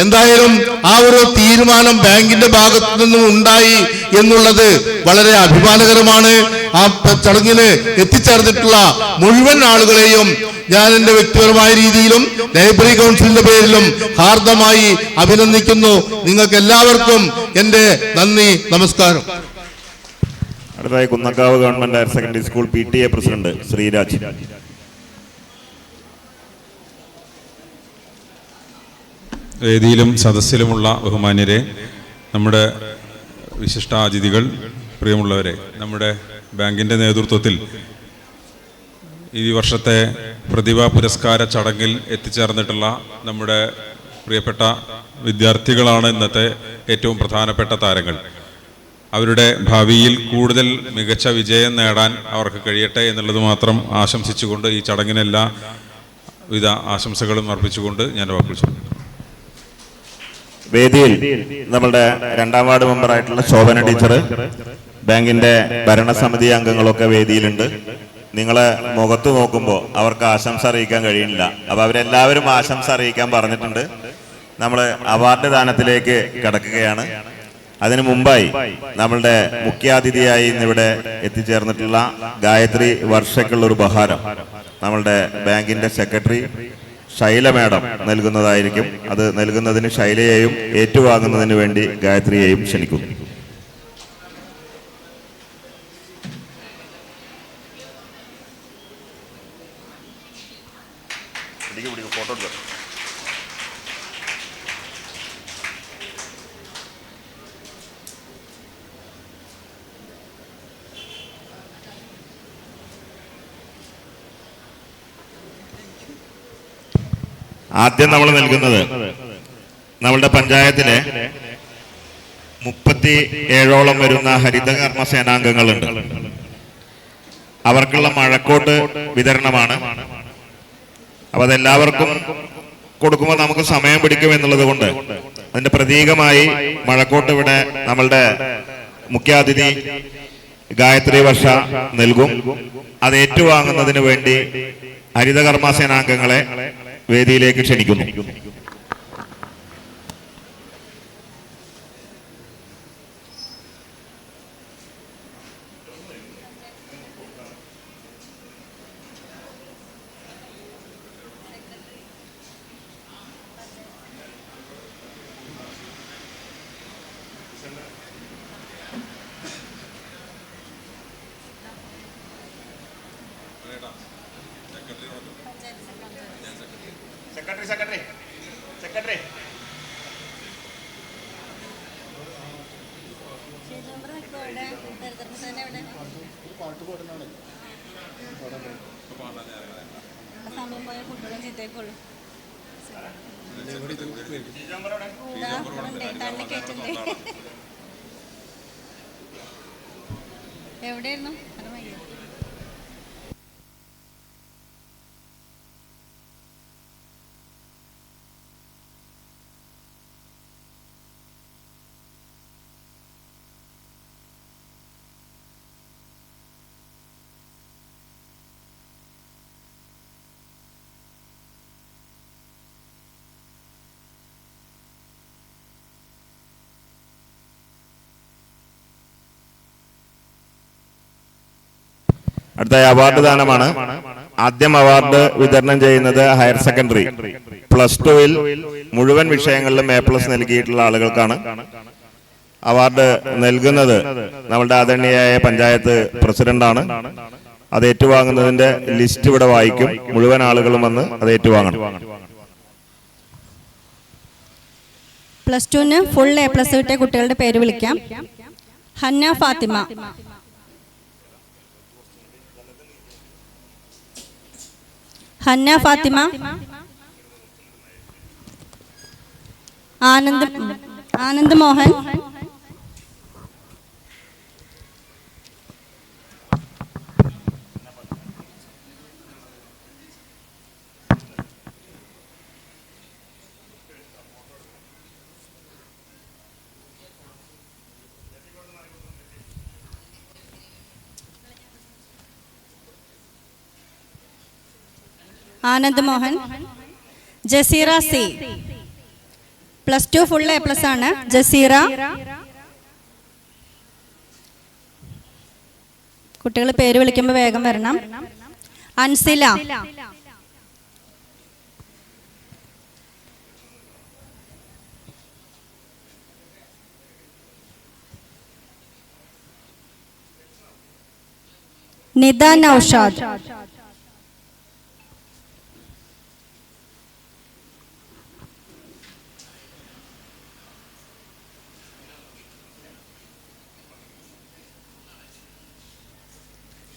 എന്തായാലും ആ ഒരു തീരുമാനം ബാങ്കിന്റെ ഭാഗത്തു നിന്നും ഉണ്ടായി എന്നുള്ളത് വളരെ അഭിമാനകരമാണ്. ആ ചടങ്ങിന് എത്തിച്ചേർന്നിട്ടുള്ള മുഴുവൻ ആളുകളെയും ഞാൻ എന്റെ വ്യക്തിപരമായ രീതിയിലും ലൈബ്രറി കൗൺസിലിന്റെ പേരിലും ഹാർദമായി അഭിനന്ദിക്കുന്നു. നിങ്ങൾക്ക് എല്ലാവർക്കും എന്റെ നന്ദി, നമസ്കാരം. അടുത്തതായി Kunnakkavu government higher secondary school PTA president Sreeraj. വേദിയിലും സദസ്സിലുമുള്ള ബഹുമാന്യരെ, നമ്മുടെ വിശിഷ്ടാതിഥികൾ, പ്രിയമുള്ളവരെ, നമ്മുടെ ബാങ്കിൻ്റെ നേതൃത്വത്തിൽ ഈ വർഷത്തെ പ്രതിഭാ പുരസ്കാര ചടങ്ങിൽ എത്തിച്ചേർന്നിട്ടുള്ള നമ്മുടെ പ്രിയപ്പെട്ട വിദ്യാർത്ഥികളാണ് ഇന്നത്തെ ഏറ്റവും പ്രധാനപ്പെട്ട താരങ്ങൾ. അവരുടെ ഭാവിയിൽ കൂടുതൽ മികച്ച വിജയം നേടാൻ അവർക്ക് കഴിയട്ടെ എന്നുള്ളത് മാത്രം ആശംസിച്ചുകൊണ്ട് ഈ ചടങ്ങിനെല്ലാ വിധ ആശംസകളും അർപ്പിച്ചുകൊണ്ട് ഞാൻ വാക്കുകൾ. വേദിയിൽ നമ്മളുടെ 2ാം വാർഡ് മെമ്പറായിട്ടുള്ള ശോഭന ടീച്ചർ, ബാങ്കിന്റെ ഭരണസമിതി അംഗങ്ങളൊക്കെ വേദിയിലുണ്ട്. നിങ്ങളെ മുഖത്ത് നോക്കുമ്പോൾ അവർക്ക് ആശംസ അറിയിക്കാൻ കഴിയുന്നില്ല. അപ്പോൾ അവരെല്ലാവരും ആശംസ അറിയിക്കാൻ പറഞ്ഞിട്ടുണ്ട്. നമ്മൾ അവാർഡ് ദാനത്തിലേക്ക് കടക്കുകയാണ്. അതിനു മുമ്പായി നമ്മളുടെ മുഖ്യാതിഥിയായി ഇന്നിവിടെ എത്തിച്ചേർന്നിട്ടുള്ള ഗായത്രി വർഷയ്ക്കുള്ള ഒരു ഉപഹാരം നമ്മളുടെ ബാങ്കിന്റെ സെക്രട്ടറി ശൈല മാഡം നൽകുന്നതായിരിക്കും. അത് നൽകുന്നതിന് ശൈലയെയും ഏറ്റുവാങ്ങുന്നതിന് വേണ്ടി ഗായത്രിയെയും ക്ഷണിക്കുന്നു. ആദ്യം നമ്മൾ നൽകുന്നത് നമ്മളുടെ പഞ്ചായത്തിലെ 37ഓളം വരുന്ന ഹരിതകർമ്മ സേനാംഗങ്ങളുണ്ട്. അവർക്കുള്ള മഴക്കോട്ട് വിതരണമാണ്. അപ്പോൾ അതെല്ലാവർക്കും കൊടുക്കുമ്പോൾ നമുക്ക് സമയം പിടിക്കും എന്നുള്ളത് കൊണ്ട് അതിന്റെ പ്രതീകമായി മഴക്കോട്ട് ഇവിടെ നമ്മളുടെ മുഖ്യാതിഥി ഗായത്രി വർഷ നൽകും. അത് ഏറ്റുവാങ്ങുന്നതിന് വേണ്ടി ഹരിതകർമ്മസേനാംഗങ്ങളെ വേദിയിലേക്ക് ക്ഷണിക്കുന്നു. സെക്രട്ടറി സമയം പോയ കുട്ടികളും ചീത്തേക്കുള്ളൂ. എവിടെയായിരുന്നു? അടുത്ത അവാർഡ് ദാനമാണ്. ആദ്യം അവാർഡ് വിതരണം ചെയ്യുന്നത് ഹയർ സെക്കൻഡറി +2-ൽ മുഴുവൻ വിഷയങ്ങളിലും A+ നൽകിയിട്ടുള്ള ആളുകൾക്കാണ്. അവാർഡ് നൽകുന്നത് നമ്മളുടെ ആദരണീയായ പഞ്ചായത്ത് പ്രസിഡന്റാണ്. അത് ഏറ്റുവാങ്ങുന്നതിന്റെ ലിസ്റ്റ് ഇവിടെ വായിക്കും. മുഴുവൻ ആളുകളും വന്ന് അത് ഏറ്റുവാങ്ങണം. +2-ന് ഫുൾ A+ കിട്ടിയ കുട്ടികളുടെ പേര് വിളിക്കാം. Hanna Fathima, Hanna Fathima, Anand Mohan, Anand Mohan, Jaseera C, +2 full A+ ആണ്. ജസീറ. കുട്ടികൾ പേര് വിളിക്കുമ്പോൾ വേഗം വരണം. അൻസില, നിദ നൗഷാദ്,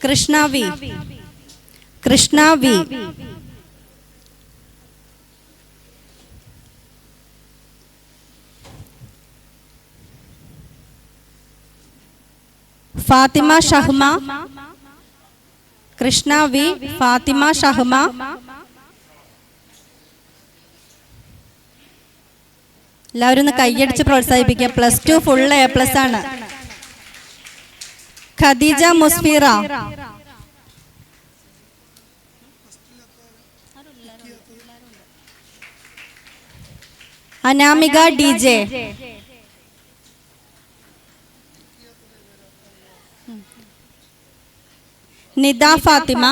കൃഷ്ണ വി, ഫാത്തിമ ഷഹ്മ, കൃഷ്ണ വി, ഫാത്തിമ ഷഹ്മ, എല്ലാവരും ഒന്ന് കൈയടിച്ച് പ്രോത്സാഹിപ്പിക്കുക. +2 ഫുൾ A+ ആണ്. Khadeeja Musfira, Anamika DJ, Nida Fathima,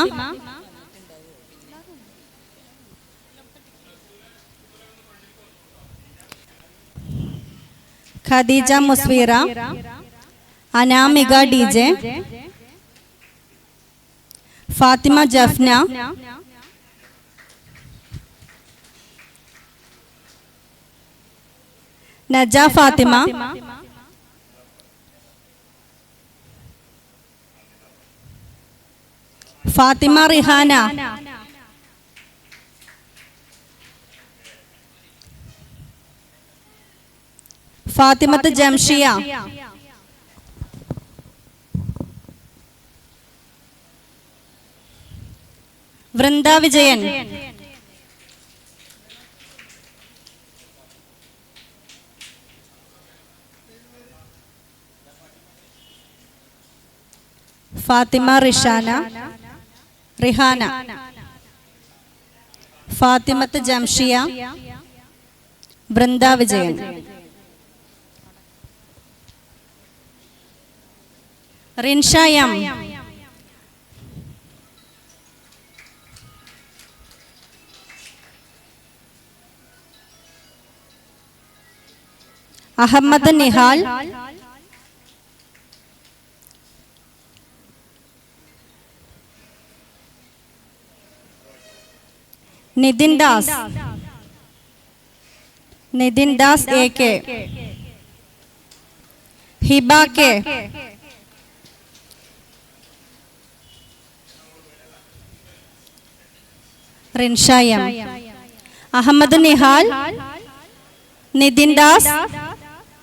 Khadeeja Musfira, Anamika DJ, Fathima Jafna, Naja Fathima, Fathima Rihana, Fathimath Jamshiya, Vrinda Vijayan, Fathima Rishana, Rihana, Fathimath Jamshiya, Vrinda Vijayan. Rinsha M, Ahammed Nihal, Nithin Das, Nithin Das A K, Hiba K, Rinsha M, Ahammed Nihal, Nithin Das,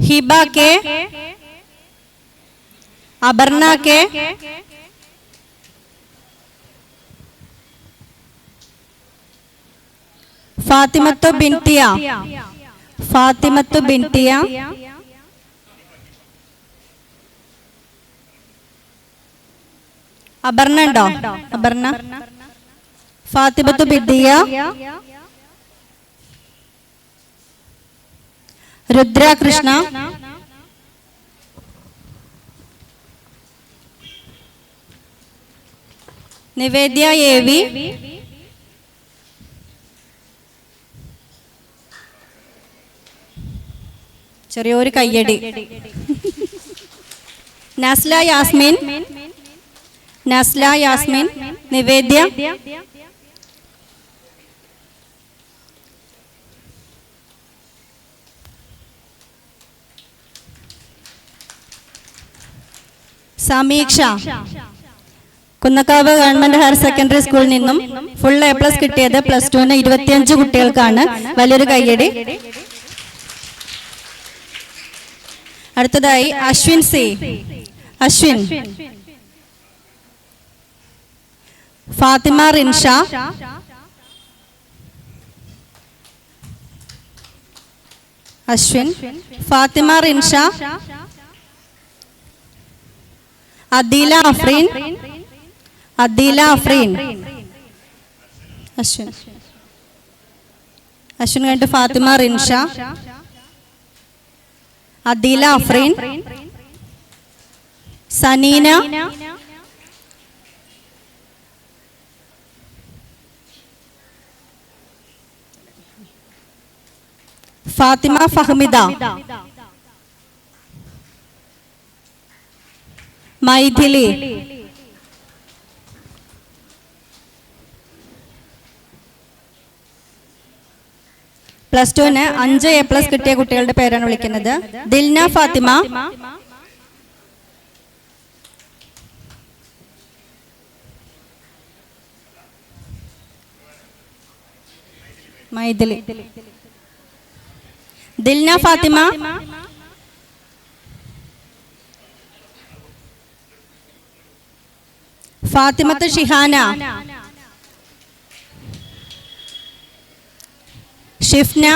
Hiba K, Aparna K, Fathimathu Binthiya, Fathimathu Binthiya, Aparna ഉണ്ടോ? അപർണ, ഫാത്തിമത്തു ബിദ്ദിയ, രുദ്ര കൃഷ്ണ, നിവേദ്യ എ വി, ചെറിയൊരു കയ്യടി. Nasla Yasmin, Nasla Yasmin, Nivedya, Sameeksha, Kunnakkavu government higher secondary സ്കൂളിൽ നിന്നും ഫുൾ A+ കിട്ടിയത് +2 25 കുട്ടികൾക്കാണ്. വലിയൊരു കയ്യടി. അടുത്തതായി അശ്വിൻ സി, അശ്വിൻ, ഫാത്തിമ റിൻഷ, അശ്വിൻ, ഫാത്തിമ റിൻഷ, അദീല അഫ്രീൻ, അദീല അഫ്രീൻ, അശ്വിൻ, അശ്വിൻ കഴിഞ്ഞിട്ട് ഫാത്തിമ റിൻഷ, അദീല അഫ്രീൻ, സനീന, ഫാത്തിമ ഫഹ്മിദ, മൈഥിലി, +2 5 A+ കിട്ടിയ കുട്ടികളുടെ പേരാണ് വിളിക്കുന്നത്. Dilna Fathima, Maithili, Dilna Fathima, Fathimath Shihana, Shifna,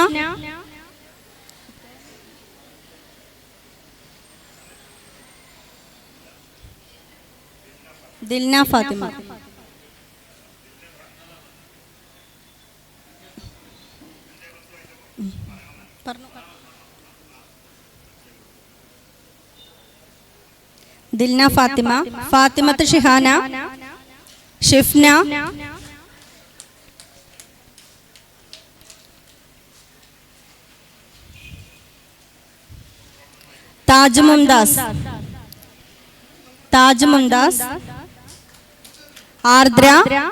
Dilna Fathima, Dilna Fathima, Fathimath Shihana, Shifna, Taj Mumtaz, Taj Mumtaz, Ardra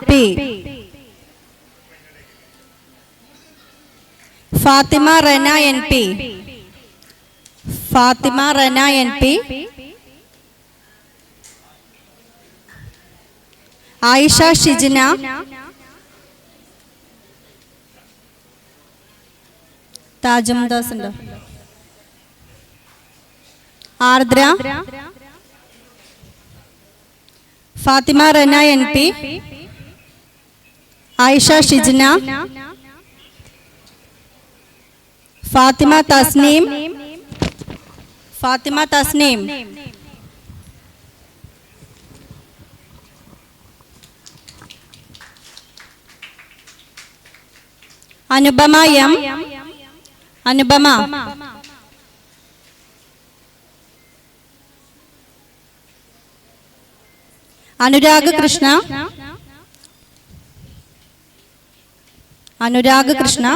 P, Fathima Rana N P, Fathima Rana N P, Ayisha Shijina, Taj Mumtaz ഉണ്ടോ? Ardra, Fathima Rana N P, Ayisha Shijina, Fathima Thasneem, Fathima Thasneem, Anupama M. Anupama. Anurag Krishna. Anurag Krishna.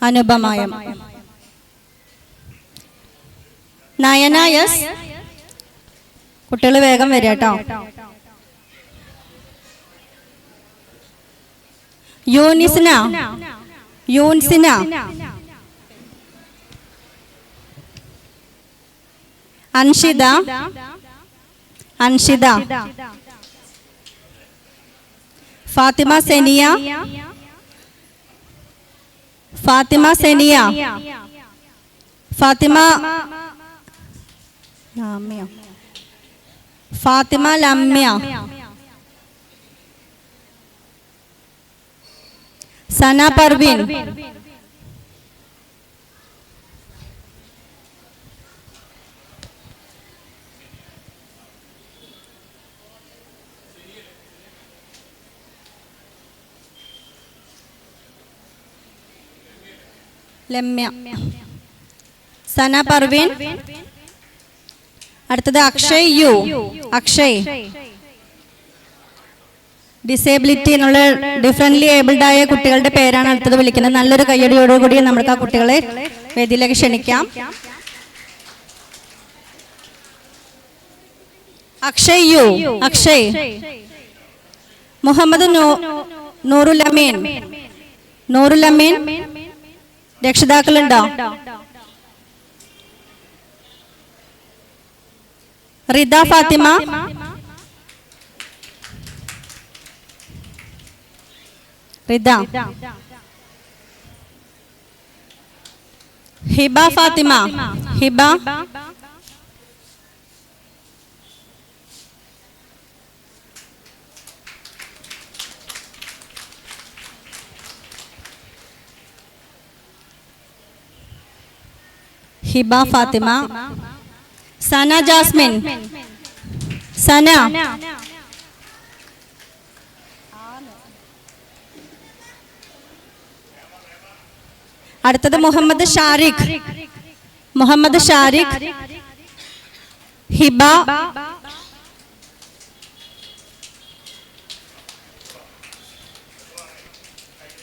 Anupama M. Nayana S. കുട്ടികൾ വേഗം വരിക കേട്ടോ. യൂനിസിന. യൂൻസിന. അൻഷിത. അൻഷിത. ഫാത്തിമ സെനിയ. ഫാത്തിമ സെനിയ. ഫാത്തിമ ലാമ്യ. ഫാത്തിമ ലമ്യ. സന പർവീൻ. ലമ്യ. സന പർവീൻ. അടുത്തത് അക്ഷയ് യു. അക്ഷയ്. ഡിസേബിലിറ്റി എന്നുള്ള ഡിഫറെൻ്റ്ലി ഏബിൾഡ് ആയ കുട്ടികളുടെ പേരാണ് അടുത്തത് വിളിക്കുന്നത്. നല്ലൊരു കയ്യടിയോടുകൂടി നമുക്ക് ആ കുട്ടികളെ വേദിയിലേക്ക് ക്ഷണിക്കാം. അക്ഷയ് യു. അക്ഷയ്. മുഹമ്മദ് നൂറുൽ അമീൻ. നൂറുൽ അമീൻ. രക്ഷിതാക്കളുണ്ടോ? റിദ ഫാത്തിമ. റിദ. ഹിബ ഫാത്തിമ. ഹിബ. ഹിബ ഫാത്തിമ. സന ജാസ്മിൻ. സന. അടുത്തത് മുഹമ്മദ് ഷാരിഖ്. മുഹമ്മദ് ഷാരിഖ്. ഹിബ.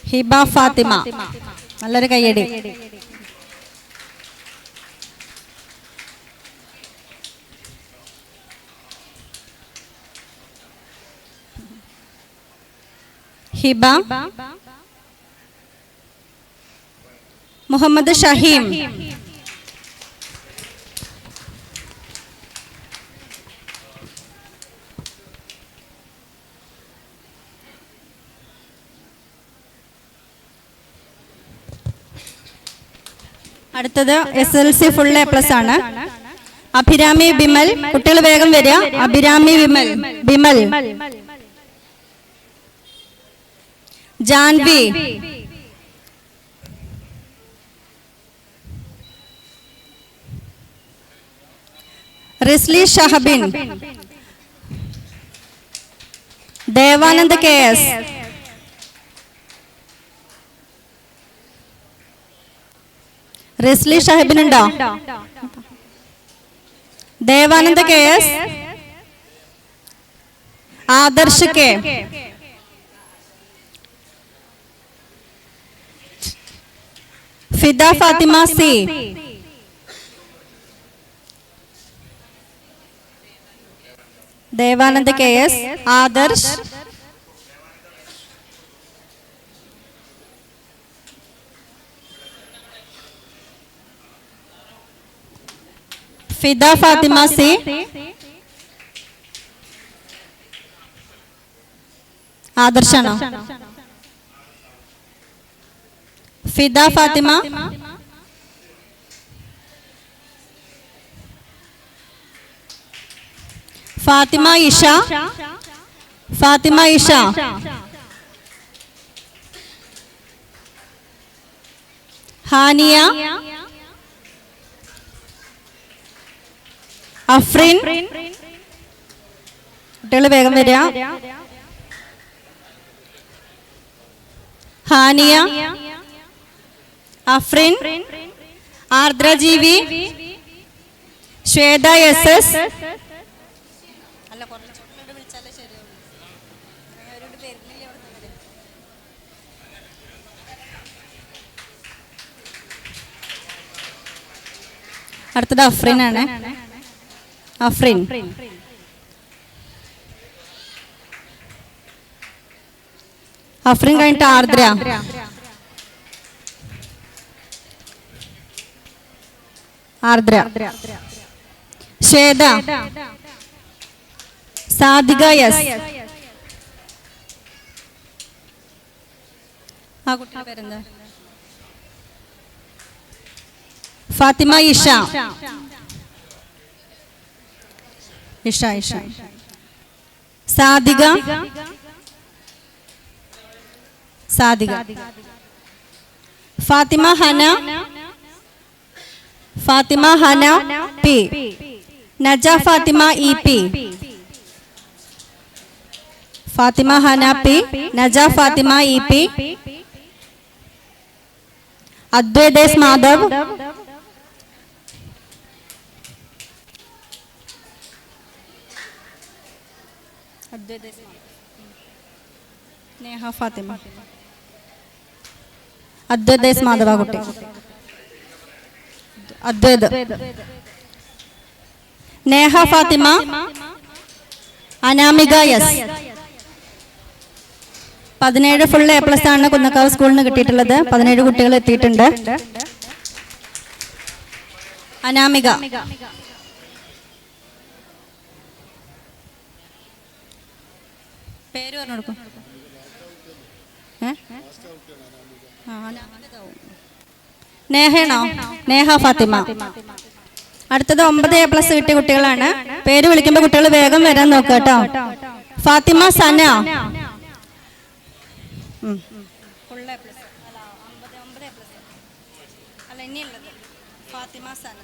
ഹിബ ഫാത്തിമ. നല്ലൊരു കയ്യടി. ഹിബ. മുഹമ്മദ് ഷഹീം. അടുത്തത് SLC ഫുൾ A+ ആണ്. അഭിരാമി ബിമൽ. കുട്ടികൾ വേഗം വരിക. Abhirami Vimal. Bimal. Janhvi. Risley ഷഹബിൻ. Devanand KS. Risley ഷഹബിൻ ഉണ്ടോ? Devanand KS. Adarsh K. Fida Fathima C. Devanand KS. Adarsh. Fida Fathima C. ആദർശാണോ? Fida Fathima. Fathima Isha. Fathima Isha. ഹാനിയ. Afreen. കുട്ടികൾ വേഗം വരിക. ഹാനിയ, അഫ്രിൻ, ആർദ്ര ജീവി, ശ്വേത SS, അടുത്തത് അഫ്രിൻ ആണ്. അഫ്രിൻ, അഫ്രിൻ കഴിഞ്ഞിട്ട് ആർദ്ര, ആർദ്ര, ശ്വേത, സാധിക S, ആ കുട്ടിയുടെ പേരെന്താ? Fathima Isha, Isha Isha, Sadhika, Sadhika, Fathima Hana, Fathima Hana P, Naja Fathima EP, Fathima Hana P, Naja Fathima EP, Adwaithes Madhav, Neha Fathima, Adwaithes Madhava കുട്ടി, Adwaith, Neha Fathima, Anamika S. 17 full A+ ആണ് കുന്നക്കാവ് സ്കൂളിൽ നിന്ന് കിട്ടിയിട്ടുള്ളത്. 17 കുട്ടികൾ എത്തിയിട്ടുണ്ട്. അനാമിക, പേര് പറഞ്ഞു കൊടുക്കും. നേഹയാണോ? നേഹ ഫാത്തിമ. അടുത്തത് 9 A+ കിട്ടിയ കുട്ടികളാണ്. പേര് വിളിക്കുമ്പോൾ കുട്ടികൾ വേഗം വരാൻ നോക്കുക കേട്ടോ. ഫാത്തിമ സന, ഫാത്തിമ സന,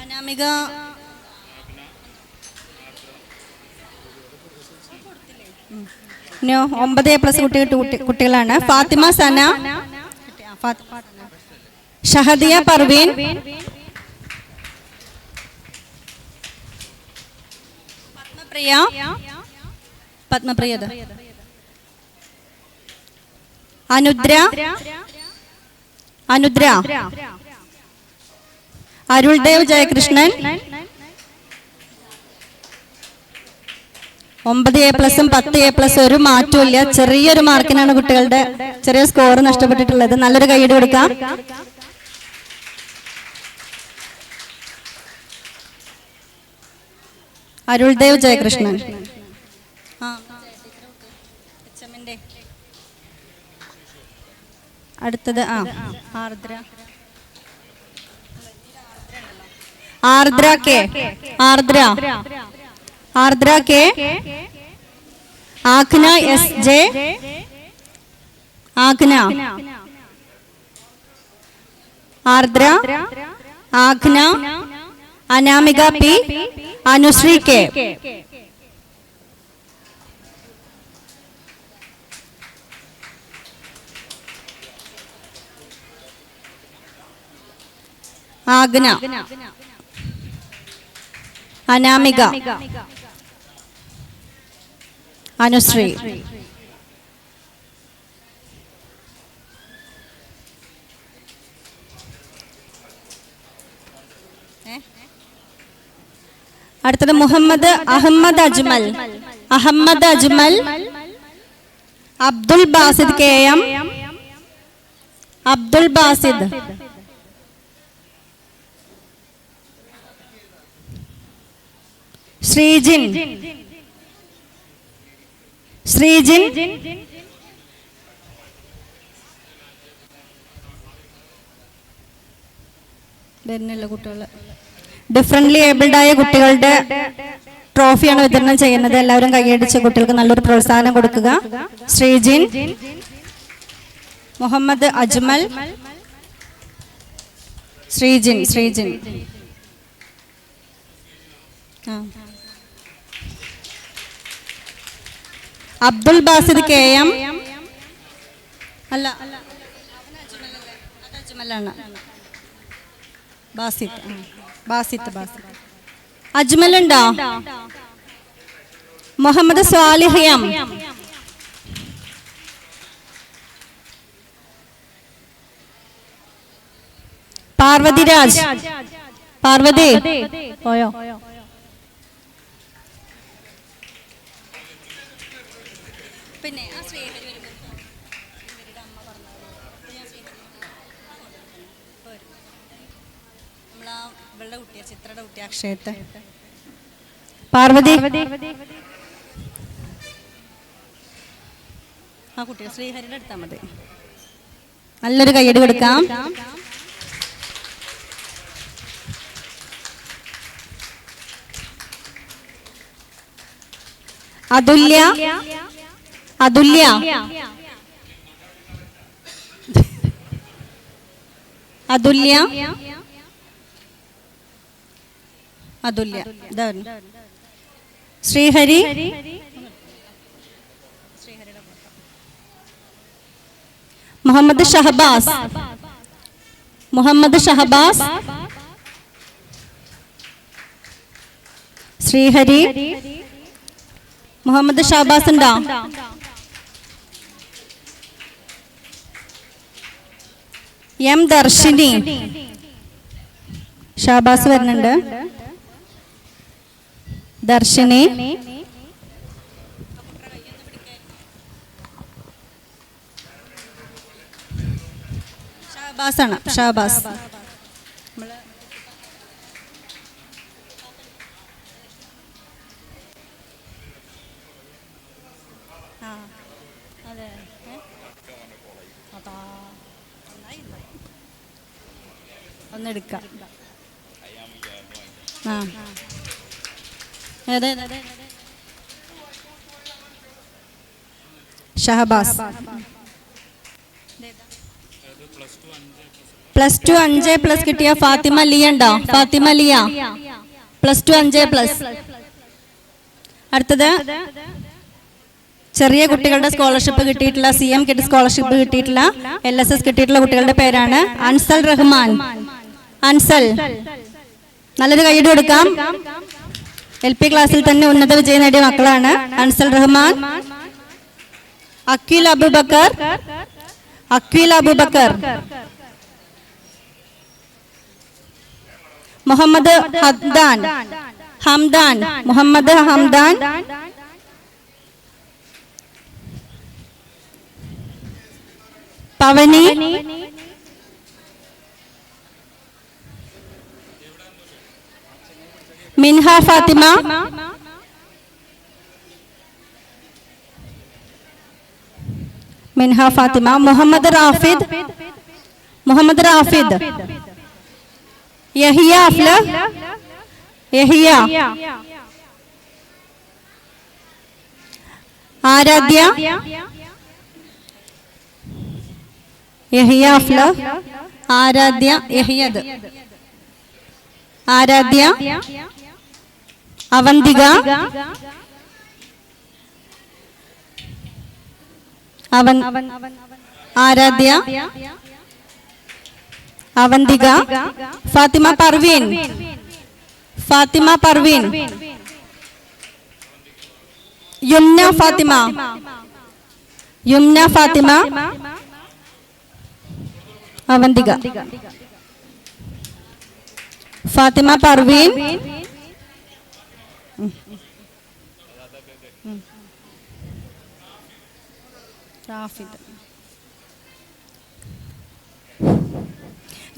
അനാമിക, 9 A+ കുട്ടികളാണ്. ഫാത്തിമ സന, ഷഹദിയ പർവീൻ, പത്മപ്രിയ, പത്മപ്രിയ, അനുദ്ര, അനുദ്ര, അരുൾദേവ് ജയകൃഷ്ണൻ. 9 A+ഉം 10 A+ ഒരു മാറ്റമില്ല. ചെറിയൊരു മാർക്കിനാണ് കുട്ടികളുടെ ചെറിയ സ്കോർ നഷ്ടപ്പെട്ടിട്ടുള്ളത്. നല്ലൊരു കൈയ്യടി കൊടുക്കാം. അരുൾദേവ് ജയകൃഷ്ണൻ. അടുത്തത് ആർദ്ര, ആർദ്ര കെ, ആർദ്ര, ആർദ്ര കെ, ആഖ്ന SJ, ആഖ്ന, ആർദ്ര, ആഖ്ന, അനാമിക P, അനുശ്രീ K. ആഗ്ന, അനാമിക, അനുശ്രീ. അടുത്തത് മുഹമ്മദ് അഹമ്മദ് അജ്മൽ, അഹമ്മദ് അജ്മൽ, അബ്ദുൽ ബാസിദ് KM, അബ്ദുൽ ബാസിദ്, ശ്രീജിൻ, ശ്രീജിൻ, വരുന്നില്ല കുട്ടികൾ. ഡിഫറൻ്റ്ലി ഏബിൾഡ് ആയ കുട്ടികളുടെ ട്രോഫിയാണ് വിതരണം ചെയ്യുന്നത്. എല്ലാവരും കൈയടിച്ച് കുട്ടികൾക്ക് നല്ലൊരു പ്രോത്സാഹനം കൊടുക്കുക. ശ്രീജിൻ, മുഹമ്മദ് അജ്മൽ, ശ്രീജിൻ, ശ്രീജിൻ, അബ്ദുൽ ബാസിദ് KM. അല്ല, അജ്മലാണ്. ബാസിത്ത്. അജ്മൽ ഉണ്ടോ? മുഹമ്മദ് സ്വാലിഹ് M. പാർവതി രാജ്. പാർവതി പോയോ? പിന്നെ ഇവളുടെ കുട്ടിയാ, ചിത്രയുടെ കുട്ടിയാ, അക്ഷയത്തെ. പാർവതി. ആ കുട്ടിയെ ശ്രീഹരിയുടെ എടുത്താൽ മതി. നല്ലൊരു കയ്യടി കൊടുക്കാം. അതുല്യ. അതുല്യ. അതുല്യ. അതുല്യ. ശ്രീഹരി. മുഹമ്മദ് ഷഹബാസ്. മുഹമ്മദ് ഷഹബാസ്. ശ്രീഹരി. മുഹമ്മദ് ഷഹബാസ് ഉണ്ടോ? M. ദർശിനി. ഷഹബാസ് വരുന്നുണ്ട്. ദർശിനി. ഷഹബാസാണ്. ഷഹബാസ്. ഒന്നെടുക്കാം. ഷഹബാസ്. +2 5+ കിട്ടിയ ഫാത്തിമ ലിയ ഉണ്ടോ? ഫാത്തിമ ലിയ +2 5+. അടുത്തത് ചെറിയ കുട്ടികളുടെ സ്കോളർഷിപ്പ് കിട്ടിയിട്ടുള്ള, CM കിട്ടി സ്കോളർഷിപ്പ് കിട്ടിയിട്ടുള്ള, LSS കിട്ടിയിട്ടുള്ള കുട്ടികളുടെ പേരാണ് അൻസൽ റഹ്മാൻ. അൻസൽ. നല്ലൊരു കൈയ്യടി കൊടുക്കാം. LP ക്ലാസ്സിൽ തന്നെ ഉന്നത വിജയം നേടിയ മക്കളാണ്. അൻസൽ റഹ്മാൻ. അക്വിൽ അബൂബക്കർ. അക്വിൽ അബൂബക്കർ. മുഹമ്മദ് ഹംദാൻ. ഹംദാൻ. മുഹമ്മദ് ഹംദാൻ. പവനി. മിൻഹ ഫാത്തിമ. മിൻഹ ഫാത്തിമ. മുഹമ്മദ് റാഫിദ്. മുഹമ്മദ് റാഫിദ്. യഹിയ അഫ്ല. യഹിയ. ആരാധ്യ. യഹിയ അഫ്ല. ആരാധ്യ. യഹിയത്. ആരാധ്യ. അവന്തിക. ആരാധ്യ. അവന്തിക. ഫാത്തിമ പർവീൻ. ഫാത്തിമ പർവീൻ. യുംന ഫാത്തിമ. യുംന ഫാത്തിമ. അവന്തിക. ഫാത്തിമ പർവീൻ.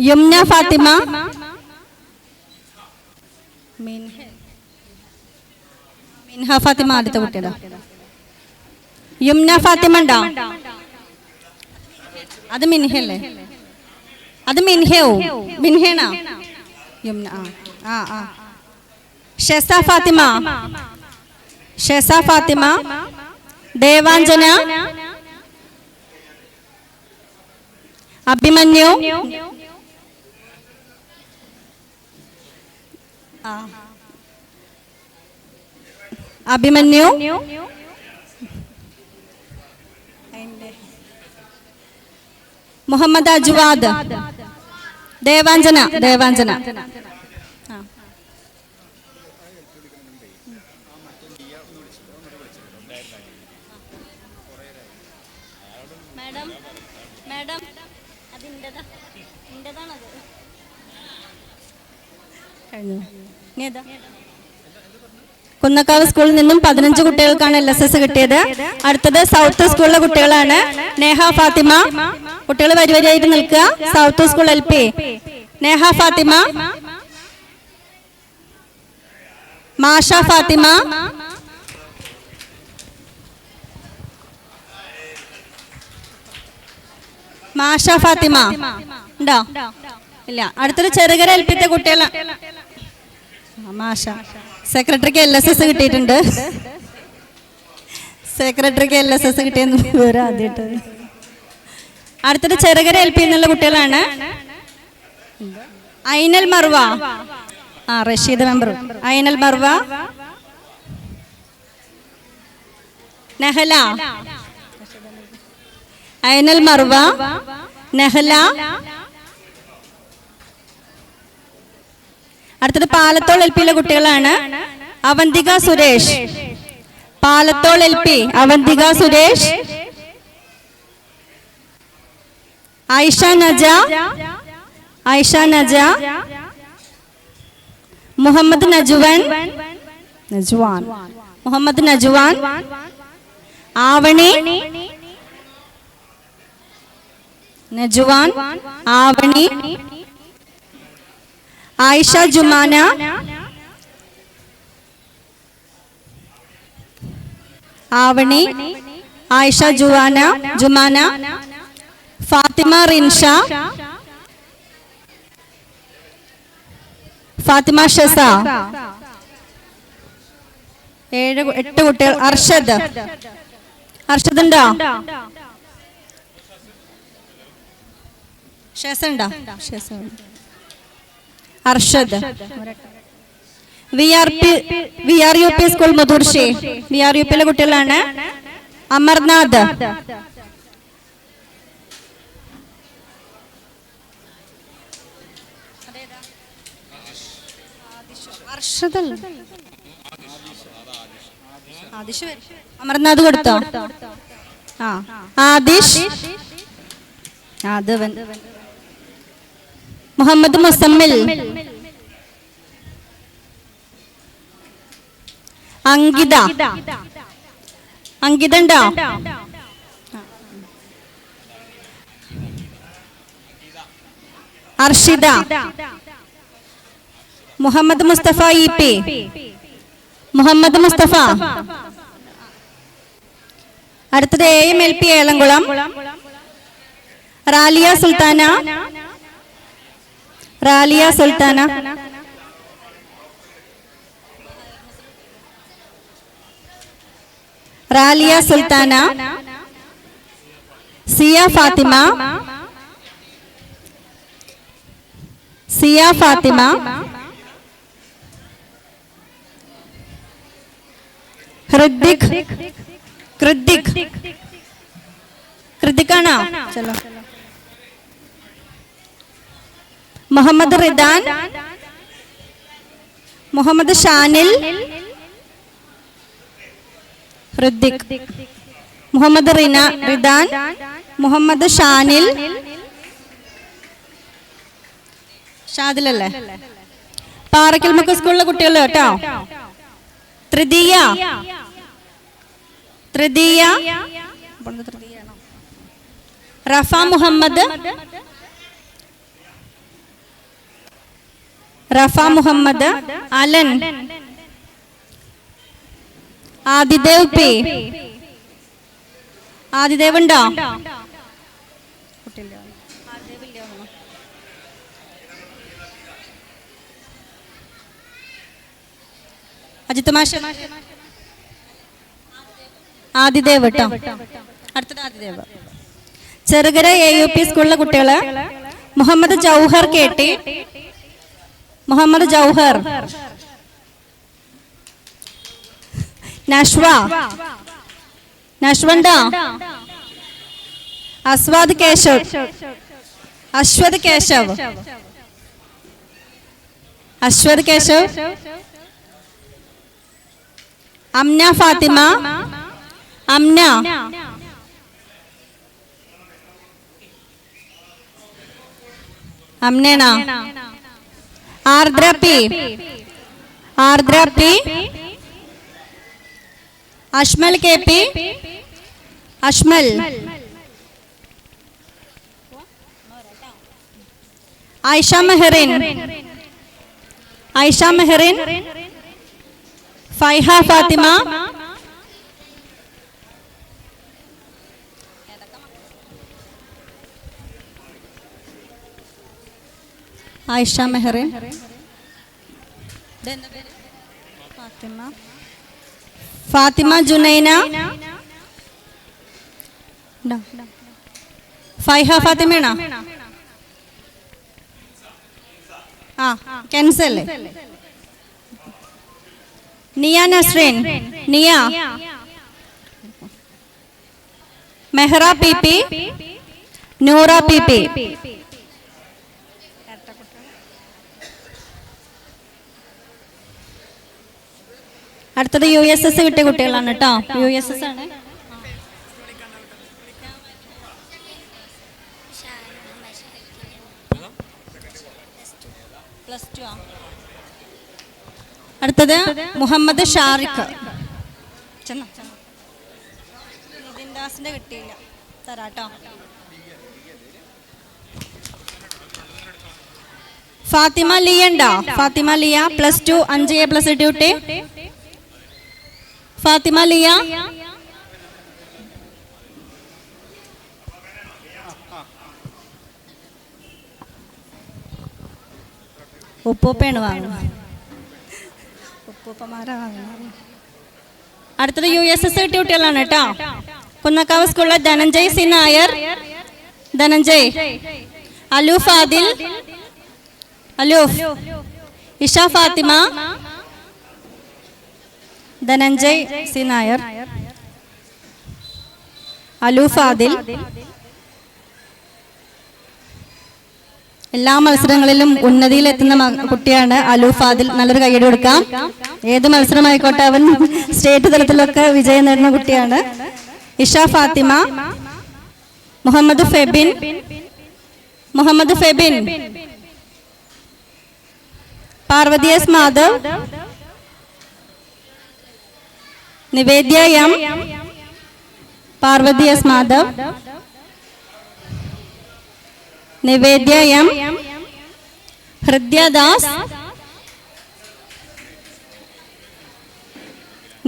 യുംന ഫാത്തിമ. മിൻഹ ഫാത്തിമ ആദ്യത്തെ കുട്ടിയതാ. യുംന ഫാത്തിമ ഉണ്ടോ? അത് മിൻഹല്ലേ? അത് മിൻഹയോ? മിൻഹേണോ? യുംന. ഷെസ ഫാത്തിമ. ഷെസ ഫാത്തിമ. ദേവാഞ്ജന. അഭിമന്യു. അഭിമന്യു. മുഹമ്മദ് അജ്വാദ്. ദേവാഞ്ജന. ദേവാഞ്ജന. കുന്നക്കാവ് സ്കൂളിൽ നിന്നും 15 കുട്ടികൾക്കാണ് LSS കിട്ടിയത്. അടുത്തത് സൗത്ത് സ്കൂളിലെ കുട്ടികളാണ്. നേഹ ഫാത്തിമ. കുട്ടികൾ വരിവരിയായിട്ട് നിൽക്കുക. South school LP. Neha Fathima, Masha Fathima, Masha Fathima ഉണ്ടോ? ഇല്ല. അടുത്തൊരു ചെറുകര LP കുട്ടികളാണ്. മാഷ. സെക്രട്ടറിക്ക് LSS കിട്ടിയിട്ടുണ്ട്. സെക്രട്ടറിക്ക് LSS കിട്ടിയെന്ന് വിവരം ആദ്യമായിട്ട്. അടുത്തത് ചെറുകര LP എന്നുള്ള കുട്ടികളാണ്. ഐനൽ മർവ. റഷീദ് മെമ്പർ. ഐനൽ മർവ, നെഹല. ഐനൽ മർവ, നെഹല. അടുത്തത് പാലത്തോൾ LPയിലെ കുട്ടികളാണ്. അവന്തിക സുരേഷ്. പാലത്തോൾ LP അവന്തിക സുരേഷ്. ആയിഷ നജ. ആയിഷ നജ. മുഹമ്മദ് നജുവാൻ. നജുവാൻ. മുഹമ്മദ് നജുവാൻ. ആവണി. നജുവാൻ, ആവണി. ആയിഷ ജുമാന. ആവണി, ആയിഷ ജുമാന. ഫാത്തിമ റിൻഷ. ഫാത്തിമ ഷസ. 8 കുട്ടികൾ. അർഷദ്. അർഷദ് ഉണ്ടോ? ഷസ ഉണ്ടോ? അർഷദ്. VRUP school Muthurshi. VRUPയിലെ കുട്ടികളാണ്. അമർനാഥ്. അമർനാഥ് കൊടുത്തോ? ആദിഷ്. മുഹമ്മദ് മുസമ്മിൽ. അങ്കിത. അങ്കിത ഉണ്ടോ? അർഷിത. മുഹമ്മദ് മുസ്തഫ EP. മുഹമ്മദ് മുസ്തഫ. അടുത്തത് AMLP ഏലംകുളം. റാലിയ സുൽത്താന. റാലിയ സുൽത്താന. റാലിയ സുൽത്താന. സിയ ഫാത്തിമ. സിയ ഫാത്തിമ. ഹൃദിക്. കൃതിക്. കൃതിക്കാണോ? ചലോ. മുഹമ്മദ് റിദാൻ. മുഹമ്മദ് ഷാനിൽ. ഹൃദിക്. മുഹമ്മദ് റിദാൻ. മുഹമ്മദ് ഷാനിൽ. ഷാദിലല്ലേ? പാറക്കൽ മുക്ക് സ്കൂളിലെ കുട്ടികൾ കേട്ടോ. തൃതീയ. തൃതീയ. റഫ മുഹമ്മദ്. റഫ മുഹമ്മദ്. അലൻ. ആദിദേവ് പി. ആദിദേവ് ഉണ്ടോ? അജിത് മാഷ്. ആദിദേവ് കേട്ടോ. അടുത്തത് ആദിദേവ്. ചെറുകര AUP സ്കൂളിലെ കുട്ടികള്. മുഹമ്മദ് ജൗഹർ KT. മുഹമ്മദ് ജൗഹർ. നഷ്വ. നഷ്വ ഉണ്ടോ? അസ്വാദ് കേശവ്. അശ്വത് കേശവ്. അശ്വത് കേശവ്. അംന ഫാത്തിമ. അംന. അംനേന. Ardra P. Ardra P. Ashmal K P. Ashmal. Ayisha Mehrin. Ayisha Mehrin. Faiha Fathima. Ayisha Mehrin. Fathima. Fathima Junaina. Faiha ഫാത്തിമയാണോ? ആ cancel. Niya Nasreen. Niya. Mehra P P. Noora P P. അടുത്തത് USS കിട്ടിയ കുട്ടികളാണ് കേട്ടോ. USS ആണ്. അടുത്തത് മുഹമ്മദ് ഷാറിഖ്. നിതിൻദാസിന്റെ കിട്ടിയില്ല, തരാട്ടോ. ഫാത്തിമ ലിയ ഉണ്ടോ? Fathima Liya +2 5A+ duty. ഫാത്തിമ ലിയ. ഉപ്പൂപ്പയാണ് വാങ്ങുന്നത്. ഉപ്പൂപ്പമാരാ വാങ്ങുന്നത്. അടുത്തത് USS കിട്ടിയ കുട്ടികളാണ് കേട്ടോ. കുന്നക്കാവ് സ്കൂളിലെ ധനഞ്ജയ് സി നായർ. ധനഞ്ജയ്. അലൂഫ് ആദിൽ. അലൂഫ്. ഇഷ ഫാത്തിമ. ധനഞ്ജയ് സി നായർ. അലൂഫ് ആദിൽ. എല്ലാ മത്സരങ്ങളിലും ഉന്നതിയിലെത്തുന്ന കുട്ടിയാണ് അലൂഫ് ആദിൽ. നല്ലൊരു കൈയ്യടി കൊടുക്കാം. ഏത് മത്സരമായിക്കോട്ടെ അവൻ സ്റ്റേറ്റ് തലത്തിലൊക്കെ വിജയം നേടുന്ന കുട്ടിയാണ്. ഇഷ ഫാത്തിമ. മുഹമ്മദ് ഫെബിൻ. മുഹമ്മദ് ഫെബിൻ. പാർവതി എസ് മാധവ്. നിവേദ്യ എം. പാർവതി എസ് മാധവ്. നിവേദ്യ എം. ഹൃദ്യ ദാസ്.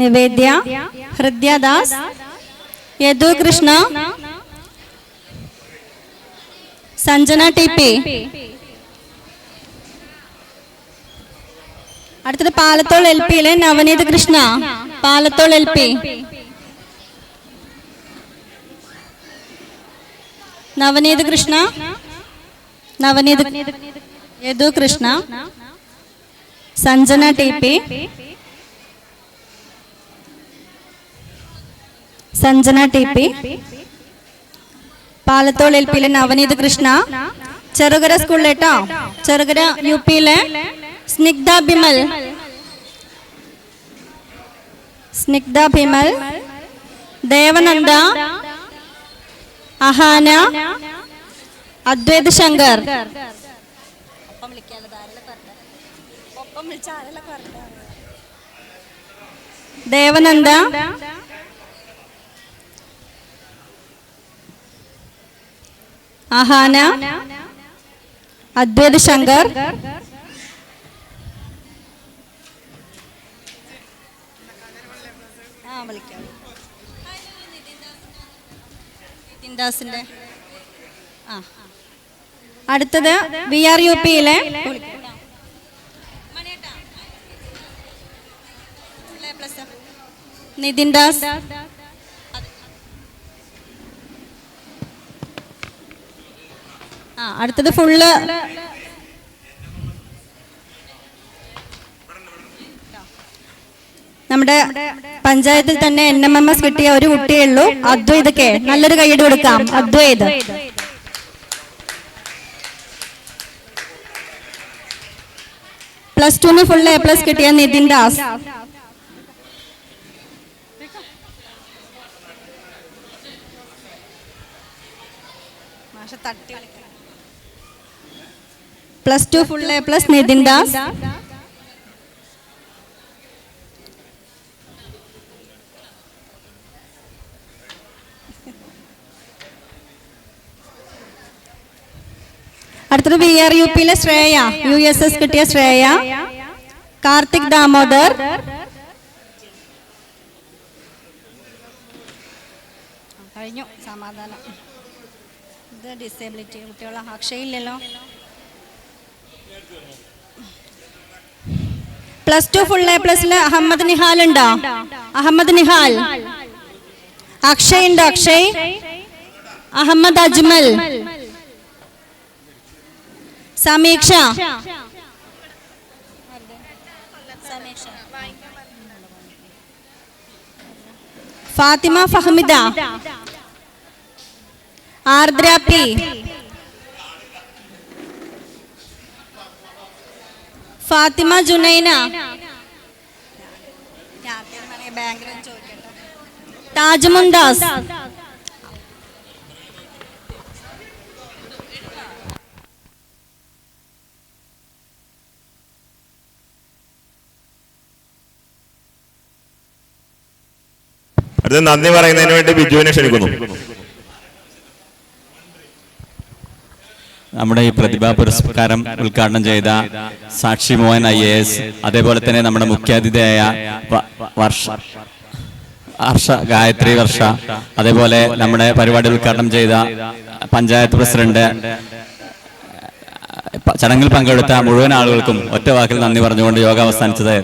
നിവേദ്യ. ഹൃദ്യ ദാസ്. യദു കൃഷ്ണ. സഞ്ജന TP. അടുത്തത് Palathol LPയിലെ Navneet Krishna. Palathol LP. Navneet Krishna. Navneet. Yadu Krishna. Sanjana TP. Sanjana TP. Palathol LPയിലെ Navneet Krishna. Cherukara സ്കൂളിലേട്ടോ. Cherukara UPയിലെ Snigdha Bimal. Snigdha Bimal. Devananda. Ahana. Advaith Shankar. Devananda. Ahana. Advaith Shankar. നിതിൻദാസിന്റെ. അടുത്തത് VR UPയിലെ നിതിൻദാസ്. അടുത്തത് ഫുള്ള് നമ്മുടെ പഞ്ചായത്തിൽ തന്നെ NMMS കിട്ടിയ ഒരു കുട്ടിയേ ഉള്ളൂ, അദ്വൈതക്ക് നല്ലൊരു കൈയ്യടി കൊടുക്കാം. അദ്വൈത്. +2 ഫുൾ A+ കിട്ടിയ നിതിൻ ദാസ്. +2 full A+ Nithin Das. അടുത്തത് VRUP-യിലെ ശ്രേയ, USS കിട്ടിയ ശ്രേയ. കാർത്തിക് ദാമോദർ. കഴിഞ്ഞു, സമാധാനം. ഇത് ഡിസേബിലിറ്റി കുട്ടികളെ അക്ഷയില്ലല്ലോ. +2 ഫുൾ A+ൽ അഹമ്മദ് നിഹാൽ ഉണ്ടോ? അഹമ്മദ് നിഹാൽ. അക്ഷയ് ഉണ്ടോ? അക്ഷയ്. അഹമ്മദ് അജ്മൽ. സമീക്ഷ. ഫാത്തിമ ഫഹ്മിദ. ആർദ്ര പി. ഫാത്തിമ ജുനൈന. താജ് മുംതാസ്. അടുത്ത നന്ദി പറയുന്നതിന് വേണ്ടി ബിജുവിനെ ക്ഷണിക്കുന്നു. നമ്മുടെ ഈ പ്രതിഭാ പുരസ്കാരം ഉദ്ഘാടനം ചെയ്ത സാക്ഷി മോഹൻ IAS, അതേപോലെ തന്നെ നമ്മുടെ മുഖ്യാതിഥിയായ ഹർഷ ഗായത്രി വർഷ, അതേപോലെ നമ്മുടെ പരിപാടി ഉദ്ഘാടനം ചെയ്ത പഞ്ചായത്ത് പ്രസിഡന്റ്, ചടങ്ങിൽ പങ്കെടുത്ത മുഴുവൻ ആളുകൾക്കും ഒറ്റ വാക്കിൽ നന്ദി പറഞ്ഞുകൊണ്ട് യോഗം അവസാനിച്ചതായി.